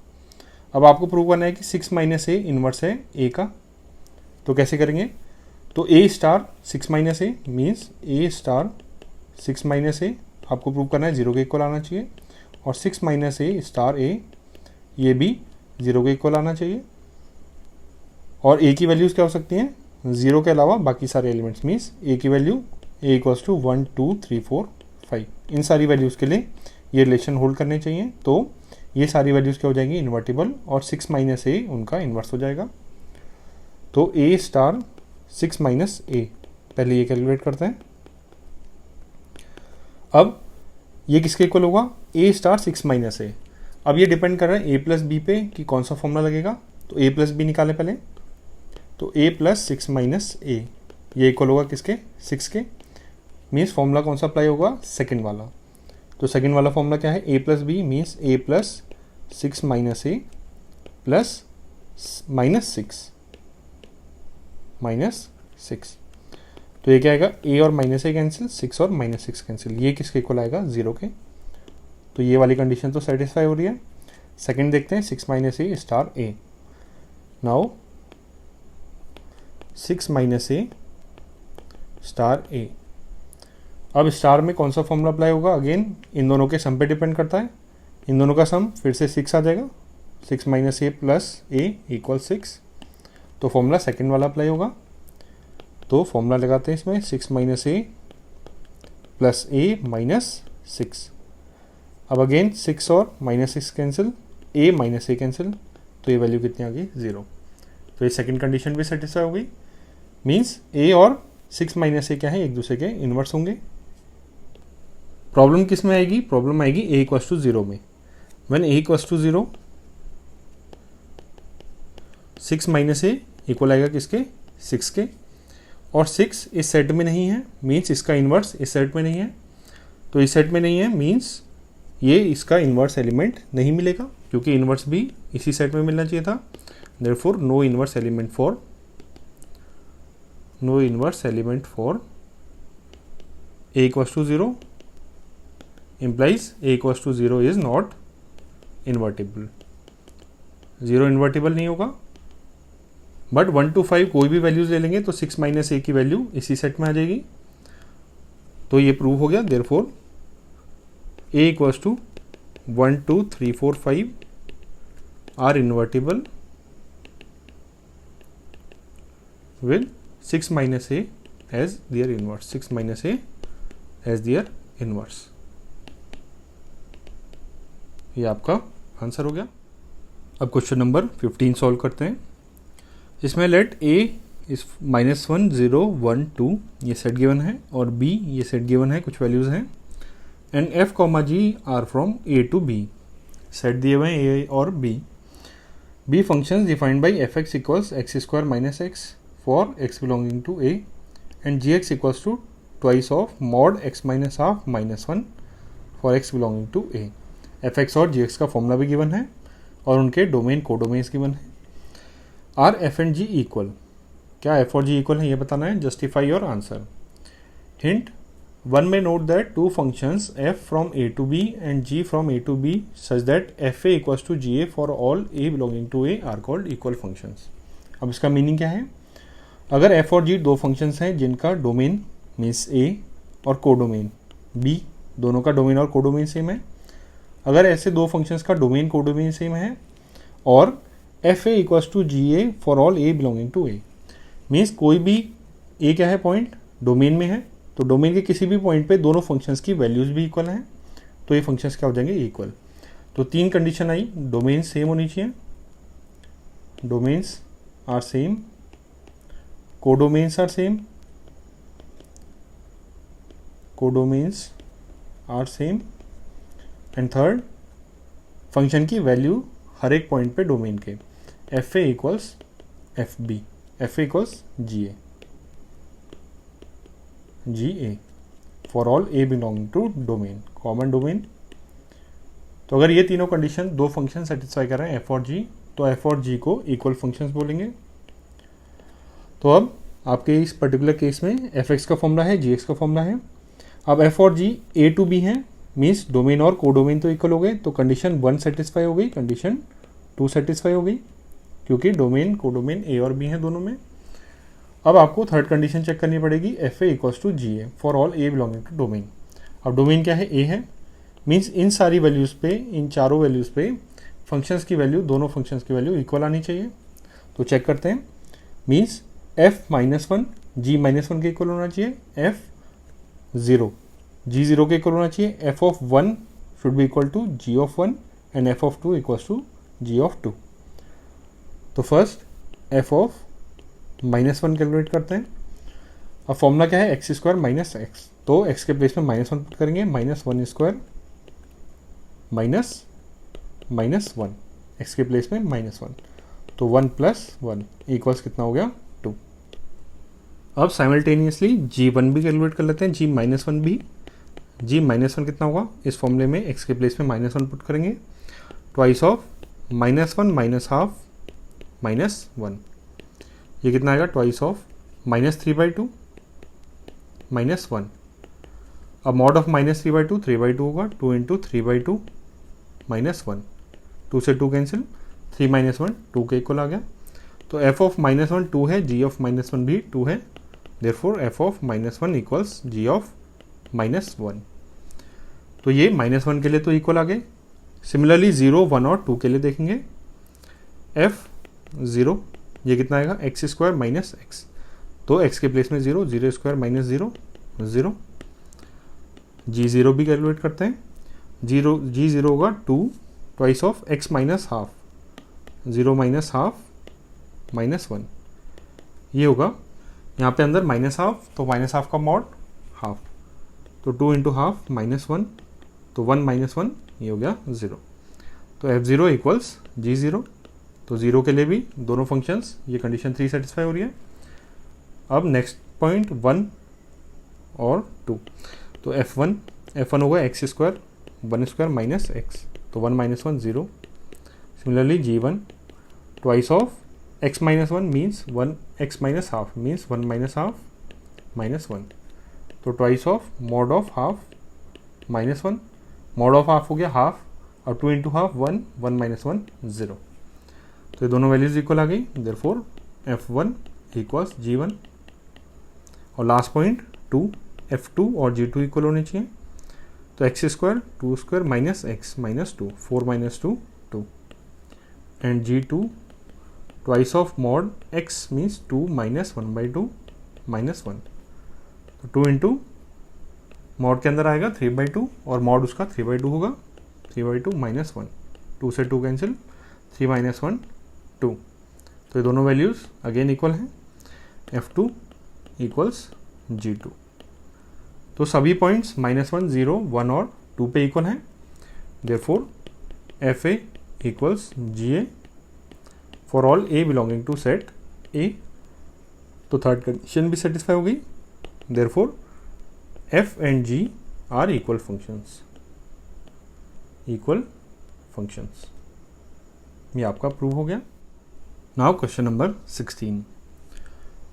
Speaker 1: अब आपको प्रूव करना है कि 6 माइनस ए इन्वर्स है ए का, तो कैसे करेंगे, तो a star 6 minus A means a star 6 minus ए आपको प्रूव करना है 0 के इक्वल आना चाहिए, और 6 माइनस ए स्टार ए ये भी 0 के इक्वल आना चाहिए, और ए की वैल्यूज़ क्या हो सकती हैं, 0 के अलावा बाकी सारे एलिमेंट्स मीन्स ए की वैल्यू ए इक्वल्स टू 1 2 3 4 5, इन सारी वैल्यूज़ के लिए ये रिलेशन होल्ड करने चाहिए, तो ये सारी वैल्यूज़ क्या हो जाएंगी, इन्वर्टिबल, और 6 माइनस ए उनका इन्वर्स हो जाएगा। तो ए स्टार 6 माइनस ए, पहले ये कैलकुलेट करते हैं। अब ये किसके इक्वल होगा, ए स्टार 6 माइनस ए। अब ये डिपेंड कर रहा है ए प्लस बी पे कि कौन सा फॉर्मूला लगेगा, तो ए प्लस बी निकालें पहले, तो ए प्लस 6 माइनस ए ये इक्वल होगा किसके, 6 के, मीन्स फॉर्मूला कौन सा अप्लाई होगा, सेकेंड वाला। तो सेकेंड वाला फॉर्मूला क्या है, ए plus B means a plus 6 minus A plus minus 6, तो ये क्या आएगा, ए और माइनस ए कैंसिल, 6 और माइनस 6 कैंसिल, ये किसके इक्वल आएगा, 0 के। तो ये वाली कंडीशन तो सेटिस्फाई हो रही है। सेकंड देखते हैं, 6 माइनस ए स्टार ए। नाउ 6 माइनस ए स्टार ए। अब स्टार में कौन सा फॉर्मूला अप्लाई होगा? अगेन इन दोनों के सम पे डिपेंड करता है। इन दोनों का सम फिर से 6 आ जाएगा। 6 माइनस ए प्लस ए इक्वल 6। तो फॉर्मूला सेकेंड वाला अप्लाई होगा। तो फॉर्मूला लगाते हैं इसमें 6 minus A plus A minus 6। अब अगेन 6 और माइनस 6 कैंसिल, ए माइनस ए कैंसिल, तो ये वैल्यू कितनी आ गई? 0। तो ये सेकंड कंडीशन भी सेटिस्फाई हो गई। मीन्स ए और 6 माइनस ए क्या है? एक दूसरे के इन्वर्स होंगे। प्रॉब्लम किस में आएगी? प्रॉब्लम आएगी ए इक्वल्स टू 0 में। When A equals to 0, 6 minus A equal आएगा किसके? 6 के। और 6 इस सेट में नहीं है, मीन्स इसका इन्वर्स इस सेट में नहीं है। तो इस सेट में नहीं है मीन्स ये इसका इन्वर्स एलिमेंट नहीं मिलेगा, क्योंकि इन्वर्स भी इसी सेट में मिलना चाहिए था। Therefore no inverse element for A equals to 0 implies a equals to 0 is not invertible। 0 invertible नहीं होगा। बट 1 to 5 कोई भी वैल्यूज ले लेंगे तो 6 माइनस ए की वैल्यू इसी सेट में आ जाएगी। तो ये प्रूव हो गया। Therefore a equals to 1 2 3 4 5 are invertible with 6 minus a as their inverse। 6 minus a as their inverse। ये आपका आंसर हो गया। अब क्वेश्चन नंबर 15 सॉल्व करते हैं। इसमें लेट a इस -1 0 1 2 ये सेट गिवन है और b ये सेट गिवन है, कुछ वैल्यूज हैं। And f, g are from a to b। Set दिए हुए हैं a और b। b functions defined by fx इक्वल्स X square minus X for x belonging to a and gx equals to twice of mod x minus half minus 1 for x belonging to a। fx और gx का formula भी given है और उनके domain codomains given है। Are F and G equal, क्या f और g equal है ये बताना है। Justify your answer. हिंट 1 में note that two functions f from a to b and g from a to b such that fa equals to ga for all a belonging to a are called equal functions. अब इसका meaning क्या है? अगर f और g दो functions हैं जिनका domain means a और कोडोमेन b, दोनों का डोमेन और कोडोमेन सेम है, अगर ऐसे दो फंक्शंस का डोमेन कोडोमेन सेम है और F A equals to G A for all A belonging to A, means कोई भी ए क्या है पॉइंट डोमेन में है, तो डोमेन के किसी भी पॉइंट पे दोनों फंक्शंस की वैल्यूज भी इक्वल हैं, तो ये फंक्शंस क्या हो जाएंगे? इक्वल। तो तीन कंडीशन आई। डोमेन सेम होनी चाहिए, domains are same, codomains are same, codomains are same, and third function की वैल्यू हर एक पॉइंट पे डोमेन के f A equals f b, f A equals g A for all A belonging to domain, common domain. तो अगर ये तीनों condition दो फंक्शन सेटिस्फाई कर रहे हैं एफ और जी, तो एफ और जी को इक्वल फंक्शंस बोलेंगे। तो अब आपके इस पर्टिकुलर केस में एफ एक्स का फॉर्मूला है, जी एक्स का फॉर्मूला है। अब एफ और जी ए टू बी है, मीन्स डोमेन और कोडोमेन तो इक्वल हो गए, तो कंडीशन 1 सेटिस्फाई हो गई, कंडीशन 2 सेटिस्फाई हो गई, क्योंकि डोमेन कोडोमेन ए और बी हैं दोनों में। अब आपको थर्ड कंडीशन चेक करनी पड़ेगी, F A equals to G A for all A belonging to domain. अब डोमेन क्या है? ए है, मीन्स इन सारी वैल्यूज़ पे, इन चारों वैल्यूज़ पे फंक्शंस की वैल्यू, दोनों फंक्शंस की वैल्यू इक्वल आनी चाहिए। तो चेक करते हैं, मीन्स एफ -1 जी -1 के इक्वल होना चाहिए, एफ 0 जी 0 के इक्वल होना चाहिए, F of 1 should be equal to G of 1 and F of 2 equals to G of 2। तो फर्स्ट एफ ऑफ -1 कैलकुलेट करते हैं। अब फॉर्मूला क्या है? एक्स स्क्वायर माइनस एक्स, तो एक्स के प्लेस में -1 पुट करेंगे, -1 स्क्वायर -1, एक्स के प्लेस में -1, तो 1 + 1 इक्वल्स कितना हो गया? 2। अब साइमल्टेनियसली g1 भी कैलकुलेट कर लेते हैं, g-1 भी। g-1 कितना होगा? इस फॉर्मूले में x के प्लेस में -1 पुट करेंगे, ट्वाइस ऑफ -1 माइनस हाफ -1, ये कितना आएगा? Twice of -3/2 -1। अब मॉड ऑफ -3/2 3/2 होगा, 2 × 3/2 -1, 2 से 2 कैंसिल, 3 - 1 2 के इक्वल आ गया। तो एफ ऑफ माइनस वन 2 है, जी ऑफ माइनस वन भी 2 है, therefore F of minus one equals G of minus one. तो ये माइनस वन के लिए तो इक्वल आ गए। सिमिलरली 0, 1 और 2 के लिए देखेंगे। एफ 0 ये कितना आएगा, एक्स स्क्वायर माइनस एक्स, तो एक्स के प्लेस में 0, 0 स्क्वायर माइनस 0, 0। जी 0 भी कैलकुलेट करते हैं। जी 0 होगा 2 twice of x minus half, 0 minus half minus 1, ये होगा। यहाँ पे अंदर माइनस हाफ, तो माइनस हाफ का मॉड हाफ, तो 2 इंटू हाफ माइनस 1, तो 1 माइनस 1 ये हो गया 0। तो F0 इक्वल्स G0। तो 0 के लिए भी दोनों फंक्शंस, ये कंडीशन 3 सेटिस्फाई हो रही है। अब नेक्स्ट पॉइंट 1 और 2, तो F1 होगा x square 1 square minus x, तो 1 minus 1 0। Similarly G1 twice of x minus 1 means 1 x minus half means 1 minus half minus 1, तो twice of mod of half minus 1, mod of half हो गया half, और 2 into half 1, 1 minus 1 0। तो ये दोनों values equal आ गई, देयरफॉर F1 इक्वल्स G1। और लास्ट पॉइंट 2, F2 और G2 इक्वल होने चाहिए। तो x square 2 square minus x minus 2, 4 minus 2 2, and G2 twice of mod x means 2 minus 1/2 minus 1, तो 2 इंटू मॉड के अंदर आएगा 3/2 और मॉड उसका 3/2 होगा, 3/2 माइनस 1, 2 से 2 कैंसिल, 3 माइनस 1 2। तो ये दोनों वैल्यूज अगेन इक्वल हैं, F2 इक्वल्स G2। तो सभी पॉइंट्स -1, 0, 1 और 2 पे इक्वल हैं, therefore FA equals GA for all A belonging to set A। तो थर्ड कंडीशन भी सेटिस्फाई हो गई, therefore F and G are equal functions, ये आपका प्रूव हो गया। Now question number 16,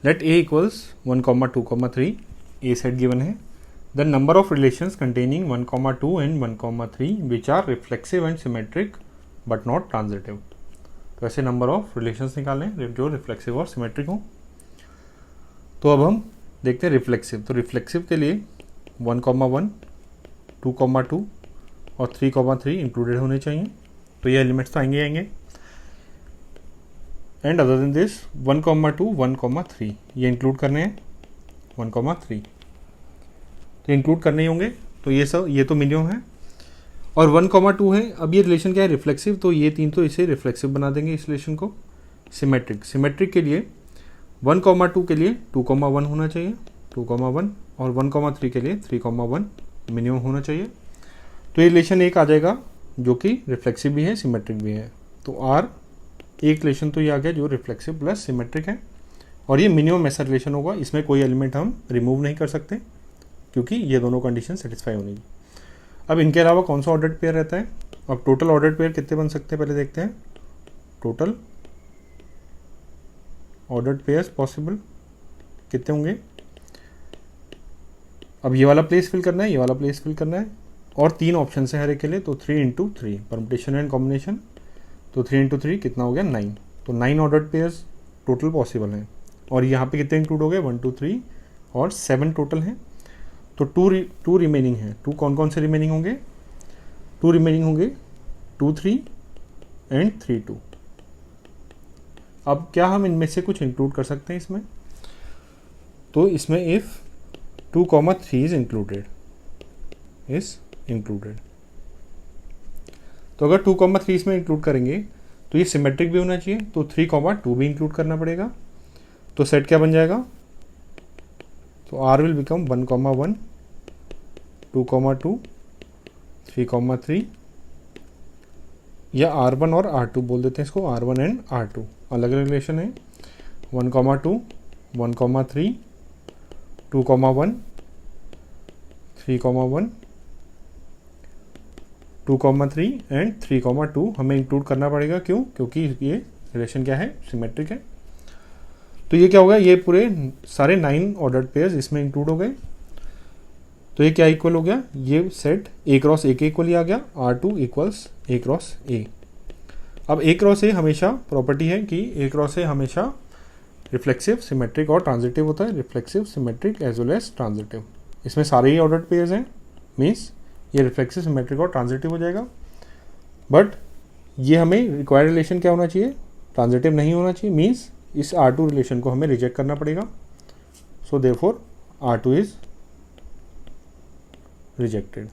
Speaker 1: let A equals 1, 2, 3, A set given है, the number of relations containing 1, 2 and 1, 3 which are reflexive and symmetric but not transitive. तो ऐसे number of relations निकालें जो reflexive और सिमेट्रिक हो। तो अब हम देखते हैं रिफ्लेक्सिव। तो रिफ्लेक्सिव के लिए 1, 1, 2, 2 और 3, 3 इंक्लूडेड होने चाहिए, तो ये एलिमेंट्स तो आएंगे। एंड अदर देन दिस 1, 2, 1, 3 ये इंक्लूड करने हैं, 1, 3 तो इंक्लूड करने ही होंगे। तो ये तो मिनिमम है, और 1, 2 है। अब ये रिलेशन क्या है, रिफ्लेक्सिव, तो ये 3 तो इसे रिफ्लेक्सिव बना देंगे इस रिलेशन को। सिमेट्रिक के लिए 1, 2 के लिए 2, 1 होना चाहिए, 2, 1, और 1, 3 के लिए 3, 1 मिनिमम होना चाहिए। तो ये रिलेशन एक आ जाएगा जो कि रिफ्लेक्सिव भी है सिमेट्रिक भी है। तो R एक रिलेशन तो ये आ गया जो रिफ्लेक्सिव प्लस सिमेट्रिक है, और ये मिनिमम ऐसा रिलेशन होगा, इसमें कोई एलिमेंट हम रिमूव नहीं कर सकते क्योंकि ये दोनों कंडीशन सेटिस्फाई होनी। अब इनके अलावा कौन सा ऑर्डर्ड पेयर रहता है। अब टोटल ऑर्डर्ड पेयर कितने बन सकते हैं पहले देखते हैं। टोटल ऑर्डर्ड पेयर्स पॉसिबल कितने होंगे। अब ये वाला प्लेस फिल करना है, ये वाला प्लेस फिल करना है, और 3 ऑप्शन है हर एक के लिए, तो 3 इंटू 3 परम्यूटेशन एंड कॉम्बिनेशन, तो 3 इंटू 3 कितना हो गया 9। तो 9 ऑर्डर्ड पेयर्स टोटल पॉसिबल हैं, और यहाँ पे कितने इंक्लूड हो गए 1, 2, 3 और 7 टोटल हैं। तो 2 रिमेनिंग है। 2 कौन से रिमेनिंग होंगे, 2 रिमेनिंग होंगे 2, 3 एंड 3, 2। अब क्या हम इनमें से कुछ इंक्लूड कर सकते हैं इसमें। तो इसमें इफ 2, 3 इज इंक्लूडेड, तो अगर 2, 3 इसमें इंक्लूड करेंगे तो ये सिमेट्रिक भी होना चाहिए, तो 3, 2 भी इंक्लूड करना पड़ेगा। तो सेट क्या बन जाएगा, तो R विल बिकम 1, 1, 2, 2, 3, 3, या R1 और R2 बोल देते हैं इसको, R1 एंड R2 अलग अलग रिलेशन है। 1, 2, 1, 3, 2, 1, 3, 1, 2, 3 एंड 3, 2 हमें इंक्लूड करना पड़ेगा। क्यों, क्योंकि ये रिलेशन क्या है, सिमेट्रिक है। तो ये क्या होगा, ये पूरे सारे 9 ऑर्डर्ड पेयर्स इसमें इंक्लूड हो गए। तो ये क्या इक्वल हो गया, ये सेट A क्रॉस A के इक्वल ही आ गया, R2 equals A cross A। अब ए क्रॉस ए हमेशा प्रॉपर्टी है कि ए क्रॉस ए हमेशा रिफ्लेक्सिव, सिमेट्रिक और ट्रांजिटिव होता है, reflexive, symmetric as well as transitive. इसमें सारे ही ऑर्डर्ड पेयर्स हैं, मीन्स ये रिफ्लेक्सिव, सिमेट्रिक और ट्रांजिटिव हो जाएगा। बट ये हमें रिक्वायर्ड रिलेशन क्या होना चाहिए, ट्रांजिटिव नहीं होना चाहिए, मीन्स इस R2 रिलेशन को हमें रिजेक्ट करना पड़ेगा। So therefore R2 is rejected.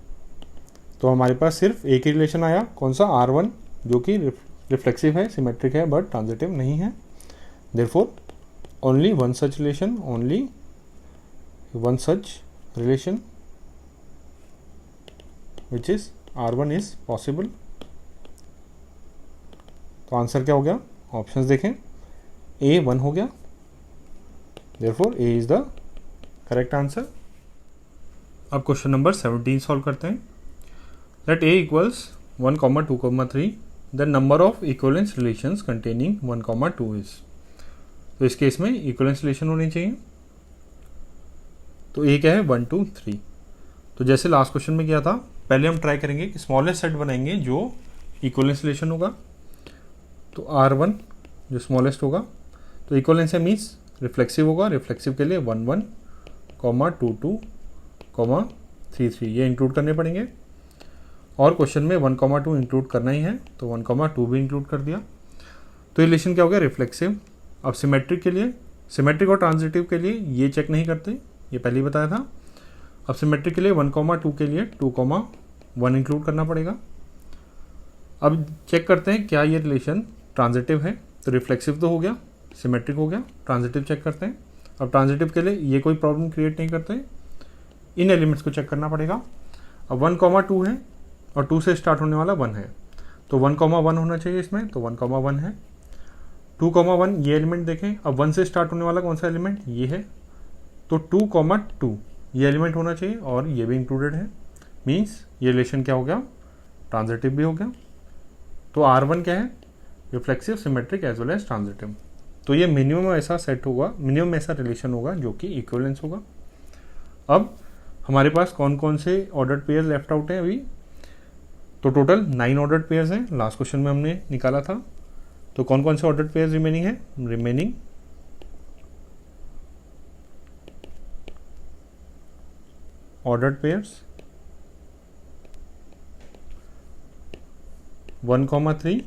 Speaker 1: तो हमारे पास सिर्फ एक ही रिलेशन आया, कौन सा, R1, जो कि रिफ्लेक्सिव है, सिमेट्रिक है बट ट्रांजिटिव नहीं है। Therefore only one such relation, only one such relation which is R1 is possible. तो आंसर क्या हो गया, ऑप्शंस देखें, A 1 हो गया, therefore A is the correct answer. अब क्वेश्चन नंबर 17 सॉल्व करते हैं। Let A equals 1, 2, 3, the number of equivalence relations containing 1, 2 is. तो इस केस में इक्विवेलेंस रिलेशन होनी चाहिए। तो A क्या है, 1, 2, 3। तो जैसे लास्ट क्वेश्चन में किया था, पहले हम ट्राई करेंगे कि स्मॉलेस्ट सेट बनाएंगे जो इक्विवेलेंस रिलेशन होगा। तो R1 जो स्मॉलेस्ट होगा, तो इक्विवेलेंस है मीन्स रिफ्लेक्सिव होगा, रिफ्लेक्सिव के लिए 1, 1, 2, 2, 3, 3 ये इंक्लूड करने पड़ेंगे। और क्वेश्चन में 1, 2 इंक्लूड करना ही है, तो 1, 2 भी इंक्लूड कर दिया। तो रिलेशन क्या हो गया, रिफ्लेक्सिव। अब सिमेट्रिक के लिए, सिमेट्रिक और ट्रांजिटिव के लिए ये चेक नहीं करते, ये पहले ही बताया था। अब सिमेट्रिक के लिए 1, 2 के लिए 2, 1 इंक्लूड करना पड़ेगा। अब चेक करते हैं क्या ये रिलेशन ट्रांजिटिव है। तो रिफ्लेक्सिव तो हो गया, सिमेट्रिक हो गया, ट्रांजिटिव चेक करते हैं। अब ट्रांजिटिव के लिए ये कोई प्रॉब्लम क्रिएट नहीं करते, इन एलिमेंट्स को चेक करना पड़ेगा। अब 1, 2 है और 2 से स्टार्ट होने वाला 1 है, तो 1, 1 होना चाहिए इसमें, तो 1, 1 है। 2, 1 ये एलिमेंट देखें, अब 1 से स्टार्ट होने वाला कौन सा एलिमेंट, ये है, तो 2, 2 ये एलिमेंट होना चाहिए और ये भी इंक्लूडेड है, मीन्स ये रिलेशन क्या हो गया, ट्रांजिटिव भी हो गया। तो R1 क्या है, reflexive, symmetric as well as transitive. तो ये मिनिमम ऐसा सेट होगा, मिनिमम ऐसा रिलेशन होगा जो कि इक्विवेलेंस होगा। अब हमारे पास कौन कौन से ऑर्डर्ड पेयर्स लेफ्ट आउट हैं अभी, तो टोटल 9 ऑर्डर्ड पेयर्स हैं, लास्ट क्वेश्चन में हमने निकाला था। तो कौन कौन से ऑर्डर्ड पेयर्स रिमेनिंग है, रिमेनिंग ऑर्डर्ड पेयर्स 1, 3,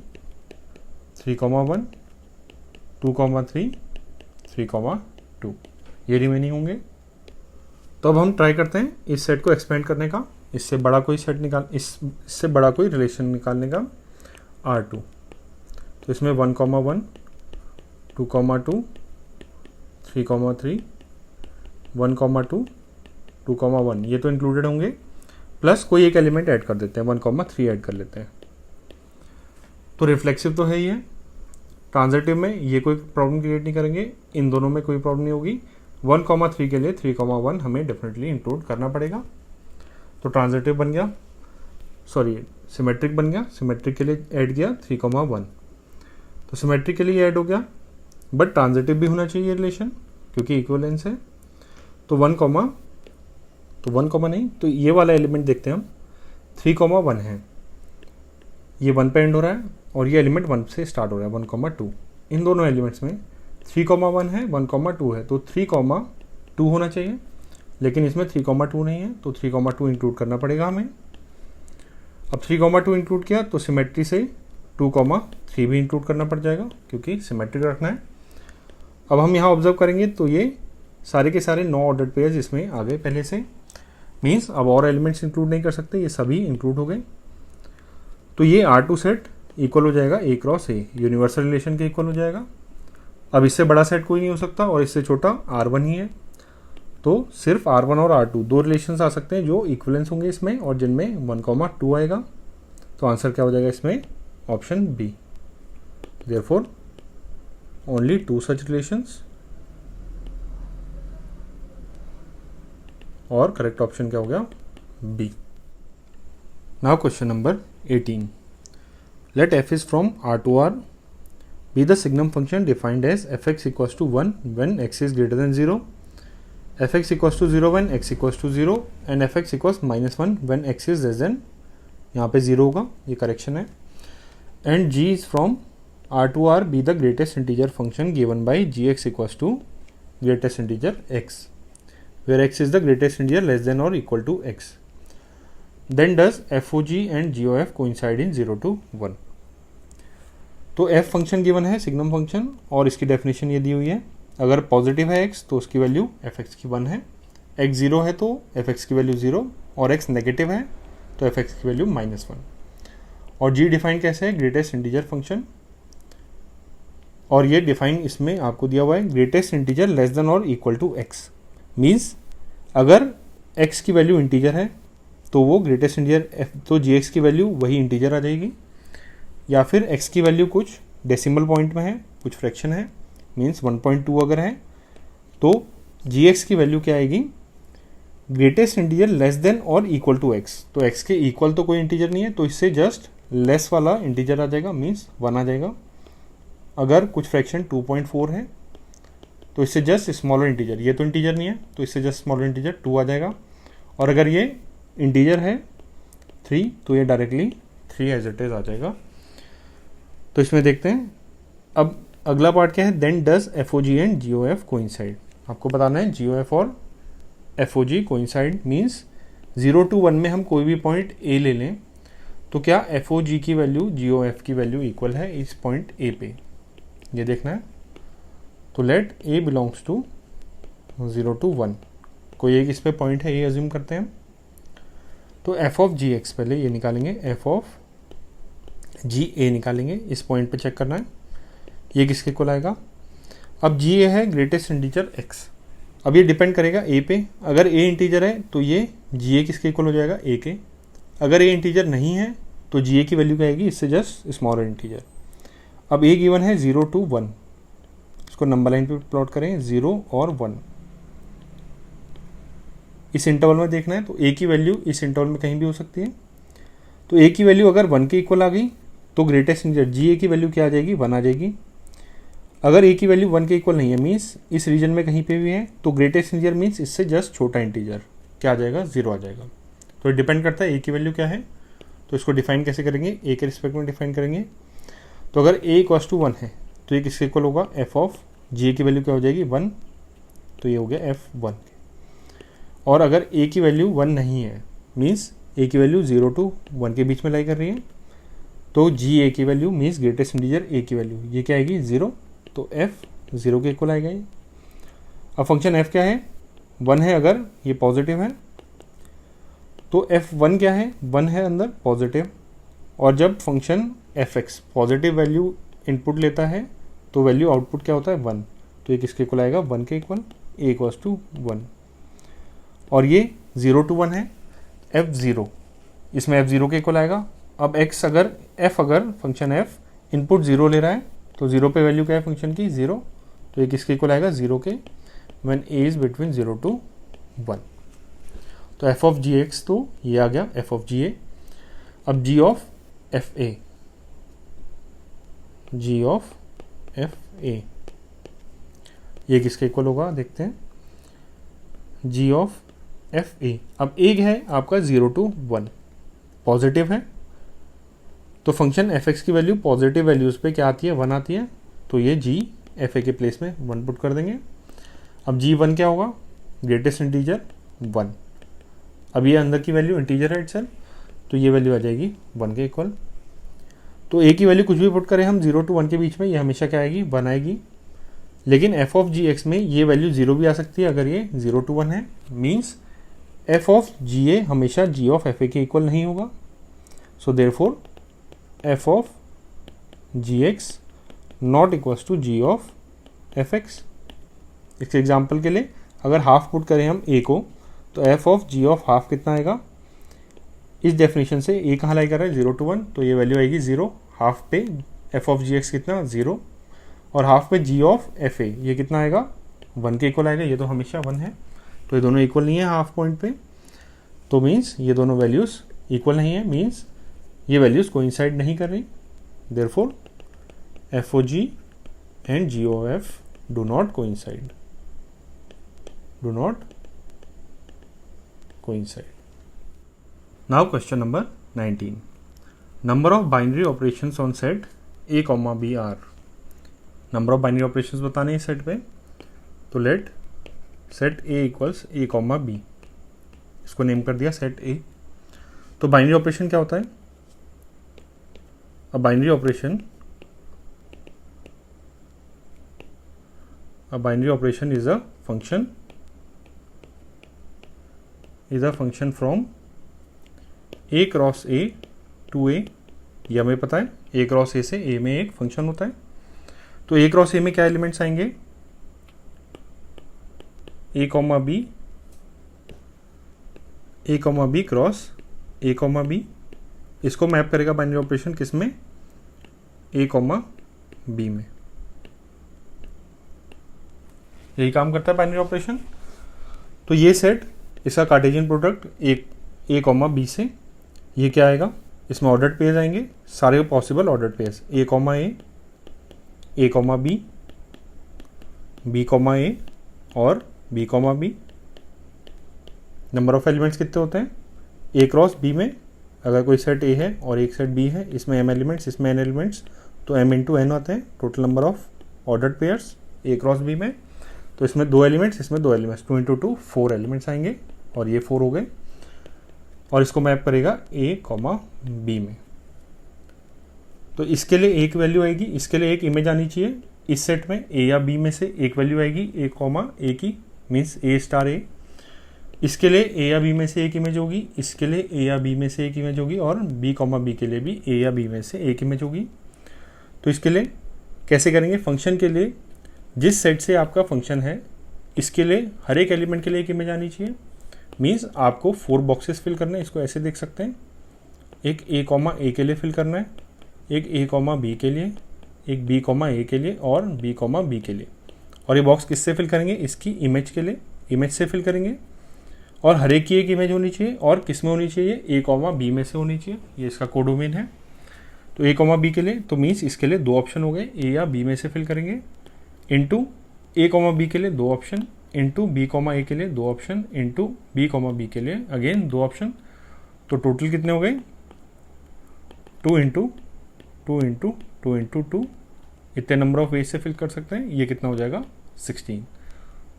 Speaker 1: 3, 1, 2, 3, 3, 2 ये रिमेनिंग होंगे। तो अब हम ट्राई करते हैं इस सेट को एक्सपेंड करने का, इससे बड़ा कोई सेट निकाल, इससे बड़ा कोई रिलेशन निकालने का, R2। तो इसमें 1, 1, 2, 2, 3, 3, 1, 2, 2, 1 ये तो इंक्लूडेड होंगे, प्लस कोई एक एलिमेंट ऐड कर देते हैं, 1, 3 ऐड कर लेते हैं। तो रिफ्लेक्सिव तो है ही है, ट्रांजिटिव में ये कोई प्रॉब्लम क्रिएट नहीं करेंगे, इन दोनों में कोई प्रॉब्लम नहीं होगी। 1, 3 के लिए 3, 1 हमें डेफिनेटली इंक्लूड करना पड़ेगा। तो ट्रांजिटिव बन गया, सॉरी सिमेट्रिक बन गया, सिमेट्रिक के लिए ऐड किया 3, 1। तो सिमेट्रिक के लिए ऐड हो गया, बट ट्रांजिटिव भी होना चाहिए रिलेशन क्योंकि इक्विवेलेंस है। तो 1 नहीं, तो ये वाला एलिमेंट देखते हैं हम, 3, 1 है, ये 1 पे एंड हो रहा है और ये एलिमेंट 1 से स्टार्ट हो रहा है, 1, 2। इन दोनों एलिमेंट्स में 3, 1 है, 1, 2 है, तो 3, 2 होना चाहिए, लेकिन इसमें 3, 2 नहीं है, तो 3, 2 इंक्लूड करना पड़ेगा हमें। अब 3, 2 इंक्लूड किया तो सिमेट्री से 2, 3 भी इंक्लूड करना पड़ जाएगा क्योंकि सिमेट्रिक रखना है। अब हम यहाँ ऑब्जर्व करेंगे तो ये सारे के सारे 9 ऑर्डर्ड पेयर्स इसमें आ गए पहले से, मीन्स अब और एलिमेंट्स इंक्लूड नहीं कर सकते, ये सभी इंक्लूड हो गए। तो ये R2 सेट इक्वल हो जाएगा A cross A, universal relation के इक्वल हो जाएगा। अब इससे बड़ा सेट कोई नहीं हो सकता और इससे छोटा R1 ही है, तो सिर्फ R1 और R2 दो रिलेशंस आ सकते हैं जो इक्विवेलेंस होंगे इसमें और जिनमें 1, 2 आएगा। तो आंसर क्या हो जाएगा इसमें, option B. Therefore only 2 such relations, और करेक्ट ऑप्शन क्या हो गया, B. Now question number 18, let f is from R to R be the signum function defined as fx equals to 1 when x is greater than 0, fx equals to 0 when x equals to 0 and fx equals -1 when x is less than, यहाँ पे 0 होगा, ये correction है, and g is from R to R be the greatest integer function given by gx equals to greatest integer x, where x is the greatest integer less than or equal to x. Then does FOG and GOF coincide in 0 to 1? तो f function given है signum function, और इसकी definition ये दी हुई है, अगर positive है x तो उसकी वैल्यू fx की 1 है, x 0 है तो fx की वैल्यू 0, और x नेगेटिव है तो fx की वैल्यू -1. और g डिफाइन कैसे है, ग्रेटेस्ट इंटीजर फंक्शन, और ये डिफाइन इसमें आपको दिया हुआ है ग्रेटेस्ट इंटीजर लेस देन और इक्वल टू x. मीन्स अगर x की वैल्यू इंटीजर है तो वो ग्रेटेस्ट इंटीजर तो gx की वैल्यू वही इंटीजर आ जाएगी, या फिर x की वैल्यू कुछ डेसिमल पॉइंट में है, कुछ फ्रैक्शन है, मीन्स 1.2 अगर है तो gx की वैल्यू क्या आएगी, ग्रेटेस्ट इंटीजर लेस देन और इक्वल टू x. तो x के इक्वल तो कोई इंटीजर नहीं है, तो इससे जस्ट लेस वाला इंटीजर आ जाएगा, मीन्स 1 आ जाएगा. अगर कुछ फ्रैक्शन 2.4 है तो इससे जस्ट स्मॉलर इंटीजर, ये तो इंटीजर नहीं है तो इससे जस्ट स्मॉलर इंटीजर 2 आ जाएगा. और अगर ये इंटीजर है 3 तो ये डायरेक्टली 3 एज इट इज आ जाएगा. तो इसमें देखते हैं अब अगला पार्ट क्या है, then does FOG and GOF coincide. आपको बताना है GOF और FOG कोइंसाइड मीन्स 0 to 1 में हम कोई भी पॉइंट A ले लें तो क्या FOG की वैल्यू GOF की वैल्यू इक्वल है इस पॉइंट A पे, ये देखना है. तो let A belongs to 0 to 1, कोई एक इस पे पॉइंट है A अज्यूम करते हैं. तो f ऑफ gx पहले ये निकालेंगे, f ऑफ GA निकालेंगे, इस पॉइंट पे चेक करना है ये किसके इक्वल आएगा. अब GA है ग्रेटेस्ट इंटीजर x, अब ये डिपेंड करेगा A पे, अगर A इंटीजर है तो ये GA किसके इक्वल हो जाएगा, A के. अगर A इंटीजर नहीं है तो GA की वैल्यू क्या आएगी, इससे जस्ट स्मॉलर इंटीजर. अब A गिवन है 0 to 1, इसको नंबर लाइन पे प्लॉट करें 0 और 1. इस इंटरवल में देखना है तो A की वैल्यू इस इंटरवल में कहीं भी हो सकती है. तो A की वैल्यू अगर 1 के इक्वल आ गई तो ग्रेटेस्ट इंटीजर GA की वैल्यू क्या आ जाएगी, 1 आ जाएगी. अगर A की वैल्यू 1 के इक्वल नहीं है, मीन्स इस रीजन में कहीं पे भी है, तो ग्रेटेस्ट इंटीजर मीन्स इससे जस्ट छोटा इंटीजर क्या आ जाएगा, 0 आ जाएगा. तो डिपेंड करता है A की वैल्यू क्या है. तो इसको डिफाइन कैसे करेंगे, A के रिस्पेक्ट में डिफाइन करेंगे. तो अगर A इक्वल्स टू 1 है तो ये किसके इक्वल होगा, f ऑफ GA की वैल्यू क्या हो जाएगी, 1, तो ये हो गया f1. और अगर A की वैल्यू 1 नहीं है, मीन्स A की वैल्यू 0 to 1 के बीच में लाई कर रही है, तो GA की value means greatest integer A की वैल्यू ये क्या आएगी, 0, तो f 0 के इक्वल आएगा ये. अब फंक्शन f क्या है, 1 है, अगर ये पॉजिटिव है तो f1 क्या है, 1 है अंदर पॉजिटिव. और जब function fx positive value input लेता है तो वैल्यू आउटपुट क्या होता है, 1, तो ये किसके इक्वल आएगा, 1 के इक्वल, a इक्वल्स टू 1. और ये 0 to 1 है, f0 इसमें f0 के इक्वल आएगा. अब x अगर फंक्शन f इनपुट 0 ले रहा है तो 0 पे वैल्यू क्या है फंक्शन की, 0, तो ये किसके इक्वल आएगा, 0 के, when a is between 0 to 1. तो f ऑफ gx तो ये आ गया f ऑफ ga. अब g ऑफ fa, ये किसके इक्वल होगा देखते हैं, g ऑफ fa. अब एक है आपका 0 to 1 पॉजिटिव है, तो फंक्शन fx की वैल्यू पॉजिटिव वैल्यूज पे क्या आती है, 1 आती है, तो ये g fa के प्लेस में 1 पुट कर देंगे. अब g1 क्या होगा, ग्रेटेस्ट इंटीजर 1. अब ये अंदर की वैल्यू इंटीजर है इटसेल्फ, तो ये वैल्यू आ जाएगी 1 के इक्वल. तो a की वैल्यू कुछ भी पुट करें हम 0 to 1 के बीच में, ये हमेशा क्या आएगी, 1 आएगी. लेकिन f ऑफ gx में ये वैल्यू 0 भी आ सकती है अगर ये 0 to 1 है, मीन्स f ऑफ ga हमेशा g ऑफ fa के इक्वल नहीं होगा. So therefore f of gx not equals to g of fx. इसके एग्जाम्पल के लिए अगर हाफ पुट करें हम a को तो f of g of half कितना आएगा, इस डेफिनेशन से a कहाँ लाई कर रहा है, 0 to 1, तो ये वैल्यू आएगी 0. हाफ पे f ऑफ gx कितना, 0, और हाफ पे g ऑफ fa ये कितना आएगा, 1 के इक्वल आएगा. ये तो हमेशा 1 है, तो ये दोनों इक्वल नहीं है हाफ पॉइंट पे, तो मीन्स ये दोनों वैल्यूज इक्वल नहीं है, मीन्स ये वैल्यूज कोइंसाइड नहीं कर रही. Therefore FOG and GOF do not coincide, Now question number 19. Number of binary operations on set A comma B are, number of binary operations बताने हैं सेट पे, तो let set A equals A comma B, इसको name कर दिया set A. तो binary operation क्या होता है? A binary operation is a function from a cross a to a, ये हमें पता है, ए क्रॉस ए से ए में एक फंक्शन होता है। तो ए क्रॉस ए में क्या एलिमेंट्स आएंगे? A comma b cross a comma B, इसको मैप करेगा बाइनरी ऑपरेशन किस में? ए कॉमा बी में। यही काम करता है बाइनरी ऑपरेशन। तो ये सेट, इसका Cartesian product A comma B से, ये क्या आएगा? इसमें ऑर्डर्ड पेयर्स आएंगे, सारे possible ordered pairs, A comma B, B comma A और B comma B. Number of elements कितने होते हैं? ए क्रॉस बी में अगर कोई सेट ए है और एक सेट बी है, इसमें m एलिमेंट्स, इसमें n एलिमेंट्स, तो m इंटू n आते हैं total number of ordered pairs A cross B में। तो इसमें 2 एलिमेंट्स, इसमें 2 एलिमेंट्स, 2 इंटू 2 4 एलिमेंट्स आएंगे, और ये 4 हो गए। और इसको मैप करेगा ए कॉमा बी में। तो इसके लिए एक वैल्यू आएगी, इसके लिए एक इमेज आनी चाहिए। इस सेट में ए या बी में से एक वैल्यू आएगी ए कॉमा ए की, मीन्स ए स्टार ए। इसके लिए ए या बी में से एक इमेज होगी, इसके लिए ए या बी में से एक इमेज होगी, और बी कॉमा बी के लिए भी ए या बी में से एक इमेज होगी। तो इसके लिए कैसे करेंगे? फंक्शन के लिए जिस सेट से आपका फंक्शन है, इसके लिए हर एक एलिमेंट के लिए एक इमेज आनी चाहिए। मीन्स आपको 4 बॉक्सेस फिल करने हैं, इसको ऐसे देख सकते हैं। एक ए कॉमा ए के लिए फिल करना है, एक ए कॉमा बी के लिए, एक बी कॉमा ए के लिए, और बी कॉमा बी के लिए। और ये बॉक्स किससे फिल करेंगे? इसकी इमेज के लिए, इमेज से फिल करेंगे। और हर एक की एक इमेज होनी चाहिए, और किस में होनी चाहिए? ए कॉमा बी में से होनी चाहिए। ये इसका कोडोमेन है। तो ए कॉमा बी के लिए, तो मीन्स इसके लिए 2 ऑप्शन हो गए, ए या बी में से फिल करेंगे, इंटू ए कॉमा बी के लिए 2 option, into B comma A के लिए 2 option, into B comma B के लिए अगेन 2 ऑप्शन। तो टोटल कितने हो गए? 2 इंटू 2 इंटू 2 इंटू 2, इतने नंबर ऑफ वेज से फिल कर सकते हैं। ये कितना हो जाएगा? 16।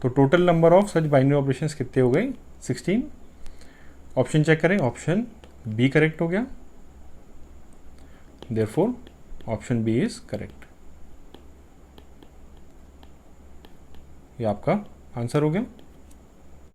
Speaker 1: तो total number of such binary operations कितने हो गए? 16। ऑप्शन चेक करें, ऑप्शन बी करेक्ट हो गया, therefore option B is correct. ये आपका आंसर हो गया।